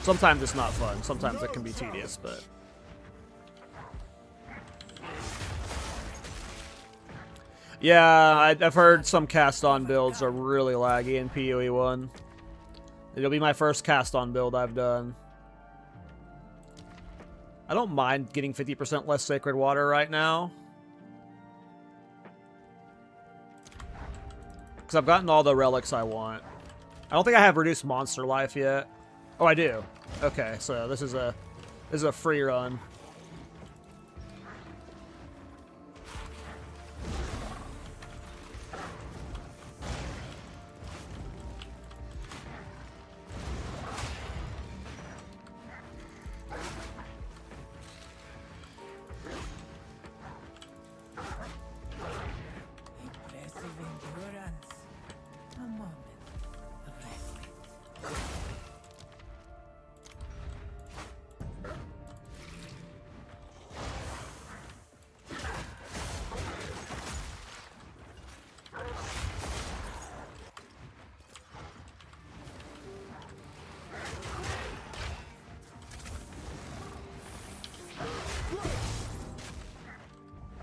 Sometimes it's not fun. Sometimes it can be tedious, but... Yeah, I've heard some cast-on builds are really laggy in PoE 1. It'll be my first cast-on build I've done. I don't mind getting 50% less Sacred Water right now. Because I've gotten all the relics I want. I don't think I have reduced monster life yet. Oh, I do. Okay, so this is a free run. Impressive endurance. A moment of rest.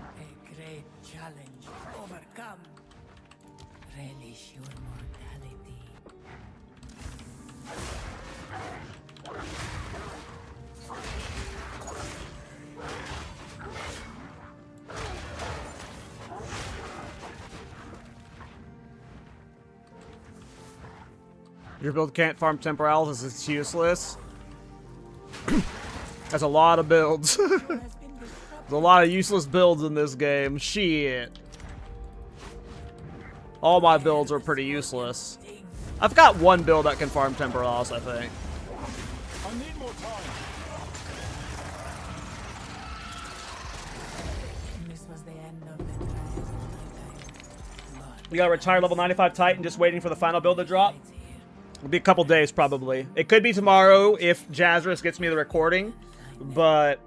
A great challenge overcome. Relish your mortality. Your build can't farm temporals, it's useless. That's a lot of builds. has been disrupted. There's a lot of useless builds in this game. Shit. All my builds are pretty useless. I've got one build that can farm Temporalis, I think. I need more time. This was the end of the trials of my time. We got a retired level 95 Titan just waiting for the final build to drop. But here, It'll be a couple days, probably. It could be tomorrow if Jazzrus gets me the recording, but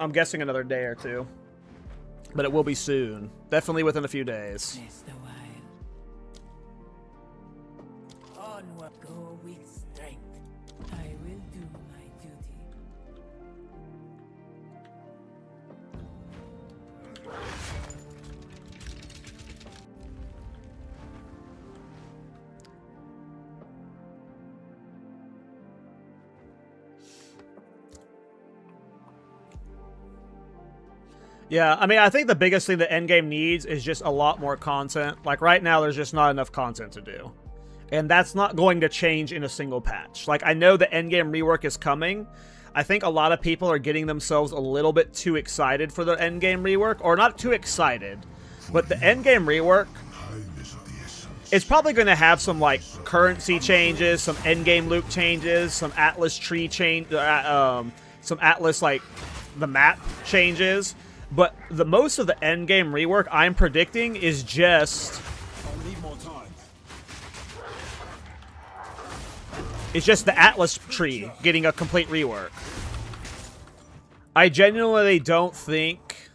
I'm guessing another day or two. But it will be soon. Definitely within a few days. rest a while. Onward, go with strength. I will do my duty. Yeah, I mean, I think the biggest thing the endgame needs is just a lot more content. Like, right now, there's just not enough content to do. And that's not going to change in a single patch. Like, I know the endgame rework is coming. I think a lot of people are getting themselves a little bit too excited for the endgame rework. Or not too excited, but the endgame rework, Time is of the essence. it's probably going to have some, like, currency changes, some endgame loop changes, some Atlas tree change, some Atlas, like, the map changes. But the most of the endgame rework I'm predicting is just... I need more time. It's just the Atlas tree getting a complete rework. I genuinely don't think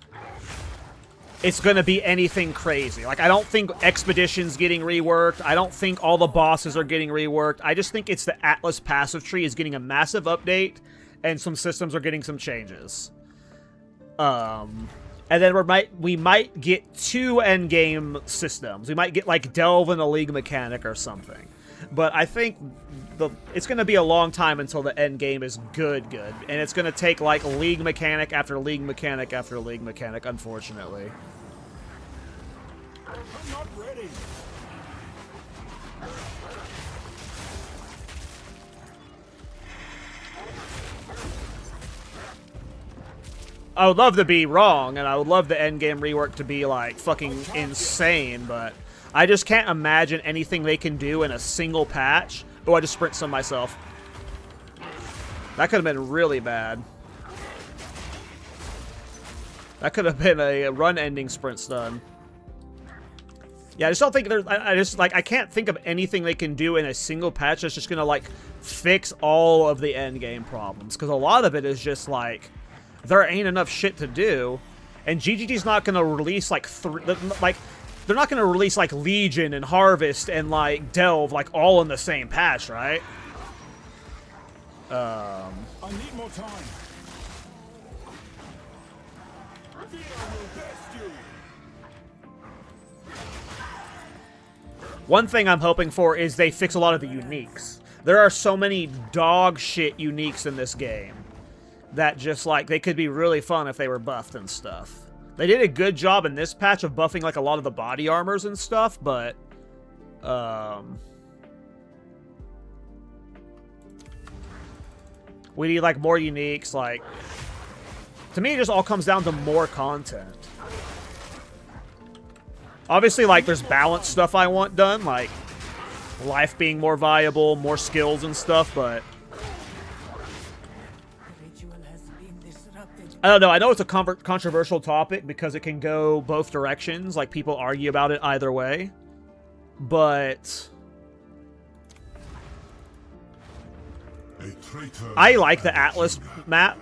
it's going to be anything crazy. Like, I don't think Expedition's getting reworked. I don't think all the bosses are getting reworked. I just think it's the Atlas passive tree is getting a massive update, and some systems are getting some changes. And then we might get 2 endgame systems. We might get, like, Delve and a League mechanic or something. But I think it's going to be a long time until the endgame is good. And it's going to take, like, League mechanic after League mechanic after League mechanic, unfortunately. I'm not ready. I would love to be wrong, and I would love the endgame rework to be, like, fucking insane, but I just can't imagine anything they can do in a single patch. Oh, I just sprint some myself. That could have been really bad. That could have been a run-ending sprint stun. Yeah, I just don't think there's... I can't think of anything they can do in a single patch that's just gonna, like, fix all of the endgame problems. Because a lot of it is just, like... there ain't enough shit to do, and GGG's not gonna release like they're not gonna release like Legion and Harvest and like Delve like all in the same patch, right? I need more time. Fear will best you. One thing I'm hoping for is they fix a lot of the uniques. There are so many dog shit uniques in this game that just, like, they could be really fun if they were buffed and stuff. They did a good job in this patch of buffing, like, a lot of the body armors and stuff, but, we need, like, more uniques, like... To me, it just all comes down to more content. Obviously, like, there's balance stuff I want done, like, life being more viable, more skills and stuff, but... Ritual has been disrupted. I don't know. I know it's a controversial topic because it can go both directions. Like, people argue about it either way. But... I like the Atlas map.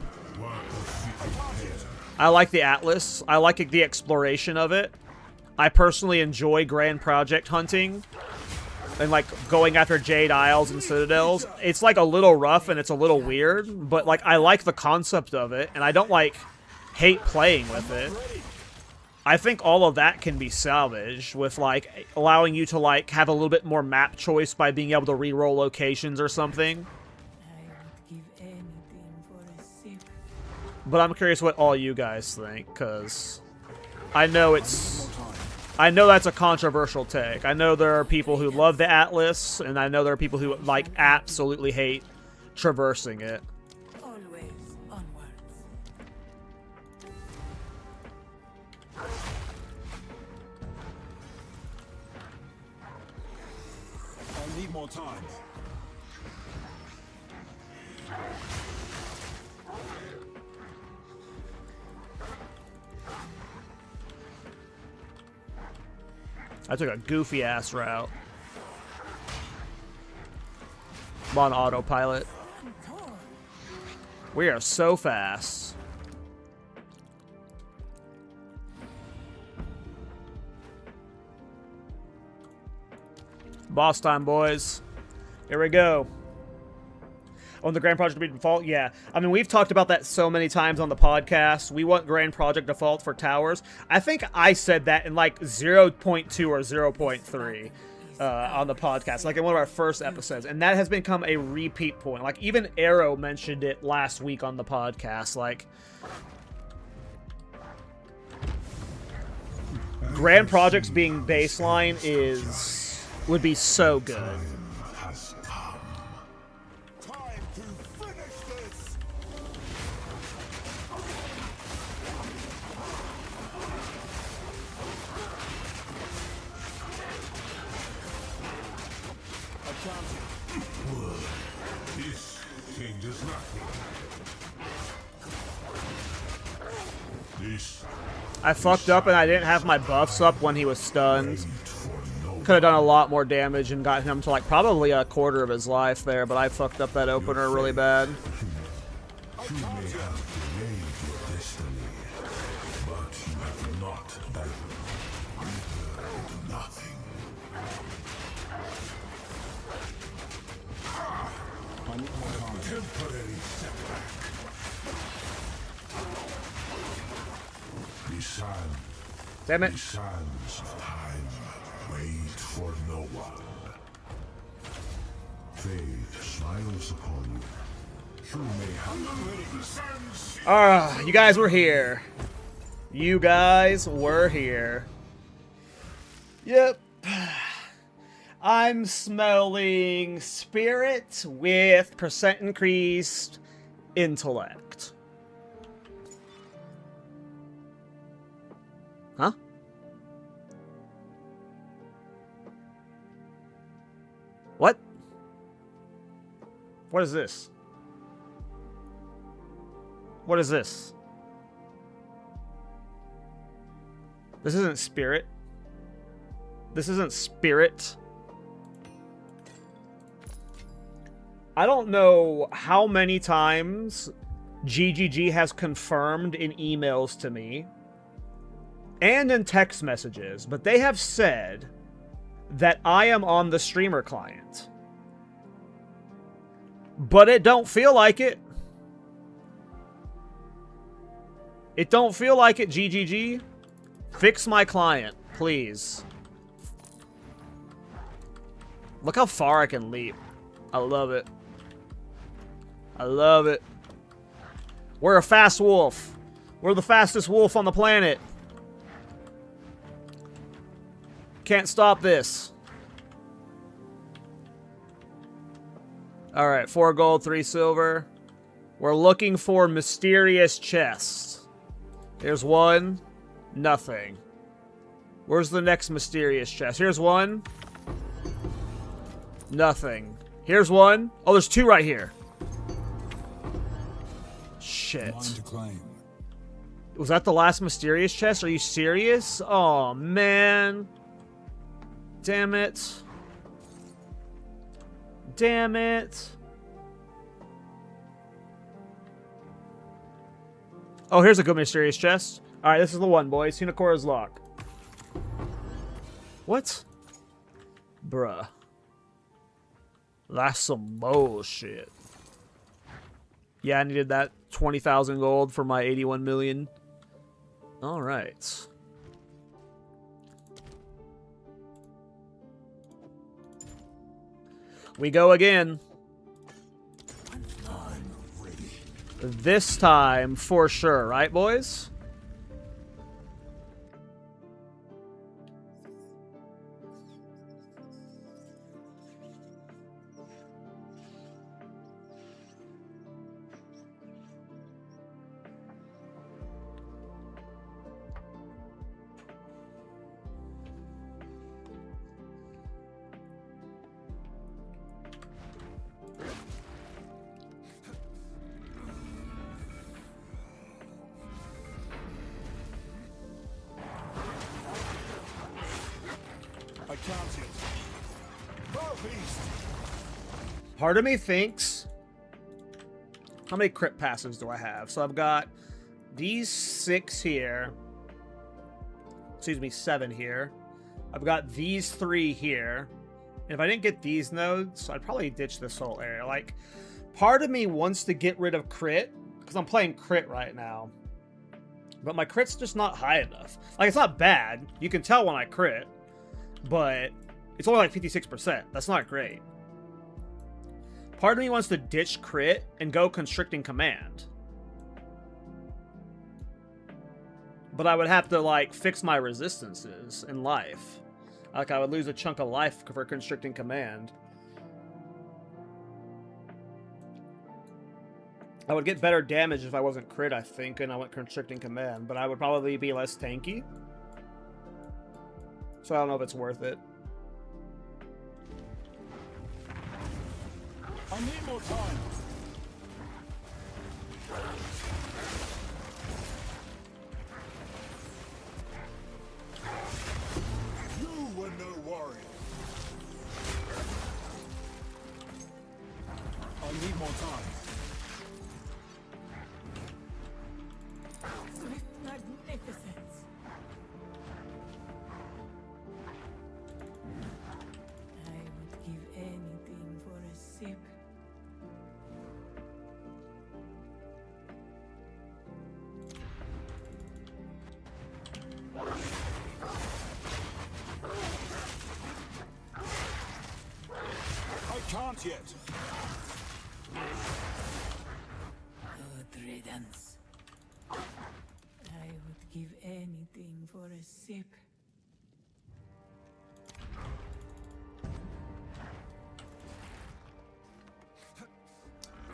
I like the Atlas. I like the exploration of it. I personally enjoy Grand Project hunting. And, like, going after Jade Isles and Citadels. It's, like, a little rough and it's a little weird. But, like, I like the concept of it. And I don't, like, hate playing with it. I think all of that can be salvaged with, like, allowing you to, like, have a little bit more map choice by being able to reroll locations or something. I would give anything for a sip. But I'm curious what all you guys think, because I know I know that's a controversial take. I know there are people who love the Atlas, and I know there are people who, like, absolutely hate traversing it. Always onward. need more time. I took a goofy ass route. I'm on autopilot. We are so fast. Boss time, boys. Here we go. On the Grand Project default? Yeah. I mean, we've talked about that so many times on the podcast. We want Grand Project default for towers. I think I said that in like 0.2 or 0.3 on the podcast, like in one of our first episodes. And that has become a repeat point. Like, even Arrow mentioned it last week on the podcast. Like, Grand Projects being baseline would be so good. Has come. Time to finish this! I can't. This changes nothing. This I fucked up and I didn't have my buffs up when he was stunned. for no Could have done a lot more damage and got him to like probably a quarter of his life there, but I fucked up that opener really bad. You may have delayed your destiny, but you have not done nothing. I need more time. Temporary setback. The sands, Damn it. the sands of time wait for no one. Fate smiles upon you. You may have the sands. You guys were here. You guys were here. Yep. I'm smelling spirit with percent increased intellect. Huh? What? What is this? What is this? This isn't spirit. This isn't spirit. I don't know how many times GGG has confirmed in emails to me and in text messages, but they have said that I am on the streamer client. But it don't feel like it. It don't feel like it, GGG. Fix my client, please. Look how far I can leap. I love it. I love it. We're a fast wolf. We're the fastest wolf on the planet. Can't stop this. Alright, 4 gold, 3 silver. We're looking for mysterious chests. Here's one. Nothing. Where's the next mysterious chest? Here's one. Nothing. Here's one. Oh, there's 2 right here. Shit. Mine to claim. Was that the last mysterious chest? Are you serious? Oh, man. Damn it. Damn it. Oh, here's a good mysterious chest. Alright, this is the one, boys. Hinakora's Lock. What? Bruh. That's some bullshit. Yeah, I needed that 20,000 gold for my 81 million. Alright. We go again. I'm ready. This time for sure, right, boys? Part of me thinks, how many crit passes do I have? So I've got these 6 here. Excuse me, 7 here. I've got these 3 here. And if I didn't get these nodes, I'd probably ditch this whole area. Like, part of me wants to get rid of crit, because I'm playing crit right now. But my crit's just not high enough. Like, it's not bad. You can tell when I crit. But it's only like 56%. That's not great. Part of me wants to ditch crit and go constricting command. But I would have to, like, fix my resistances in life. Like, I would lose a chunk of life for constricting command. I would get better damage if I wasn't crit, I think, and I went constricting command. But I would probably be less tanky. So I don't know if it's worth it. I need more time. You were no warrior. I need more time. Swift magnificence. I would give anything for a sip. I can't yet. Good riddance. I would give anything for a sip.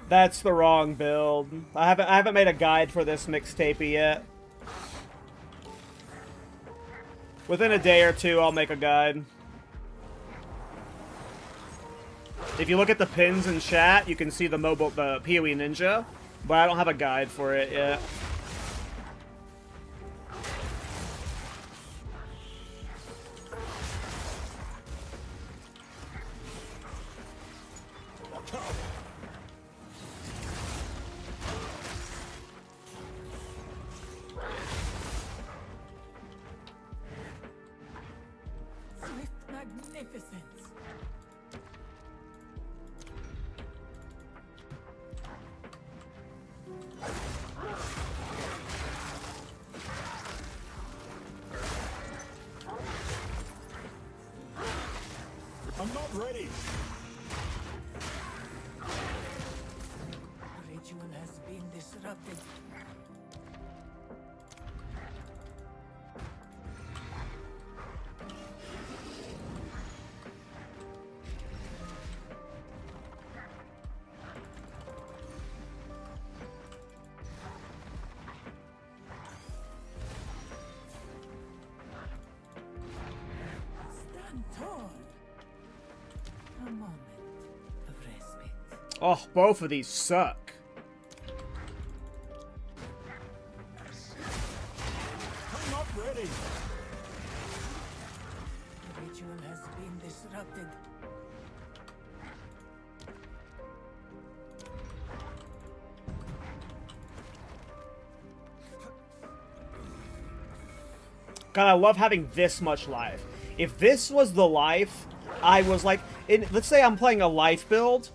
That's the wrong build. I haven't made a guide for this mixtape yet. Within a day or two, I'll make a guide. If you look at the pins in chat, you can see the PoE Ninja, but I don't have a guide for it yet. Swift magnificence. I'm not ready. Ritual has been disrupted. Stand tall. A moment of respite. Oh, both of these suck. I'm not ready. The ritual has been disrupted. God, I love having this much life. If this was the life, I was like, let's say I'm playing a life build,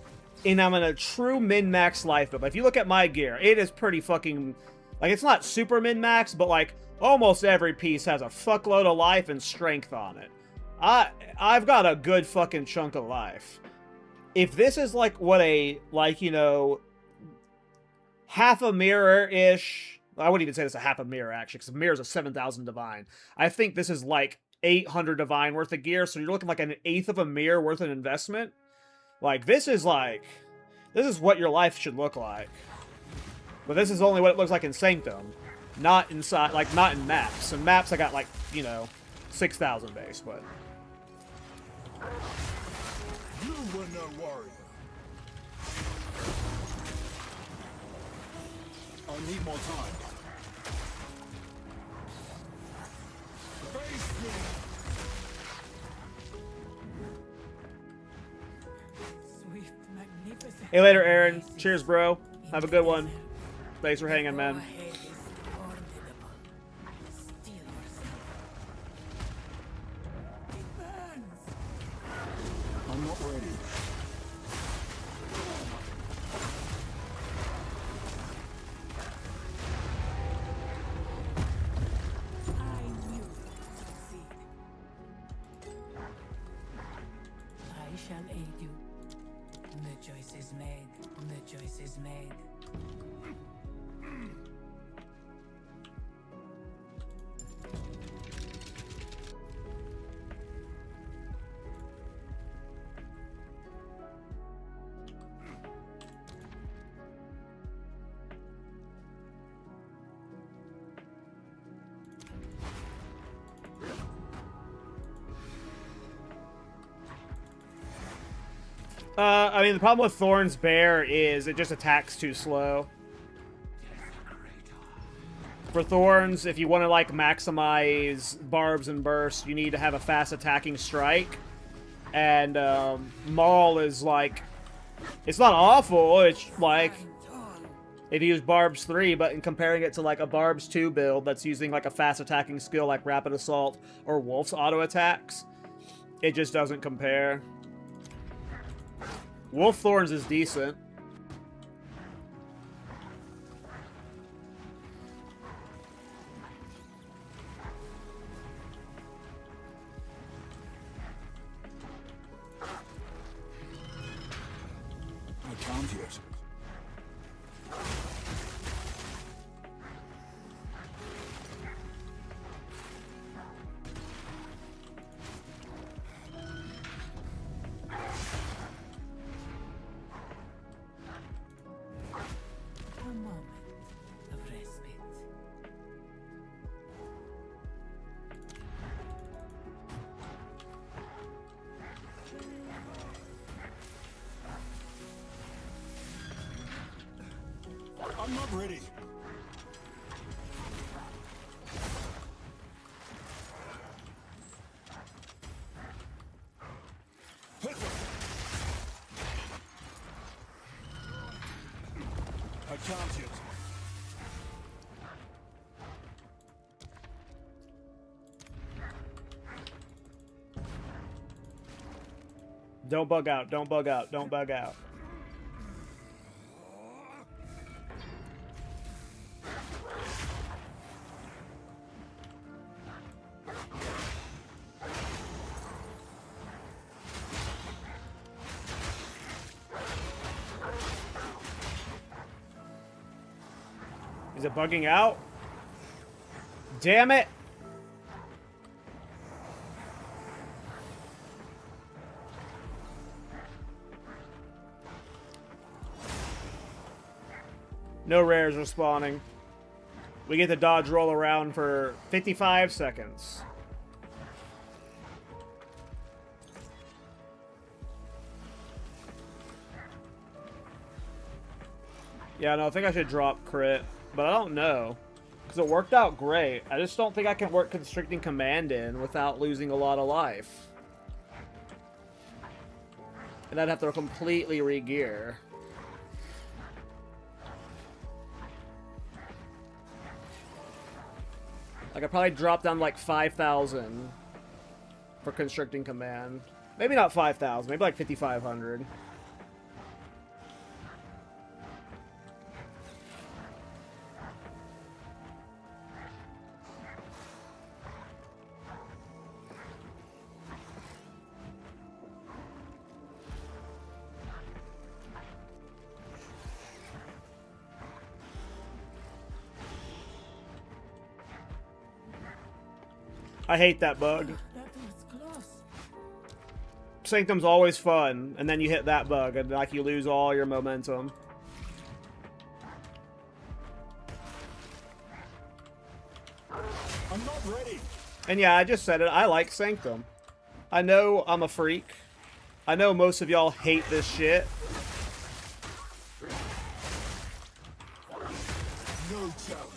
and I'm in a true min-max life build. If you look at my gear, it is pretty fucking, like, it's not super min-max, but like, almost every piece has a fuckload of life and strength on it. I've got a good fucking chunk of life. If this is like what a, like, you know, half a mirror-ish, I wouldn't even say this is a half a mirror, actually, because a mirror is a 7,000 divine. I think this is like 800 divine worth of gear, so you're looking like an eighth of a mirror worth of investment. Like, this is what your life should look like. But this is only what it looks like in Sanctum. Not inside, like, not in maps. In maps, I got, like, you know, 6,000 base, but... You were no warrior. I need more time. Face me. Swift magnificence. Hey, later, Aaron. Cheers, bro. Have a good one. Thanks for hanging, man. Head is formidable. Steel yourself. It burns. I'm not ready. I knew it would succeed. I shall aid you. The choice is made. The choice is made. I mean, the problem with Thorn's Bear is it just attacks too slow. For Thorns, if you want to, like, maximize barbs and bursts, you need to have a fast attacking strike. And, Maul is, like, it's not awful, it's, like, if you use Barbs 3, but in comparing it to, like, a Barbs 2 build that's using, like, a fast attacking skill like Rapid Assault or Wolf's auto attacks, it just doesn't compare. Wolf Thorns is decent. I can't yet. A moment of respite. I'm not ready. I can't yet. Don't bug out, don't bug out, don't bug out. Is it bugging out? Damn it! No rares are spawning. We get to dodge roll around for 55 seconds. Yeah, no, I think I should drop crit, but I don't know. Because it worked out great. I just don't think I can work Constricting Command in without losing a lot of life. And I'd have to completely re-gear. Like, I probably dropped down like 5,000 for Constricting Command. Maybe not 5,000, maybe like 5,500. I hate that bug. That was close. Sanctum's always fun, and then you hit that bug, and like you lose all your momentum. I'm not ready. And yeah, I just said it, I like Sanctum. I know I'm a freak. I know most of y'all hate this shit. No challenge.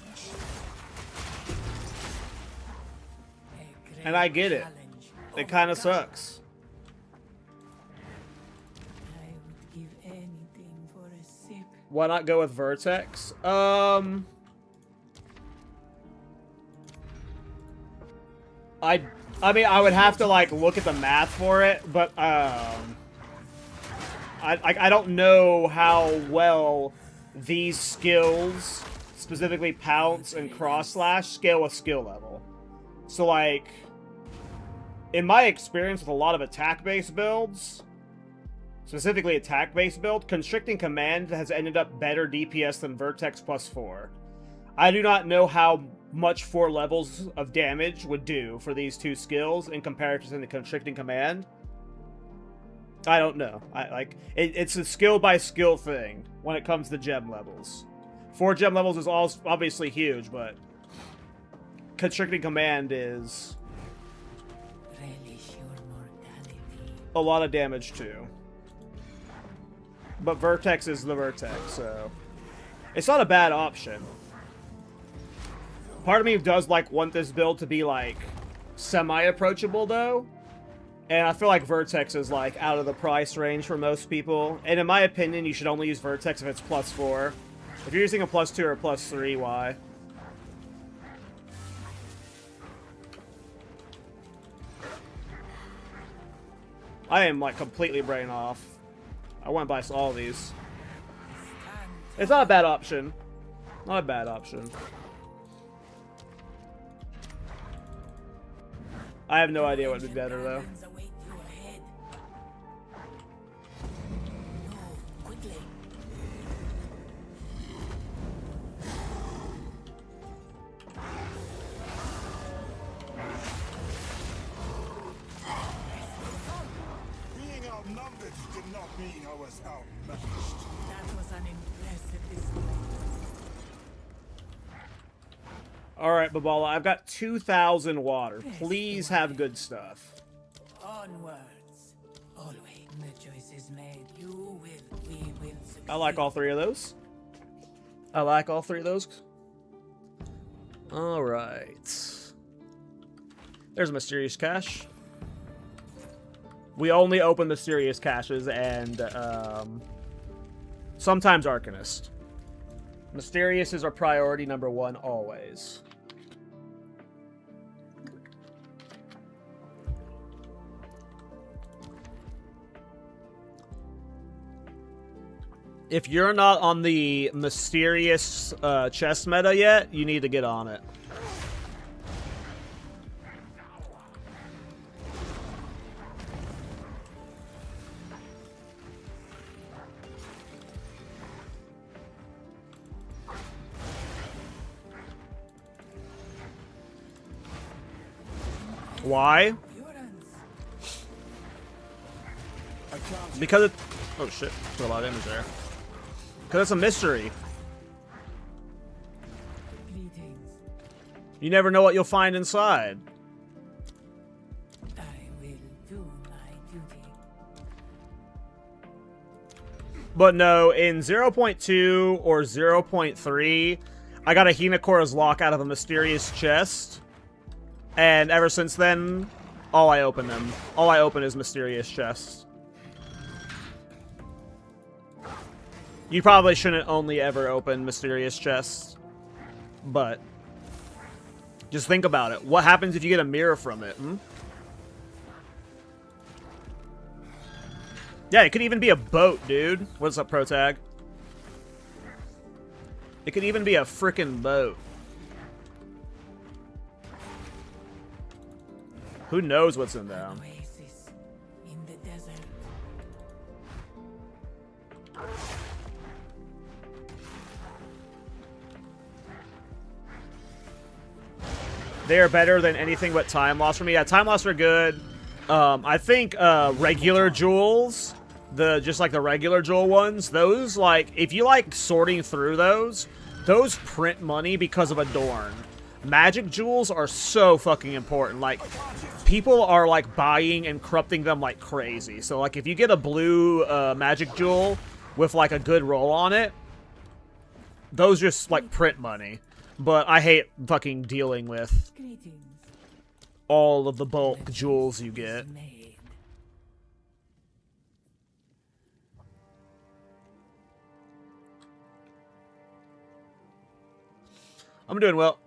A And I great get it. challenge It kind of overcome. sucks. I would give anything Why not go with Vertex? I mean, I would have to like look at the math for it, but I don't know how well these skills, specifically Pounce and Cross Slash, scale with skill level. So like, in my experience with a lot of attack-based builds, specifically attack-based build, Constricting Command has ended up better DPS than Vertex +4. I do not know how much 4 levels of damage would do for these two skills in comparison to Constricting Command. I don't know. It's a skill by skill thing when it comes to gem levels. 4 gem levels is obviously huge, but Constricting Command is a lot of damage too. But Vertex is the Vertex, so it's not a bad option. Part of me does want this build to be like semi-approachable though, and I feel like Vertex is like out of the price range for most people. And in my opinion, you should only use Vertex if it's +4. If you're using a +2 or a +3, why? I am like completely brain off. I want to buy all these. It's not a bad option. Not a bad option. I have no idea what would be better though. Being outnumbered did not mean I was outmatched. That was an impressive display. Alright, Babala, I've got 2,000 water. Please have good stuff. Onwards. Always. The choice is made. You will. We will succeed. I like all 3 of those. I like all 3 of those. Alright. There's a mysterious cache. We only open mysterious caches and sometimes Arcanist. Mysterious is our priority number 1 always. If you're not on the mysterious chest meta yet, you need to get on it. Why? Because it... Oh shit, put a lot of damage there. Because it's a mystery. Greetings. You never know what you'll find inside. I will do my duty. But no, in 0.2 or 0.3, I got a Hinakora's Lock out of a mysterious chest. And ever since then, all I open is mysterious chests. You probably shouldn't only ever open mysterious chests. But just think about it. What happens if you get a mirror from it? Hmm? Yeah, it could even be a boat, dude. What's up, Protag? It could even be a frickin' boat. Who knows what's in them? Oasis in the desert. They are better than anything but Time Loss for me. Yeah, Time Loss are good. I think regular jewels, just like the regular jewel ones, those, like, if you like sorting through those print money because of Adorn. Magic jewels are so fucking important. Like, people are like buying and corrupting them like crazy. So like if you get a blue magic jewel with like a good roll on it, those just like print money. But I hate fucking dealing with Greetings. all of the bulk jewels you get. Made. I'm doing well.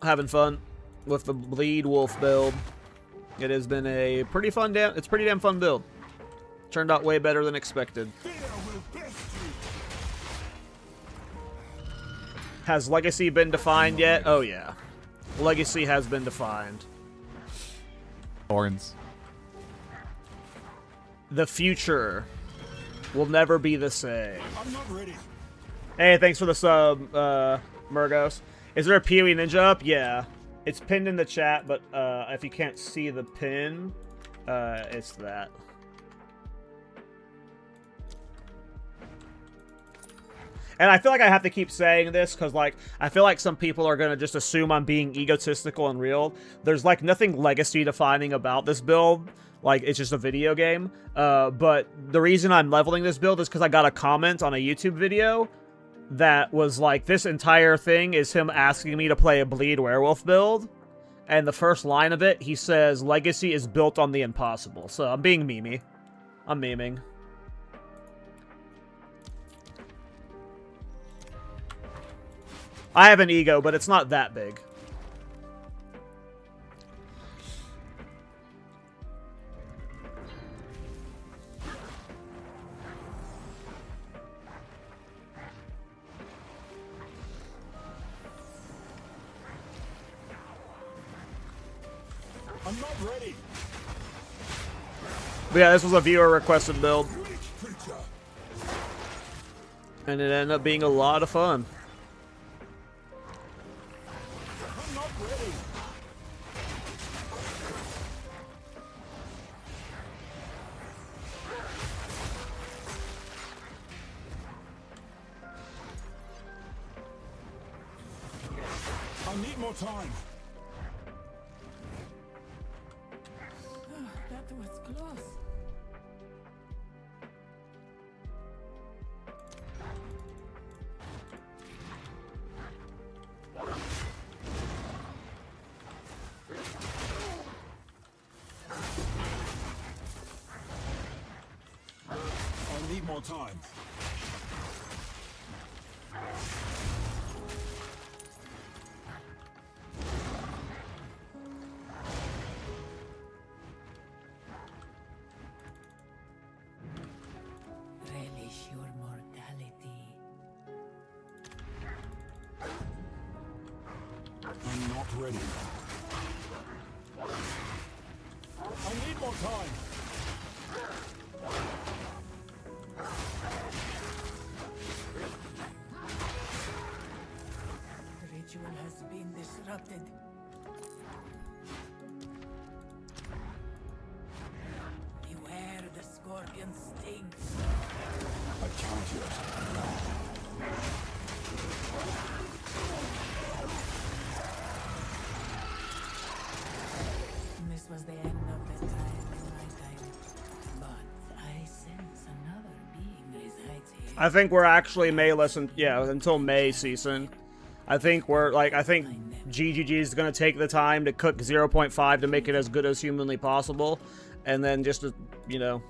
Having fun with the Bleed Wolf build. It has been a pretty fun it's pretty damn fun build. Turned out way better than expected. Has Legacy been defined yet? Oh yeah. Legacy has been defined. Thorns. The future will never be the same. I'm not ready. Hey, thanks for the sub, Murgos. Is there a PoE Ninja up? Yeah. It's pinned in the chat, but if you can't see the pin, it's that. And I feel like I have to keep saying this because, like, I feel like some people are going to just assume I'm being egotistical and real. There's, like, nothing legacy defining about this build. Like, it's just a video game. But the reason I'm leveling this build is because I got a comment on a YouTube video that was like, this entire thing is him asking me to play a Bleed Werewolf build. And the first line of it, he says, Legacy is built on the impossible. So I'm being memey. I'm memeing. I have an ego, but it's not that big. I'm not ready. But yeah, this was a viewer requested build. Creature. And it ended up being a lot of fun. I'm not ready. I need more time. That was close. I need more time. Relish your mortality. I'm not ready. I need more time. The ritual has been disrupted. Beware the scorpion stings. I can't yet. This was the end of the time in my time. But I sense another being resides here. I think we're actually Mayless, until May season. I think GGG is going to take the time to cook 0.5 to make it as good as humanly possible. And then just, you know,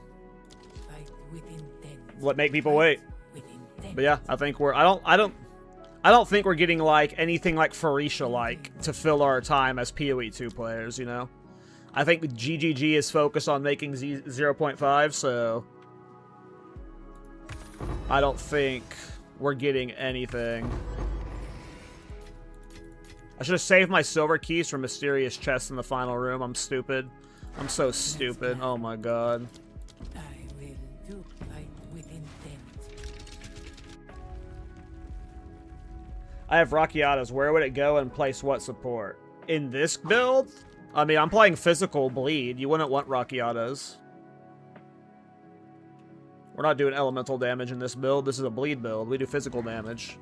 Fight with intent. what make people wait. With intent. But yeah, I think I don't think we're getting like anything like Pharisha like to fill our time as PoE 2 players, you know. I think GGG is focused on making 0.5, so I don't think we're getting anything. I should have saved my silver keys for mysterious chests in the final room. I'm stupid. I'm so stupid. Oh my god. I will do fight with intent. I have Rakiatas. Where would it go and place what support? In this build? I mean, I'm playing physical bleed. You wouldn't want Rakiatas. We're not doing elemental damage in this build. This is a bleed build. We do physical damage.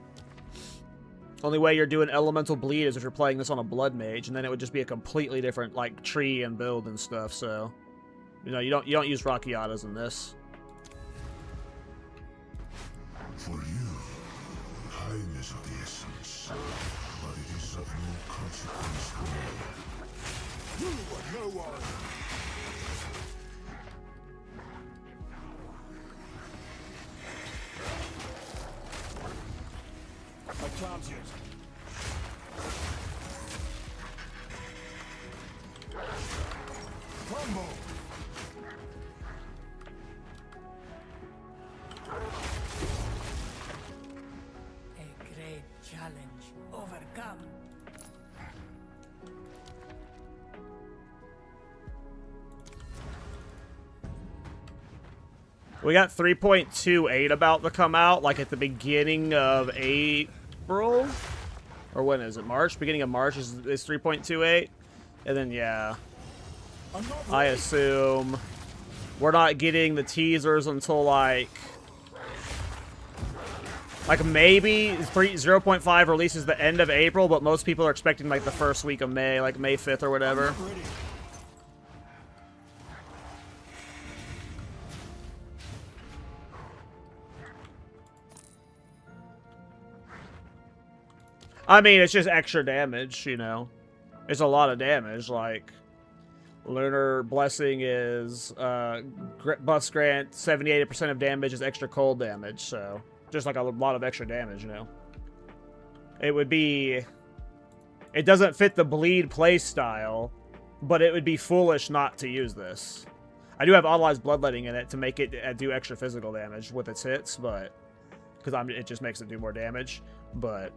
Only way you're doing elemental bleed is if you're playing this on a blood mage, and then it would just be a completely different like tree and build and stuff. So, you know, you don't use Rakiatas in this. For you, time is of the essence, but it is of no consequence for me. You are no one. I can't yet. challenge overcome. We got 3.28 about to come out, like at the beginning of April? Or when is it? March? Beginning of March is 3.28? And then, yeah. I assume we're not getting the teasers until, like maybe 0.5 releases the end of April, but most people are expecting, like, the first week of May, like May 5th or whatever. I mean, it's just extra damage, you know. It's a lot of damage, like... Lunar Blessing is, buffs grant 70-80% of damage is extra cold damage, so... Just like a lot of extra damage, you know. It would be... It doesn't fit the bleed play style, but it would be foolish not to use this. I do have Automalized Bloodletting in it to make it do extra physical damage with its hits, but... Because it just makes it do more damage, but...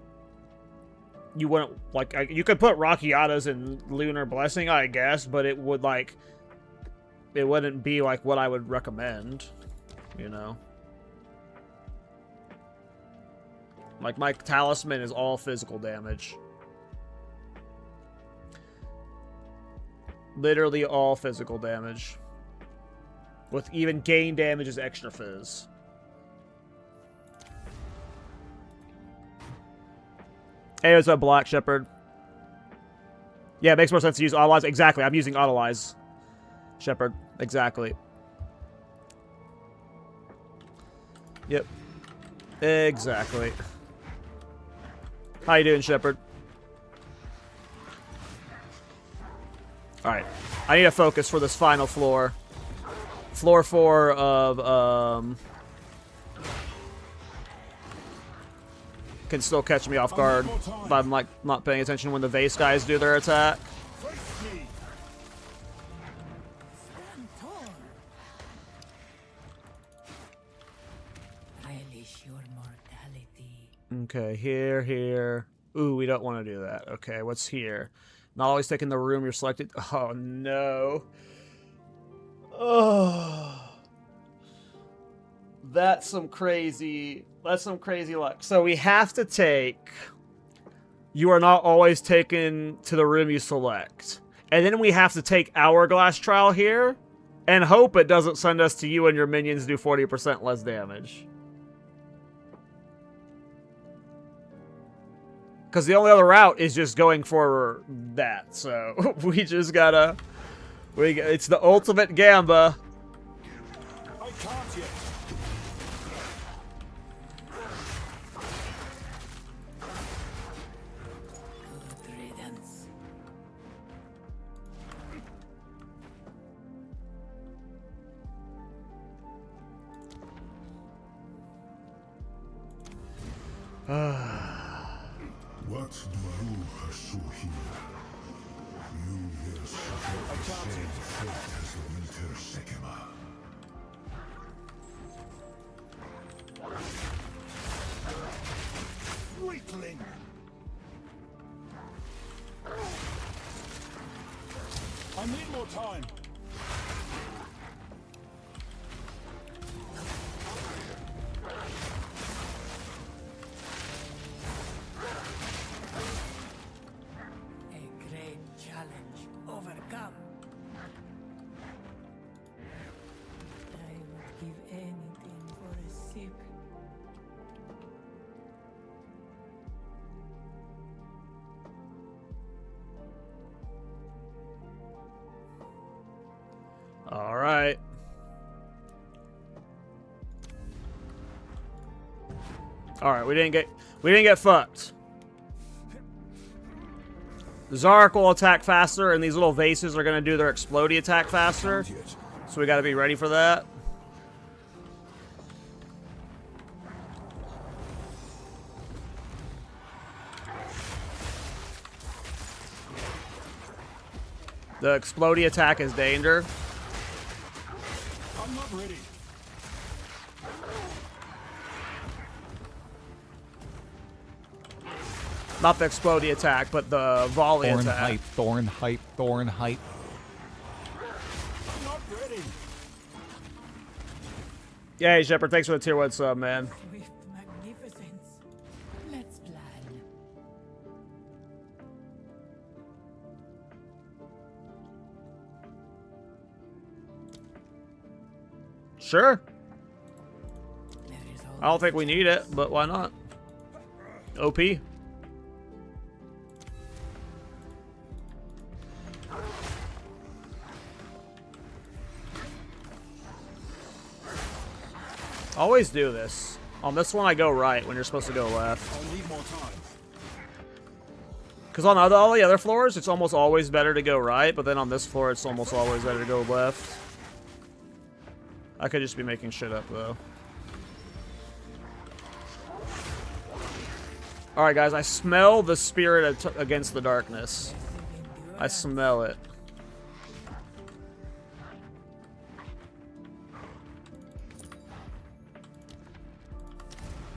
You wouldn't, like, you could put Rockiatas in Lunar Blessing, I guess, but it would, like, it wouldn't be, like, what I would recommend, you know? Like, my Talisman is all physical damage. Literally all physical damage. With even gain damage as extra fizz. Hey, what's up, Black Shepherd? Yeah, it makes more sense to use Autolize. Exactly, I'm using Autolize. Shepherd, exactly. Yep. Exactly. How you doing, Shepherd? Alright. I need to focus for this final floor. Floor 4 of, can still catch me off guard if I'm, like, not paying attention when the vase guys do their attack. Stand tall. Relish your mortality. Okay, here. Ooh, we don't want to do that. Okay, what's here? Not always taking the room you're selected. Oh, no. Oh. That's some crazy luck. So we have to take... You are not always taken to the room you select. And then we have to take Hourglass Trial here and hope it doesn't send us to you and your minions do 40% less damage. Because the only other route is just going for that. So we just gotta... It's the ultimate Gamba. I can't yet. Good riddance. What do you pursue here? You will suffer the same fate as the Winter Sycamore. Weakling. I need more time. A great challenge overcome. I would give anything for a sip. All right. All right, we didn't get fucked. Zark will attack faster, and these little vases are gonna do their explodey attack faster. So we gotta be ready for that. The explodey attack is danger. I'm not ready. Not the explodey attack, but the volley Thorn attack. hype, thorn hype, thorn hype. I'm not ready. Yeah, hey, Shepard, thanks for the tier 1 sub, man. Swift magnificence. Let's plan. Sure. There is I don't think we need it, but why not? OP. Always do this. On this one, I go right when you're supposed to go left. I'll need more time. Because on all the other floors, it's almost always better to go right, but then on this floor, it's almost always better to go left. I could just be making shit up, though. Alright, guys, I smell the spirit against the darkness. I smell it.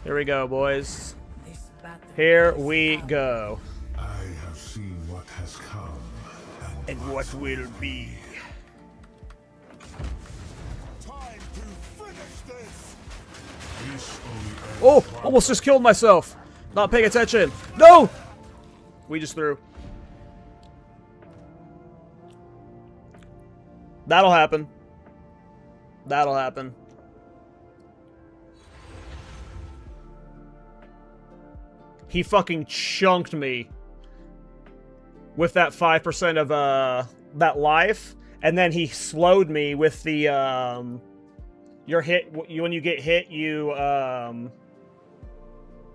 Here we go, boys. this battle. Here we go. I have seen what has come, and what will be. Time to finish this. this only ends Oh! Almost just killed myself. Not paying attention. No! We just threw. That'll happen. That'll happen. He fucking chunked me with that 5% of that life, and then he slowed me with the your hit. When you get hit, you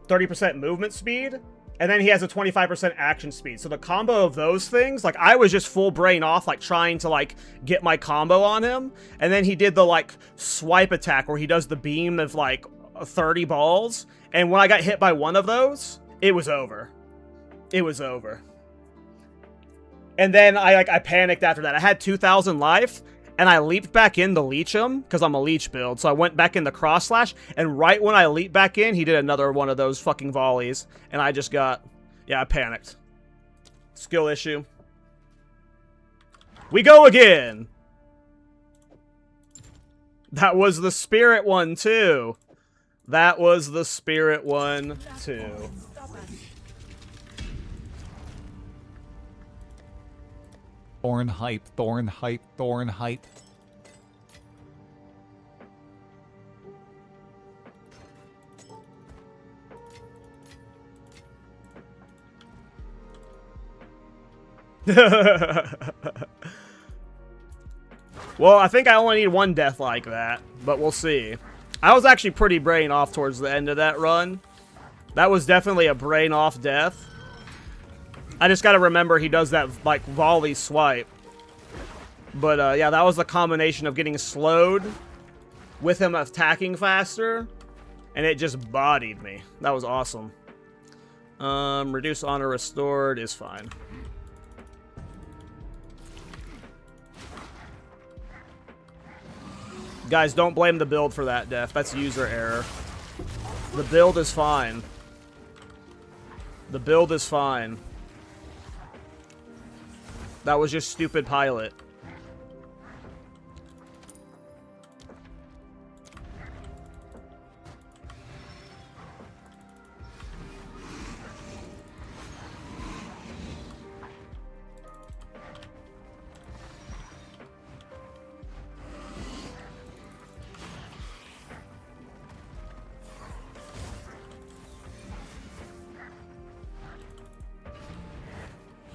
30% movement speed, and then he has a 25% action speed. So the combo of those things, like, I was just full brain off, like, trying to, like, get my combo on him, and then he did the, like, swipe attack where he does the beam of, like, 30 balls, and when I got hit by one of those, it was over. It was over. And then I panicked after that. I had 2,000 life, and I leaped back in to leech him, because I'm a leech build. So I went back in the cross slash, and right when I leaped back in, he did another one of those fucking volleys. And I just got... Yeah, I panicked. Skill issue. We go again! That was the spirit one, too. That was the spirit one, too. Thorn hype, thorn hype, thorn hype. Well, I think I only need one death like that, but we'll see. I was actually pretty brain off towards the end of that run. That was definitely a brain off death. I just gotta remember he does that, like, volley swipe. But, yeah, that was the combination of getting slowed with him attacking faster, and it just bodied me. That was awesome. Reduce honor restored is fine. Guys, don't blame the build for that death. That's user error. The build is fine. The build is fine. That was just stupid pilot.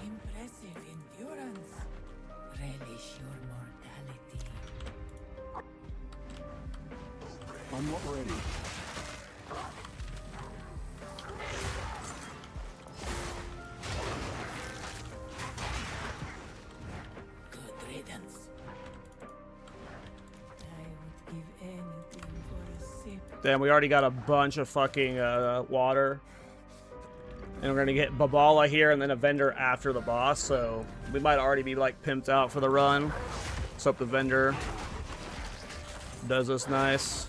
Impressive endurance. Relish your mortality. I'm not ready. Good riddance. I would give anything for a sip. Damn, we already got a bunch of fucking water. And we're gonna get Babala here and then a vendor after the boss, so we might already be, like, pimped out for the run. Let's hope the vendor does us nice.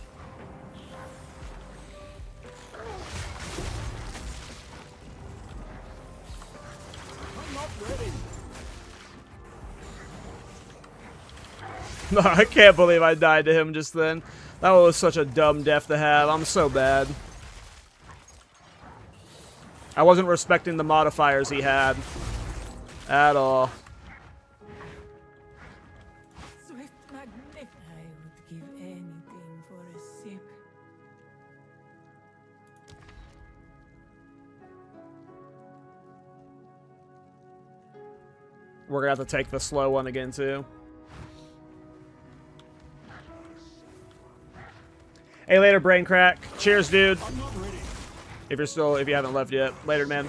not ready. No, I can't believe I died to him just then. That was such a dumb death to have. I'm so bad. I wasn't respecting the modifiers he had. At all. Swift magnificent. I would give anything for a sip. We're gonna have to take the slow one again, too. Hey, later, brain crack. Cheers, dude. I'm not ready. If you haven't left yet. Later, man.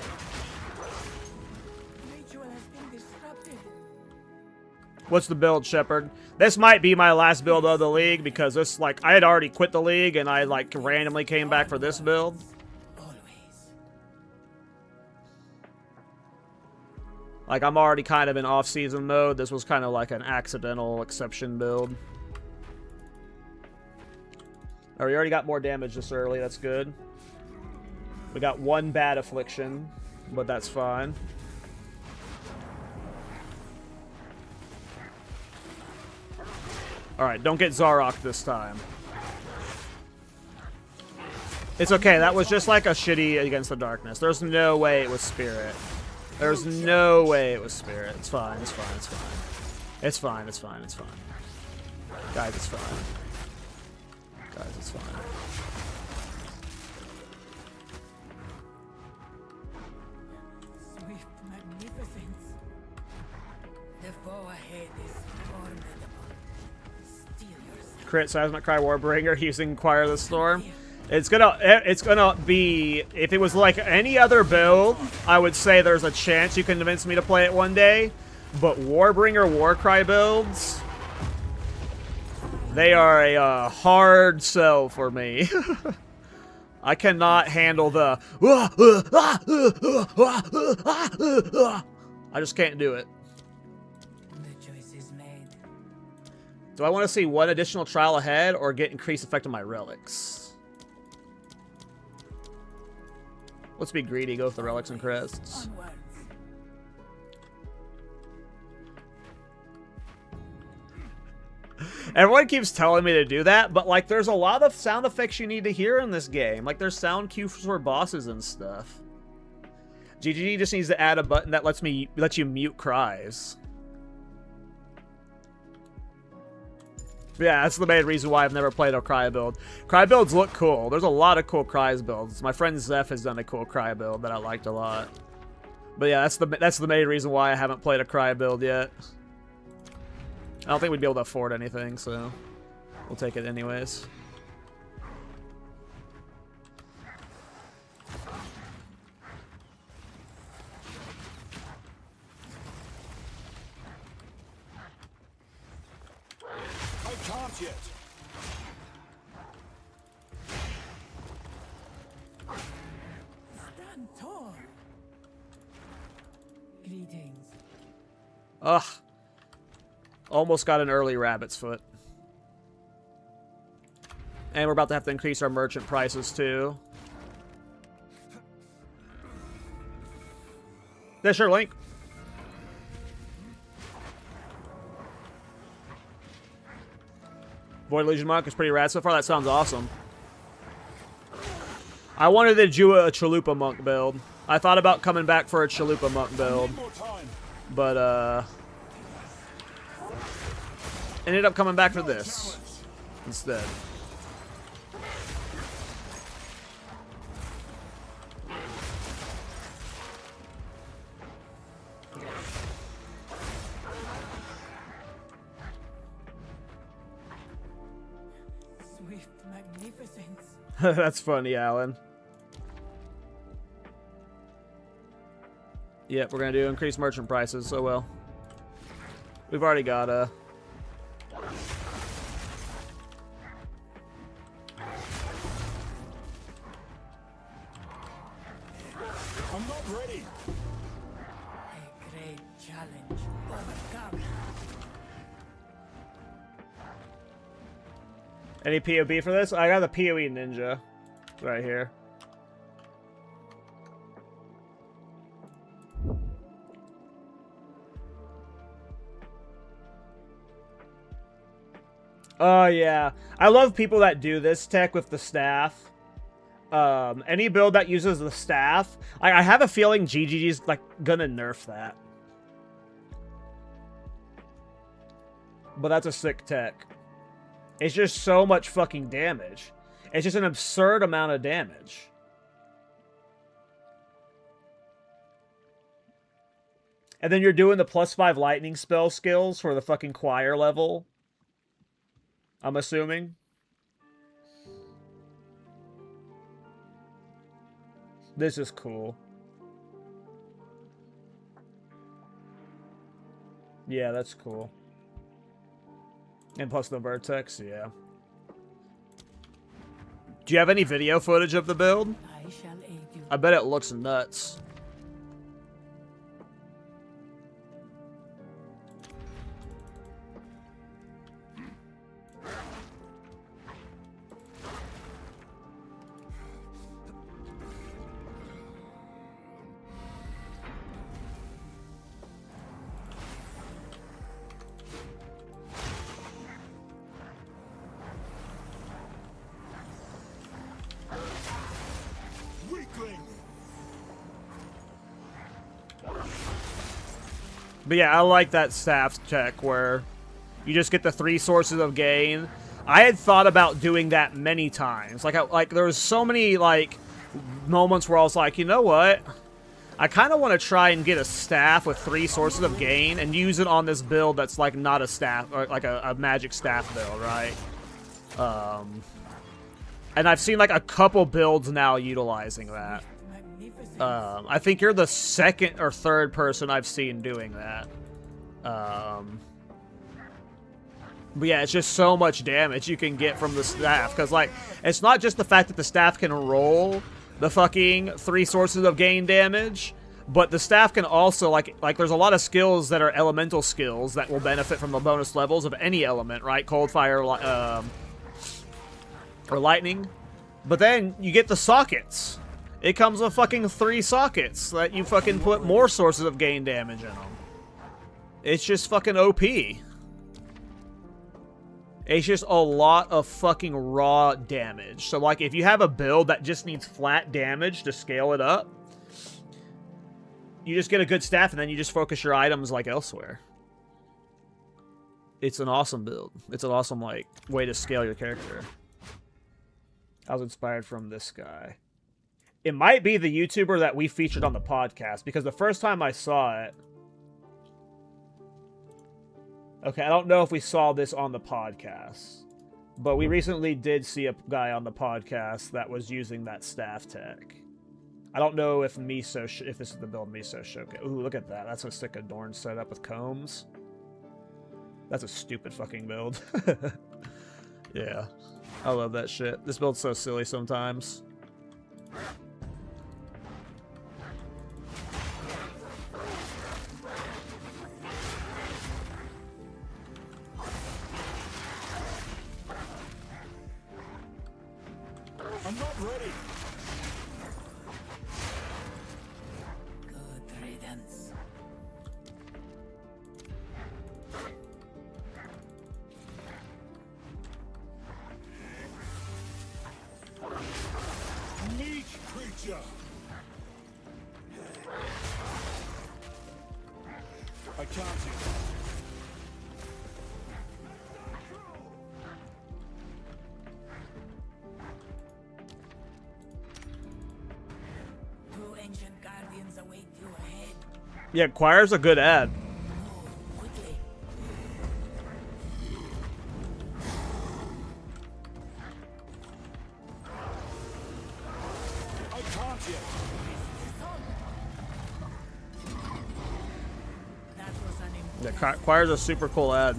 Ritual has been disrupted. What's the build, Shepard? This might be my last build of the league because this, like, I had already quit the league and I, like, randomly came back for this build. Always. Like, I'm already kind of in off-season mode. This was kind of like an accidental exception build. Oh, we already got more damage this early. That's good. We got one bad affliction, but that's fine. Alright, don't get Zarok this time. It's okay, that was just like a shitty Against the Darkness. There's no way it was Spirit. There's no way it was Spirit. It's fine, it's fine, it's fine. It's fine, it's fine, it's fine. Guys, it's fine. Guys, it's fine. Swift magnificence. The foe ahead is formidable. Steel yourself. Crit Seismic Cry Warbringer using Choir of the Storm. It's gonna be, if it was like any other build, I would say there's a chance you can convince me to play it one day. But Warbringer Warcry builds, they are a hard sell for me. I cannot handle the I just can't do it. The choice is made. Do I want to see one additional trial ahead or get increased effect on my relics? Let's be greedy, go with the relics and crests. Onwards. Everyone keeps telling me to do that, but like there's a lot of sound effects you need to hear in this game. Like there's sound cues for bosses and stuff. GGG just needs to add a button that lets you mute cries. Yeah, that's the main reason why I've never played a cry build. Cry builds look cool. There's a lot of cool cries builds. My friend Zeph has done a cool cry build that I liked a lot. But yeah, that's the main reason why I haven't played a cry build yet. I don't think we'd be able to afford anything, so we'll take it anyways. I can't yet. Stand tall. Greetings. Ugh. Almost got an early rabbit's foot. And we're about to have to increase our merchant prices too. Yeah, sure, Link. Void Legion Monk is pretty rad so far. That sounds awesome. I wanted to do a Chalupa Monk build. I thought about coming back for a Chalupa Monk build. More time. But, ended up coming back for this instead. Swift magnificence. That's funny, Alan. Yep, we're gonna do increased merchant prices, so well. We've already got a... I'm not ready. A great challenge. Overcome. Any POB for this? I got the PoE ninja right here. Oh, yeah. I love people that do this tech with the staff. Any build that uses the staff, I have a feeling GGG's like gonna nerf that. But that's a sick tech. It's just so much fucking damage. It's just an absurd amount of damage. And then you're doing the +5 lightning spell skills for the fucking choir level. I'm assuming. This is cool. Yeah, that's cool. And plus the vertex, yeah. Do you have any video footage of the build? I shall aid you. I bet it looks nuts. Weakling. But yeah, I like that staff tech where you just get the 3 sources of gain. I had thought about doing that many times. Like there was so many like moments where I was like, you know what? I kind of want to try and get a staff with 3 sources of gain and use it on this build that's like not a staff or like a magic staff build, right? And I've seen like a couple builds now utilizing that. Magnificent. I think you're the 2nd or 3rd person I've seen doing that. But yeah, it's just so much damage you can get from the staff. Because, like, it's not just the fact that the staff can roll the fucking 3 sources of gain damage, but the staff can also, like there's a lot of skills that are elemental skills that will benefit from the bonus levels of any element, right? Cold, fire, or lightning. But then you get the sockets. It comes with fucking 3 sockets that you fucking put more sources of gain damage in them. It's just fucking OP. It's just a lot of fucking raw damage. So, like, if you have a build that just needs flat damage to scale it up, you just get a good staff and then you just focus your items, like, elsewhere. It's an awesome build. It's an awesome, like, way to scale your character. I was inspired from this guy. It might be the YouTuber that we featured on the podcast, because the first time I saw it... Okay, I don't know if we saw this on the podcast, but we recently did see a guy on the podcast that was using that staff tech. I don't know if Miso, if this is the build Miso showcase. Ooh, look at that. That's a sick Adorn setup with combs. That's a stupid fucking build. Yeah, I love that shit. This build's so silly sometimes. I'm not ready. Good riddance. Meat creature. I can't see. Two ancient guardians await you ahead. Yeah, Choir's a good ad. Move quickly. I can't yet. That was an Yeah, important. Choir's a super cool ad.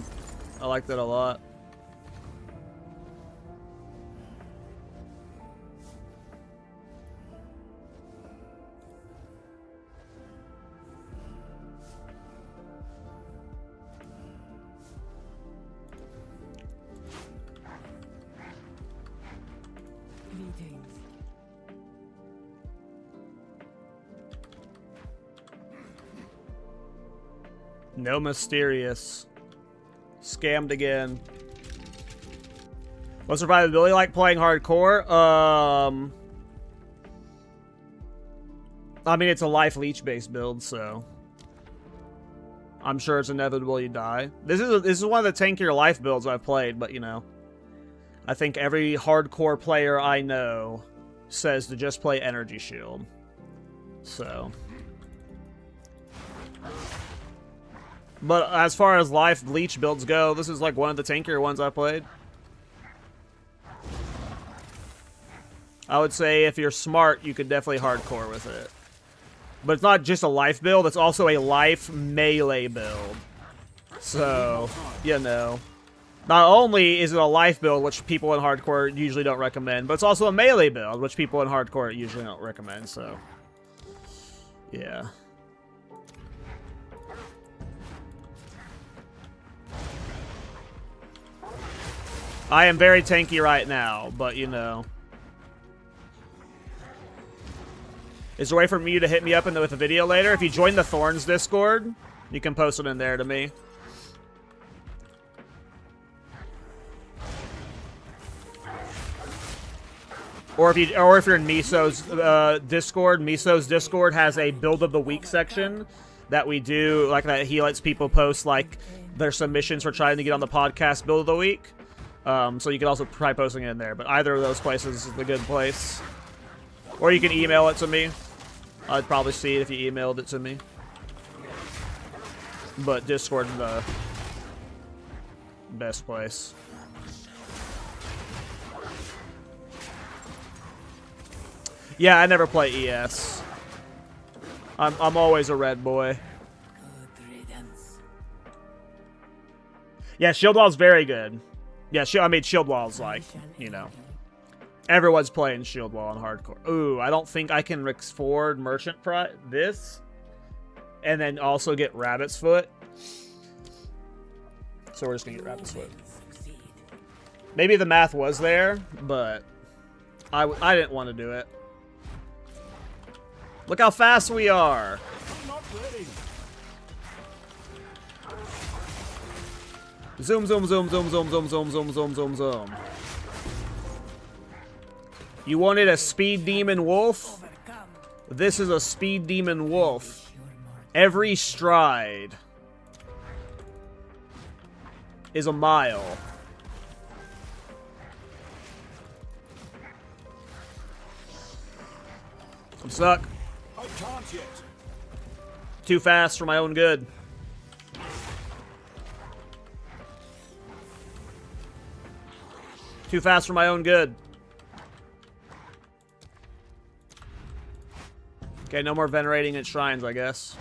I like that a lot. Greetings. No mysterious. Scammed again. What's survivability like playing hardcore? I mean, it's a life leech based build, so I'm sure it's inevitable you die. This is one of the tankier life builds I've played, but you know, I think every hardcore player I know says to just play energy shield. So, but as far as life leech builds go, this is like one of the tankier ones I played. I would say if you're smart, you could definitely hardcore with it. But it's not just a life build, it's also a life melee build. So, you know. Not only is it a life build, which people in hardcore usually don't recommend, but it's also a melee build, which people in hardcore usually don't recommend, so. Yeah. I am very tanky right now, but you know. Is there a way for you to hit me up with a video later? If you join the Thorns Discord, you can post it in there to me. Or if you're in Miso's Discord, Miso's Discord has a build of the week section that we do, like that he lets people post like their submissions for trying to get on the podcast build of the week. So you can also try posting it in there, but either of those places is the good place. Or you can email it to me. I'd probably see it if you emailed it to me. But Discord is the best place. Yeah, I never play ES. I'm always a red boy. Yeah, Shield Wall's very good. Yeah, I mean Shield Wall's like, you know. Everyone's playing Shield Wall on hardcore. Ooh, I don't think I can Rick's Ford Merchant this. And then also get Rabbit's Foot. So we're just gonna get Rabbit's Foot. Maybe the math was there, but I didn't want to do it. Look how fast we are. I'm not ready. Zoom, zoom, zoom, zoom, zoom, zoom, zoom, zoom, zoom, zoom, zoom. You wanted a speed demon wolf? This is a speed demon wolf. Every stride is a mile. I'm stuck. I can't yet. Too fast for my own good. Too fast for my own good. Okay, no more venerating at shrines, I guess.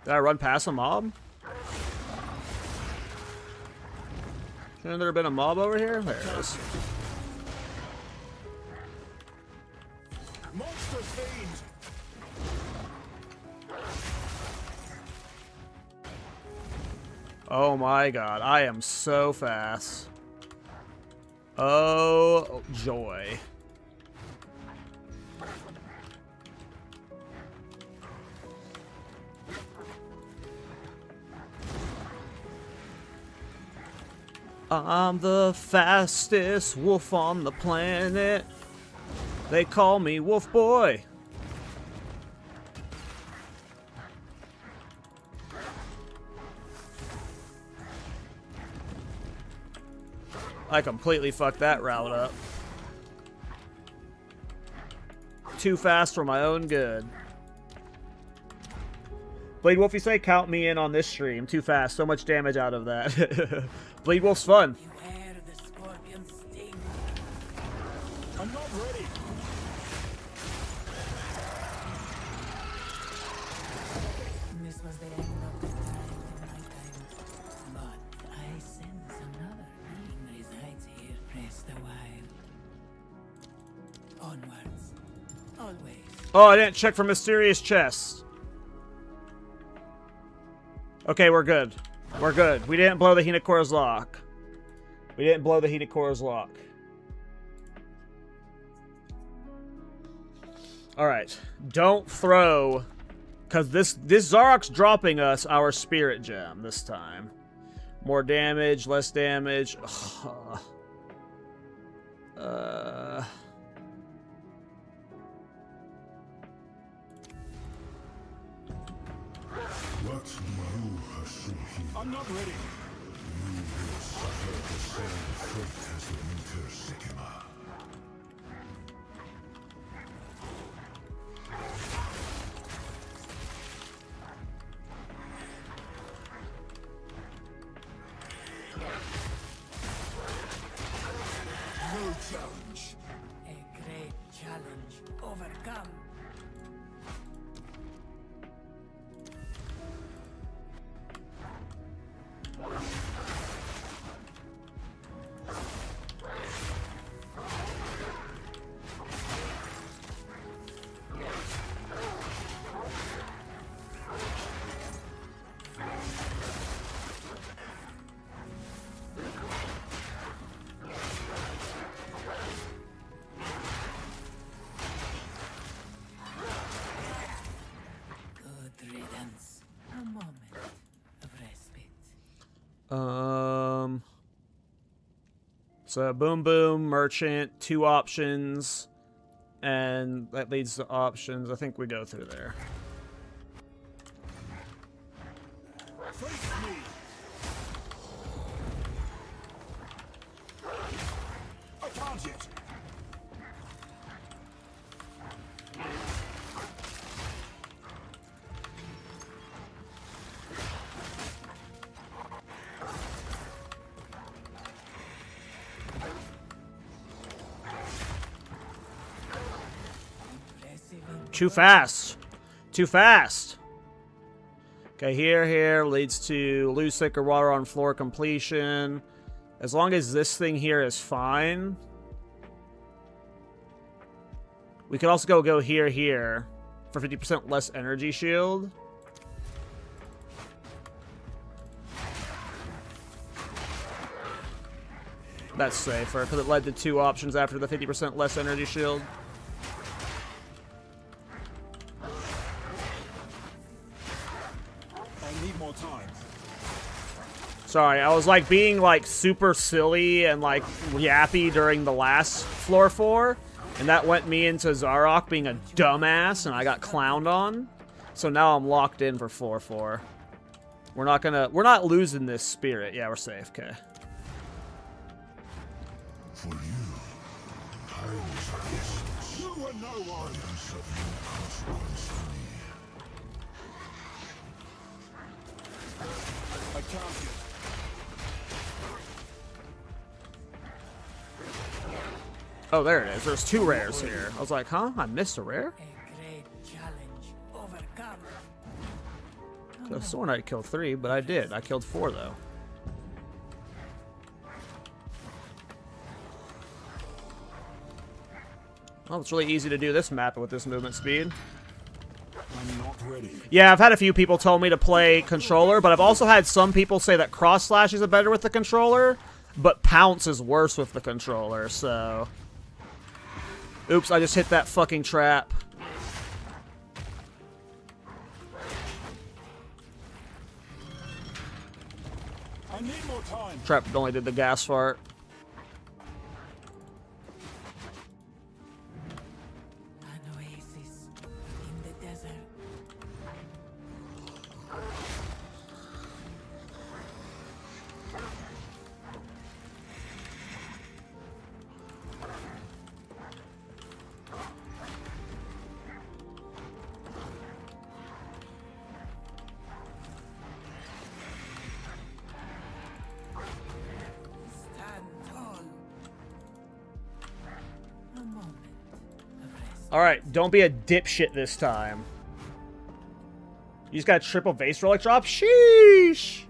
Did I run past a mob? Shouldn't there have been a mob over here? There it is. Monster fiend. Oh my god, I am so fast. Oh, joy. I'm the fastest wolf on the planet. They call me Wolf Boy. I completely fucked that route up. Too fast for my own good. Blade Wolf, you say count me in on this stream. Too fast. So much damage out of that. Blade Wolf's fun. Beware the scorpion's sting. I'm not ready. This was the end of the time in my time. But I sense another being resides here. Rest a while. Onwards. Always. Oh, I didn't check for mysterious chests. Okay, we're good. We're good. We didn't blow the Hinakora's lock. We didn't blow the Hinakora's lock. Alright. Don't throw... Because this Zarok's dropping us our spirit gem this time. More damage, less damage. What do you pursue here? I'm not ready. You will suffer the same fate as the Meteor Sycamore. No challenge. A great challenge overcome. Good riddance. A moment of respite. So boom boom, merchant, 2 options, and that leads to options. I think we go through there. Face me. I can't yet. Impressive. Too fast. Too fast. Okay, here leads to lose thicker water on floor completion. As long as this thing here is fine. We could also go here for 50% less energy shield. That's safer, because it led to 2 options after the 50% less energy shield. I need more time. Sorry, I was like being like super silly and like yappy during the last floor 4, and that went me into Zarok being a dumbass, and I got clowned on. So now I'm locked in for floor 4. We're not losing this spirit. Yeah, we're safe. Okay. For you, time is of the essence. You are no one. It is of no consequence to me. I can't yet. Oh, there it is. There's 2 rares here. I was like, huh? I missed a rare? A great challenge overcome. I was sworn I'd kill 3, but I did. I killed 4, though. Well, it's really easy to do this map with this movement speed. I'm not ready. Yeah, I've had a few people tell me to play controller, but I've also had some people say that cross slash is better with the controller, but pounce is worse with the controller, so... Oops, I just hit that fucking trap. I need more time. Trap only did the gas fart. An oasis in the desert. Stand tall. A moment of rest. Alright, don't be a dipshit this time. You just got a triple base relic drop? Sheesh!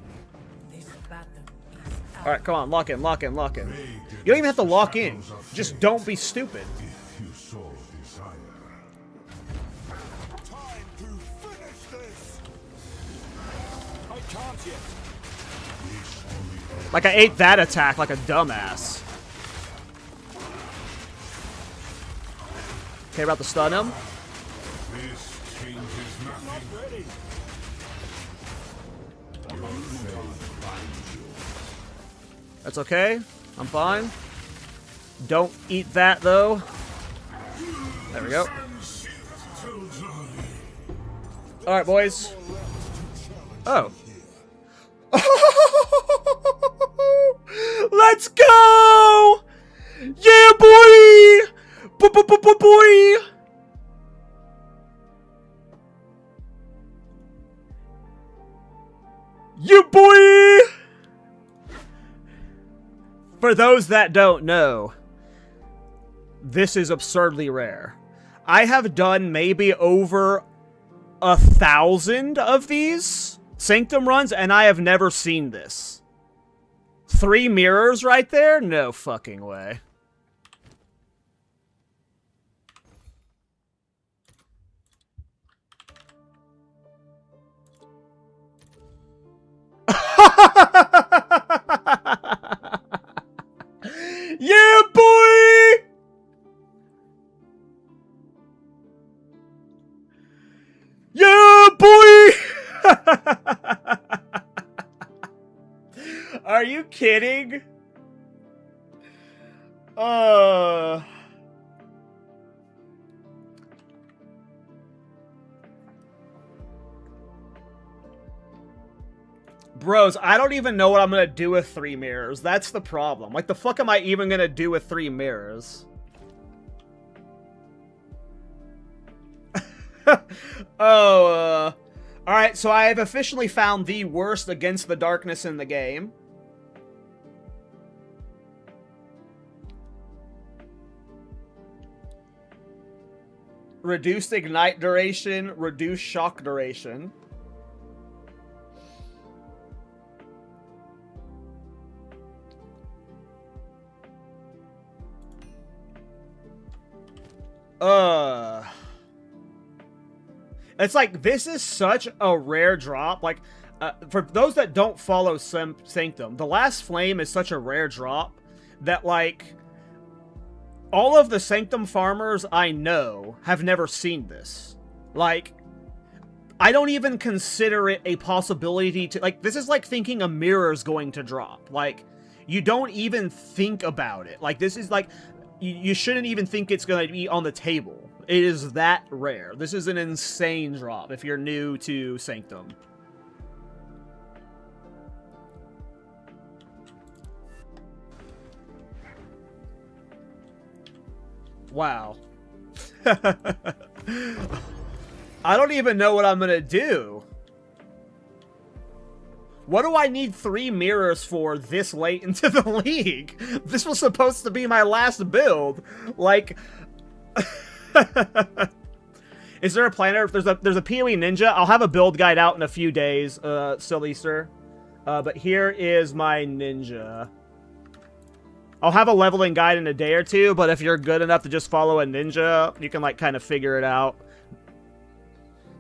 This battle is Alright, come on, lock in, lock in, lock in. You don't even have to lock in. Just don't be stupid. If you so desire. Time to finish this. I can't yet. This only Like I ate that attack like a dumbass. Okay, about to stun him. this changes Not nothing. ready. Your fate binds you. That's okay. I'm fine. Don't eat that, though. There we go. Alright, boys. Oh. Let's go! Yeah, boy! Boy! Yeah, boy! For those that don't know, this is absurdly rare. I have done maybe over 1,000 of these Sanctum runs, and I have never seen this. 3 mirrors right there? No fucking way. Yeah, boy! Yeah, boy! Are you kidding? Bros, I don't even know what I'm gonna do with 3 mirrors. That's the problem. Like, the fuck am I even gonna do with 3 mirrors? Alright, so I have officially found the worst Against the Darkness in the game. Reduced ignite duration, reduced shock duration. It's like, this is such a rare drop. Like, for those that don't follow Sanctum, the Last Flame is such a rare drop that, like, all of the Sanctum farmers I know have never seen this. Like, I don't even consider it a possibility to, like, this is like thinking a mirror's going to drop. Like, you don't even think about it. Like, this is like, you shouldn't even think it's going to be on the table. It is that rare. This is an insane drop if you're new to Sanctum. Wow. I don't even know what I'm going to do. What do I need 3 mirrors for this late into the league? This was supposed to be my last build. Like... Is there a planner? There's a PoE Ninja. I'll have a build guide out in a few days, silly sir. But here is my ninja. I'll have a leveling guide in a day or two, but if you're good enough to just follow a ninja, you can, like, kind of figure it out.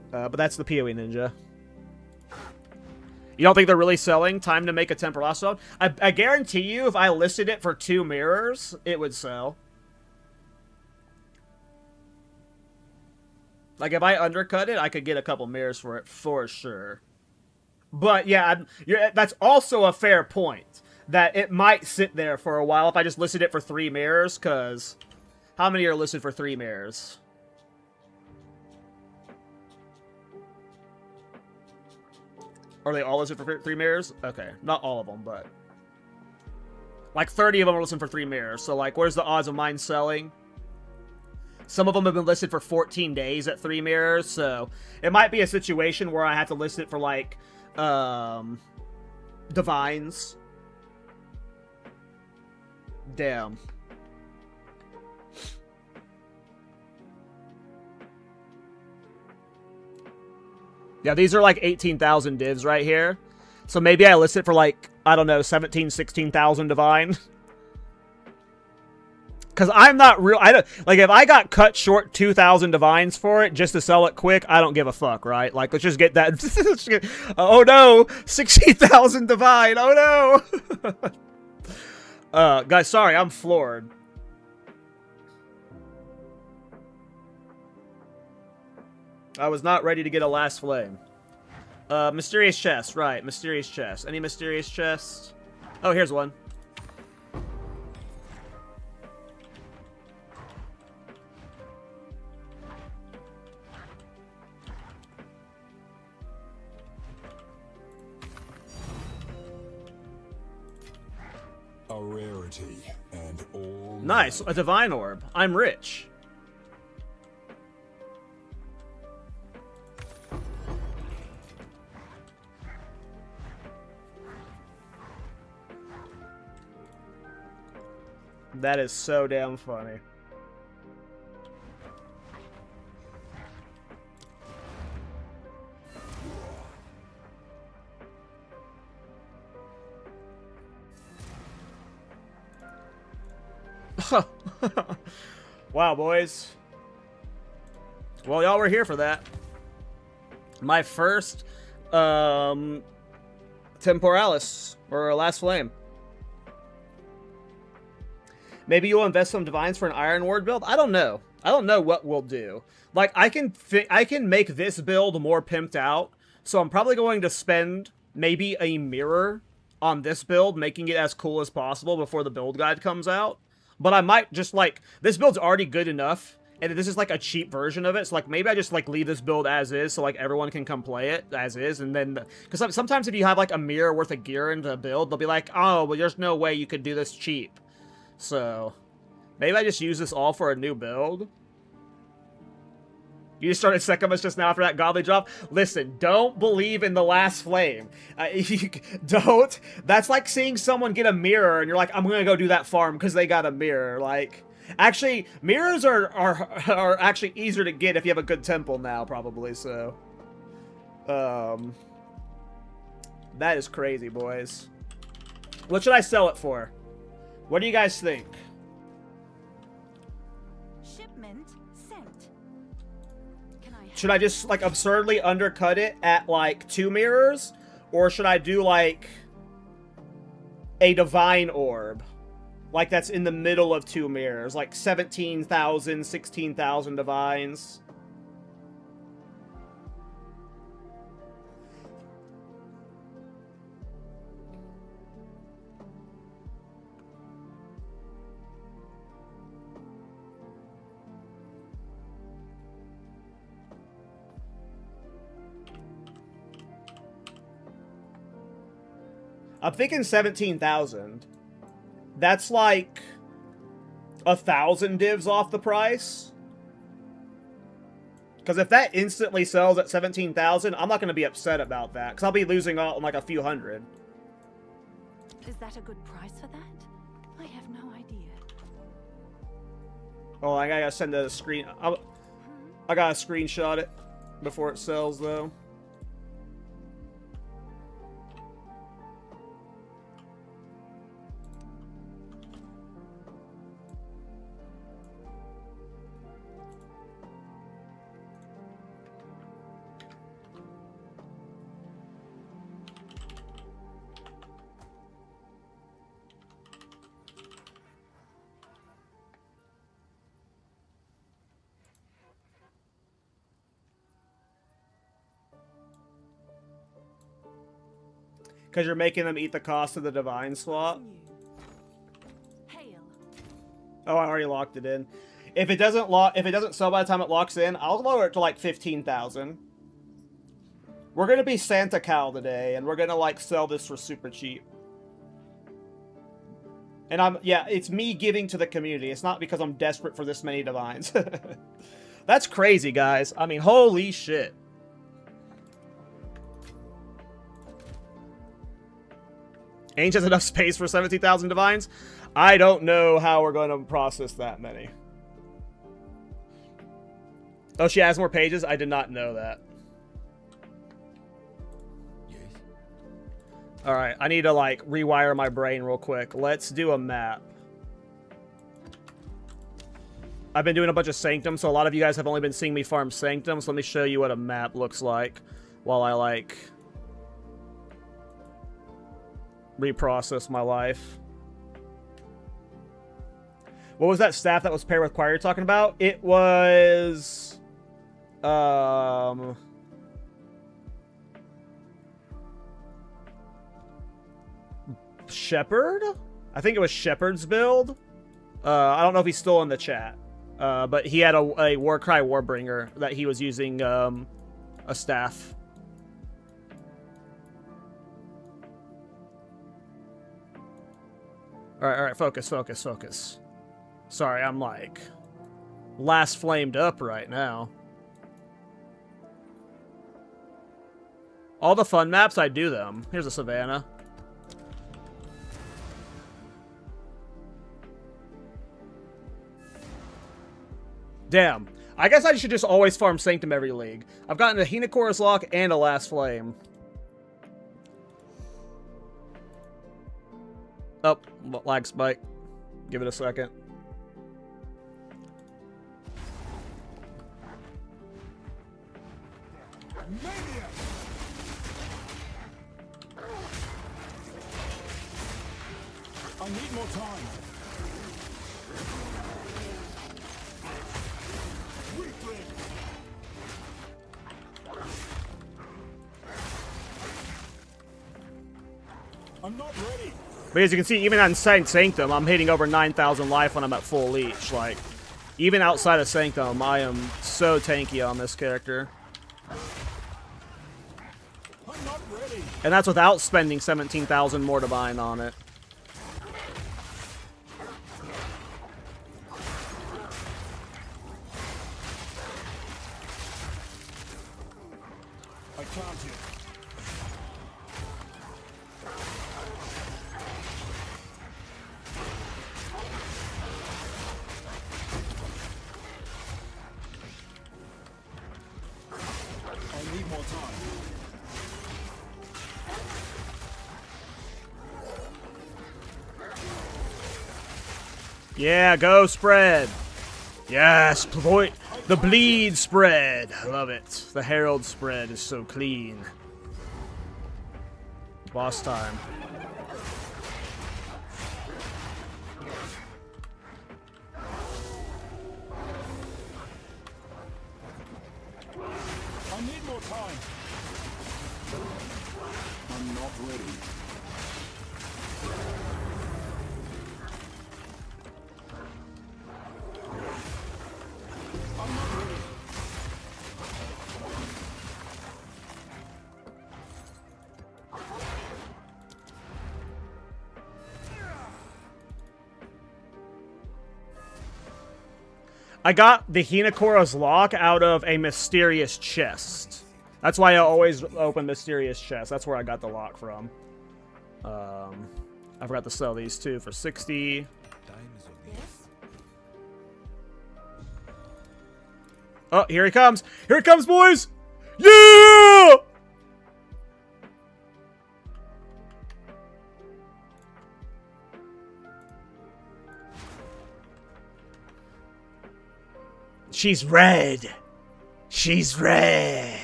But that's the PoE Ninja. You don't think they're really selling? Time to make a temporal stone? I guarantee you, if I listed it for 2 mirrors, it would sell. Like, if I undercut it, I could get a couple mirrors for it, for sure. But, yeah, that's also a fair point. That it might sit there for a while if I just listed it for 3 mirrors, because... How many are listed for 3 mirrors? Are they all listed for 3 mirrors? Okay, not all of them, but... Like, 30 of them are listed for 3 mirrors, so, like, where's the odds of mine selling? Some of them have been listed for 14 days at 3 mirrors, so it might be a situation where I have to list it for, like, divines. Damn. Yeah, these are like 18,000 divs right here. So maybe I list it for, like, I don't know, 17,000, 16,000 divine. Because I'm not real... like, if I got cut short 2,000 divines for it just to sell it quick, I don't give a fuck, right? Like, let's just get that... oh, no! 60,000 divine! Oh, no! Guys, sorry, I'm floored. I was not ready to get a last flame. Mysterious chest, right. Mysterious chest. Any mysterious chests? Oh, here's one. prosperity and all. Nice, a divine orb. I'm rich. That is so damn funny. Wow, boys. Well, y'all were here for that. My first Temporalis, or Last Flame. Maybe you'll invest some divines for an Iron Ward build? I don't know. I don't know what we'll do. Like, I can make this build more pimped out, so I'm probably going to spend maybe a mirror on this build, making it as cool as possible before the build guide comes out. But I might just, like, this build's already good enough, and this is, like, a cheap version of it, so, like, maybe I just, like, leave this build as is, so, like, everyone can come play it as is, and then, because sometimes if you have, like, a mirror worth of gear into a build, they'll be like, oh, well, there's no way you could do this cheap. So, maybe I just use this all for a new build. You just started Sekimus just now after that godly drop? Listen, don't believe in the Last Flame. Don't. That's like seeing someone get a mirror and you're like, I'm going to go do that farm because they got a mirror. Like, actually, mirrors are actually easier to get if you have a good temple now, probably, so. That is crazy, boys. What should I sell it for? What do you guys think? Shipment sent. Can I Should I just, like, absurdly undercut it at, like, 2 mirrors? Or should I do, like, a divine orb? Like, that's in the middle of 2 mirrors. Like, 17,000, 16,000 divines. I'm thinking 17,000. That's like 1,000 divs off the price. Because if that instantly sells at 17,000, I'm not going to be upset about that. Because I'll be losing out on like a few hundred. Is that a good price for that? I have no idea. Oh, I gotta send a screen. I gotta screenshot it before it sells, though. Because you're making them eat the cost of the divine slot. Hail. Oh, I already locked it in. If it doesn't sell by the time it locks in, I'll lower it to like 15,000. We're gonna be Santa Cal today, and we're gonna like sell this for super cheap. And it's me giving to the community. It's not because I'm desperate for this many divines. That's crazy, guys. I mean, holy shit. Ainge has enough space for 17,000 divines? I don't know how we're going to process that many. Oh, she has more pages? I did not know that. Yes. Alright, I need to, like, rewire my brain real quick. Let's do a map. I've been doing a bunch of Sanctum, so a lot of you guys have only been seeing me farm Sanctum, so let me show you what a map looks like while I, like, reprocess my life. What was that staff that was paired with choir you're talking about? It was Shepherd? I think it was Shepherd's build. I don't know if he's still in the chat. But he had a Warcry Warbringer that he was using a staff. Alright, focus, focus, focus. Sorry, I'm like last flamed up right now. All the fun maps, I do them. Here's a savannah. Damn. I guess I should just always farm Sanctum every league. I've gotten a Hinocorus Lock and a Last Flame. Oh, lag spike. Give it a second. Maniac! I need more time. Weakling! I'm not ready. But as you can see, even on Sanctum, I'm hitting over 9,000 life when I'm at full leech. Like, even outside of Sanctum, I am so tanky on this character. I'm not ready. And that's without spending 17,000 more divine on it. I count you. I need more time. Yeah, go spread. Yes, boy. The bleed spread. I love it. The herald spread is so clean. Boss time. I need more time. I'm not ready. I'm not ready. I got the Hinocorus Lock out of a mysterious chest. That's why I always open mysterious chests. That's where I got the lock from. I forgot to sell these too for 60. Oh, here he comes. Here it comes, boys. Yeah! She's red. She's red.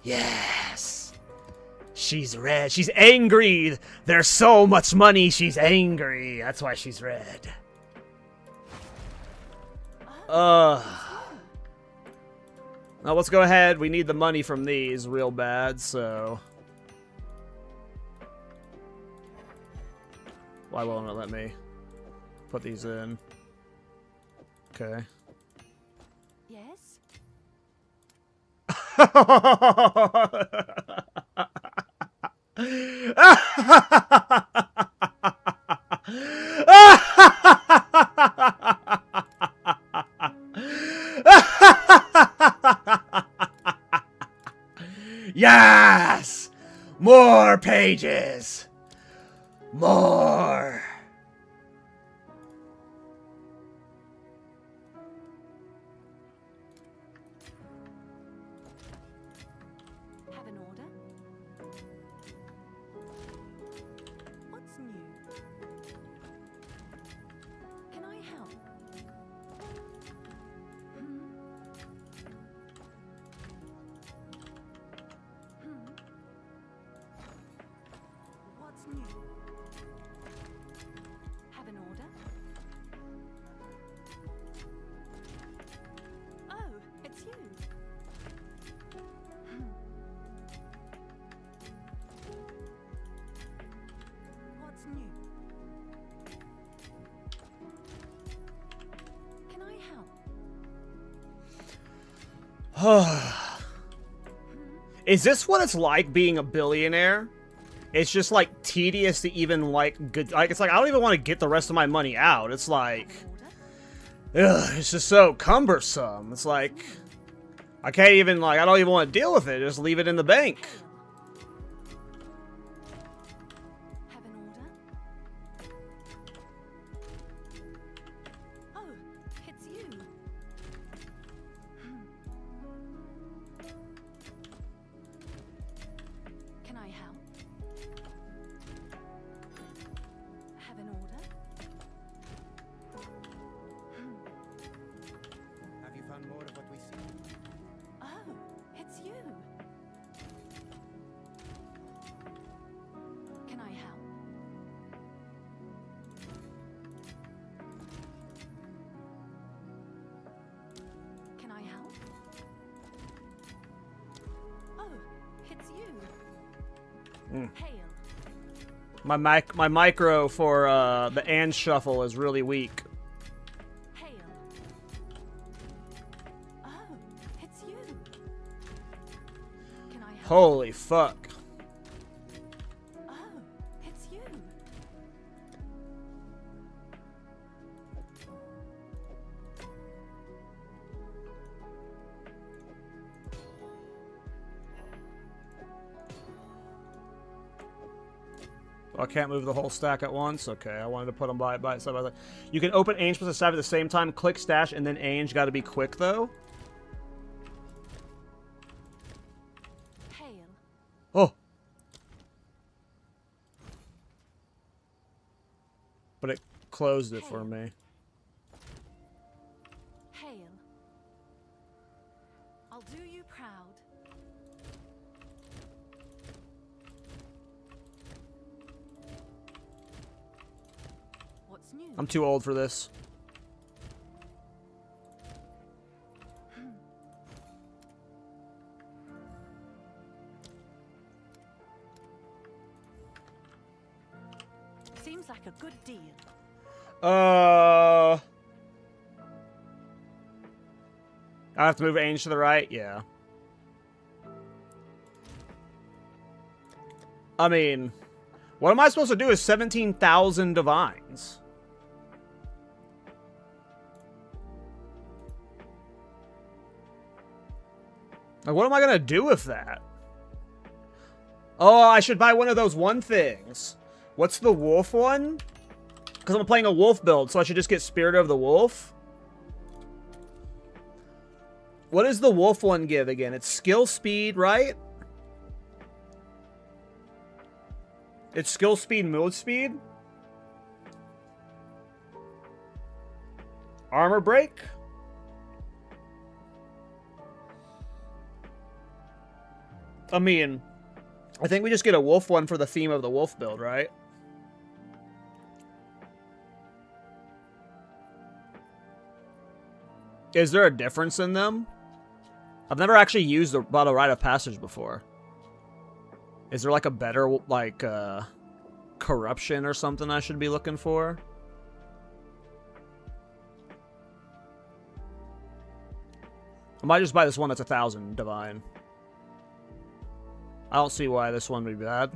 Yes. She's red. She's angry. There's so much money. She's angry. That's why she's red. Now let's go ahead. We need the money from these real bad, so... Why won't it let me put these in? Okay. Yes? Yes! More pages! More! Have an order? What's new? Can I help? Hmm? What's new? Have an order? Oh, it's you. What's new? Can I help? Is this what it's like being a billionaire? it's just like tedious to even like good. Like it's like I don't even want to get the rest of my money out. It's like, ugh, it's just so cumbersome. It's like I can't even like I don't even want to deal with it. Just leave it in the bank. Have an order? Oh, it's you. Can I help? Have an order? Have you found more of what we see? Oh, it's you. Can I help? Can I help? Oh, it's you. Hail. My micro for the and shuffle is really weak. Hail. Oh, it's you. Can I help? Holy fuck. Oh, it's you. I can't move the whole stack at once. Okay, I wanted to put them side by side. You can open Ainge plus a staff at the same time. Click stash and then Ainge. Got to be quick though. Hail. Oh. But it closed it for me. Hail. I'll do you proud. What's new? I'm too old for this. Seems like a good deal. I have to move Ainge to the right? Yeah. I mean, what am I supposed to do is 17,000 divines? Like, what am I gonna do with that? Oh, I should buy one of those one things. What's the wolf one? Because I'm playing a wolf build, so I should just get Spirit of the Wolf. What does the wolf one give again? It's skill speed, right? It's skill speed, move speed. Armor break. I mean, I think we just get a wolf one for the theme of the wolf build, right? Is there a difference in them? I've never actually used the Bottle Rite of Passage before. Is there like a better, like, corruption or something I should be looking for? I might just buy this one that's 1,000 divine. I don't see why this one would be bad.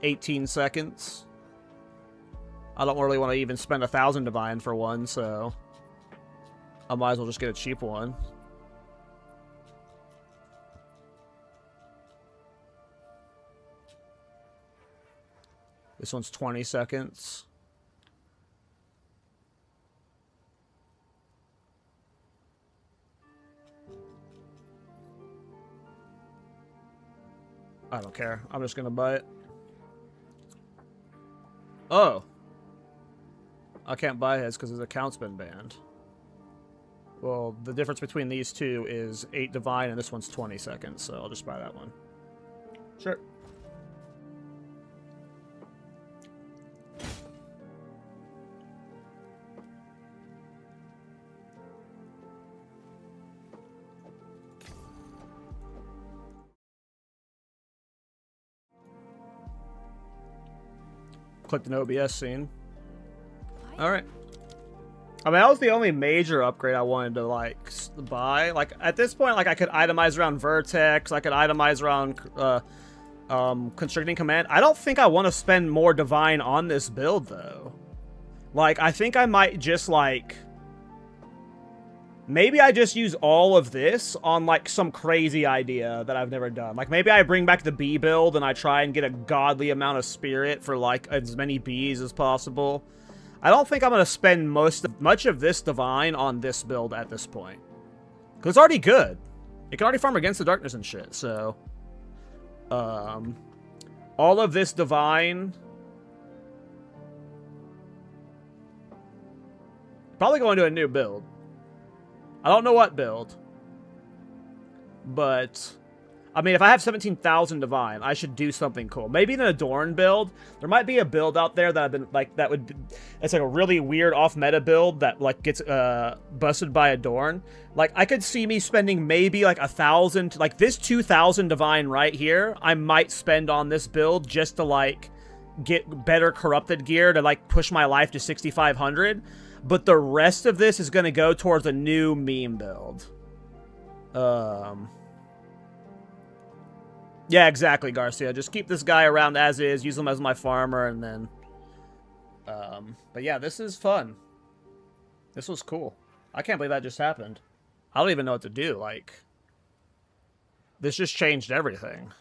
18 seconds. I don't really want to even spend 1,000 divine for one, so I might as well just get a cheap one. This one's 20 seconds. I don't care. I'm just gonna buy it. Oh. I can't buy his because his account's been banned. Well, the difference between these two is 8 divine and this one's 20 seconds, so I'll just buy that one. Sure. Clicked an OBS scene. Alright. I mean, that was the only major upgrade I wanted to, like, buy. Like, at this point, like, I could itemize around Vertex. I could itemize around Constricting Command. I don't think I want to spend more Divine on this build, though. Like, I think I might just, like... Maybe I just use all of this on, like, some crazy idea that I've never done. Like, maybe I bring back the bee build and I try and get a godly amount of spirit for, like, as many bees as possible. I don't think I'm going to spend much of this Divine on this build at this point. Because it's already good. It can already farm against the darkness and shit, so... all of this Divine... Probably going to a new build. I don't know what build. But, I mean, if I have 17,000 Divine, I should do something cool. Maybe an Adorn build. There might be a build out there that I've been, like, that would... It's like a really weird off-meta build that, like, gets busted by Adorn. Like, I could see me spending maybe, like, 1,000... Like, this 2,000 Divine right here, I might spend on this build just to, like, get better Corrupted gear to, like, push my life to 6,500. But the rest of this is going to go towards a new meme build. Yeah, exactly, Garcia. Just keep this guy around as is. Use him as my farmer, and then... But yeah, this is fun. This was cool. I can't believe that just happened. I don't even know what to do. Like... This just changed everything.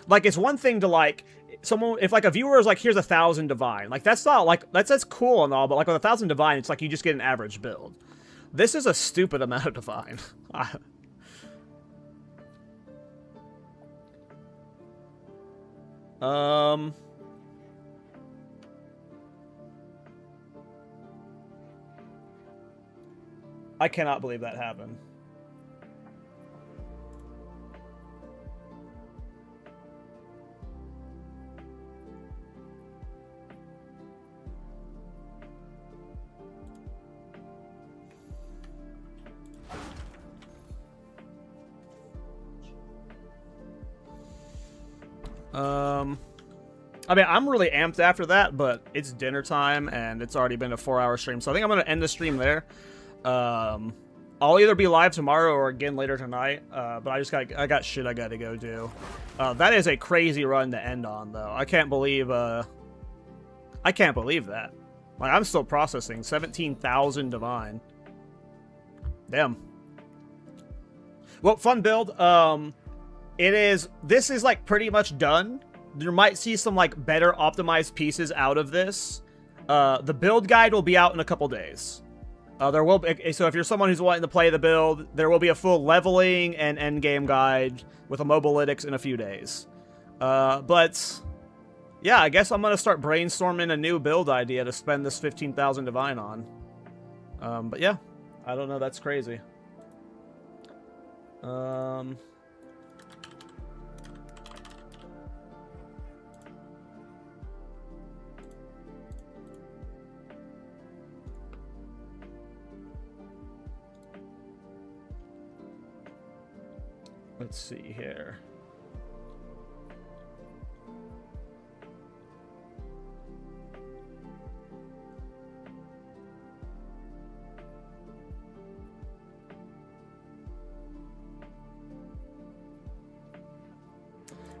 Like, it's one thing to, like... Someone, if like a viewer is like, here's 1,000 Divine, like that's not like that's cool and all, but like with 1,000 Divine, it's like you just get an average build. This is a stupid amount of Divine. I cannot believe that happened. I mean, I'm really amped after that, but it's dinner time, and it's already been a 4-hour stream, so I think I'm going to end the stream there. I'll either be live tomorrow or again later tonight, but I got shit I gotta go do. That is a crazy run to end on, though. I can't believe that. Like, I'm still processing 17,000 Divine. Damn. Well, fun build. This is like pretty much done. You might see some like better optimized pieces out of this. The build guide will be out in a couple days. There will be, so if you're someone who's wanting to play the build, there will be a full leveling and endgame guide with a mobalytics in a few days. But yeah, I guess I'm gonna start brainstorming a new build idea to spend this 15,000 Divine on. But yeah, I don't know. That's crazy. Let's see here.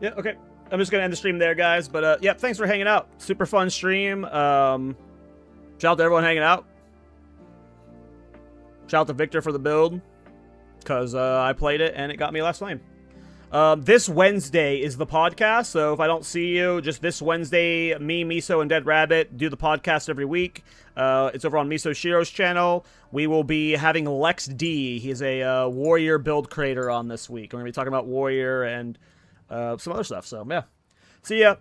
Yeah, okay. I'm just going to end the stream there, guys. But, yeah, thanks for hanging out. Super fun stream. Shout out to everyone hanging out. Shout out to Victor for the build. Because I played it, and it got me last flame. This Wednesday is the podcast, so if I don't see you, just this Wednesday, me, Miso, and Dead Rabbit do the podcast every week. It's over on Miso Shiro's channel. We will be having Lex D. He's a warrior build creator on this week. We're going to be talking about warrior and some other stuff, so yeah. See ya.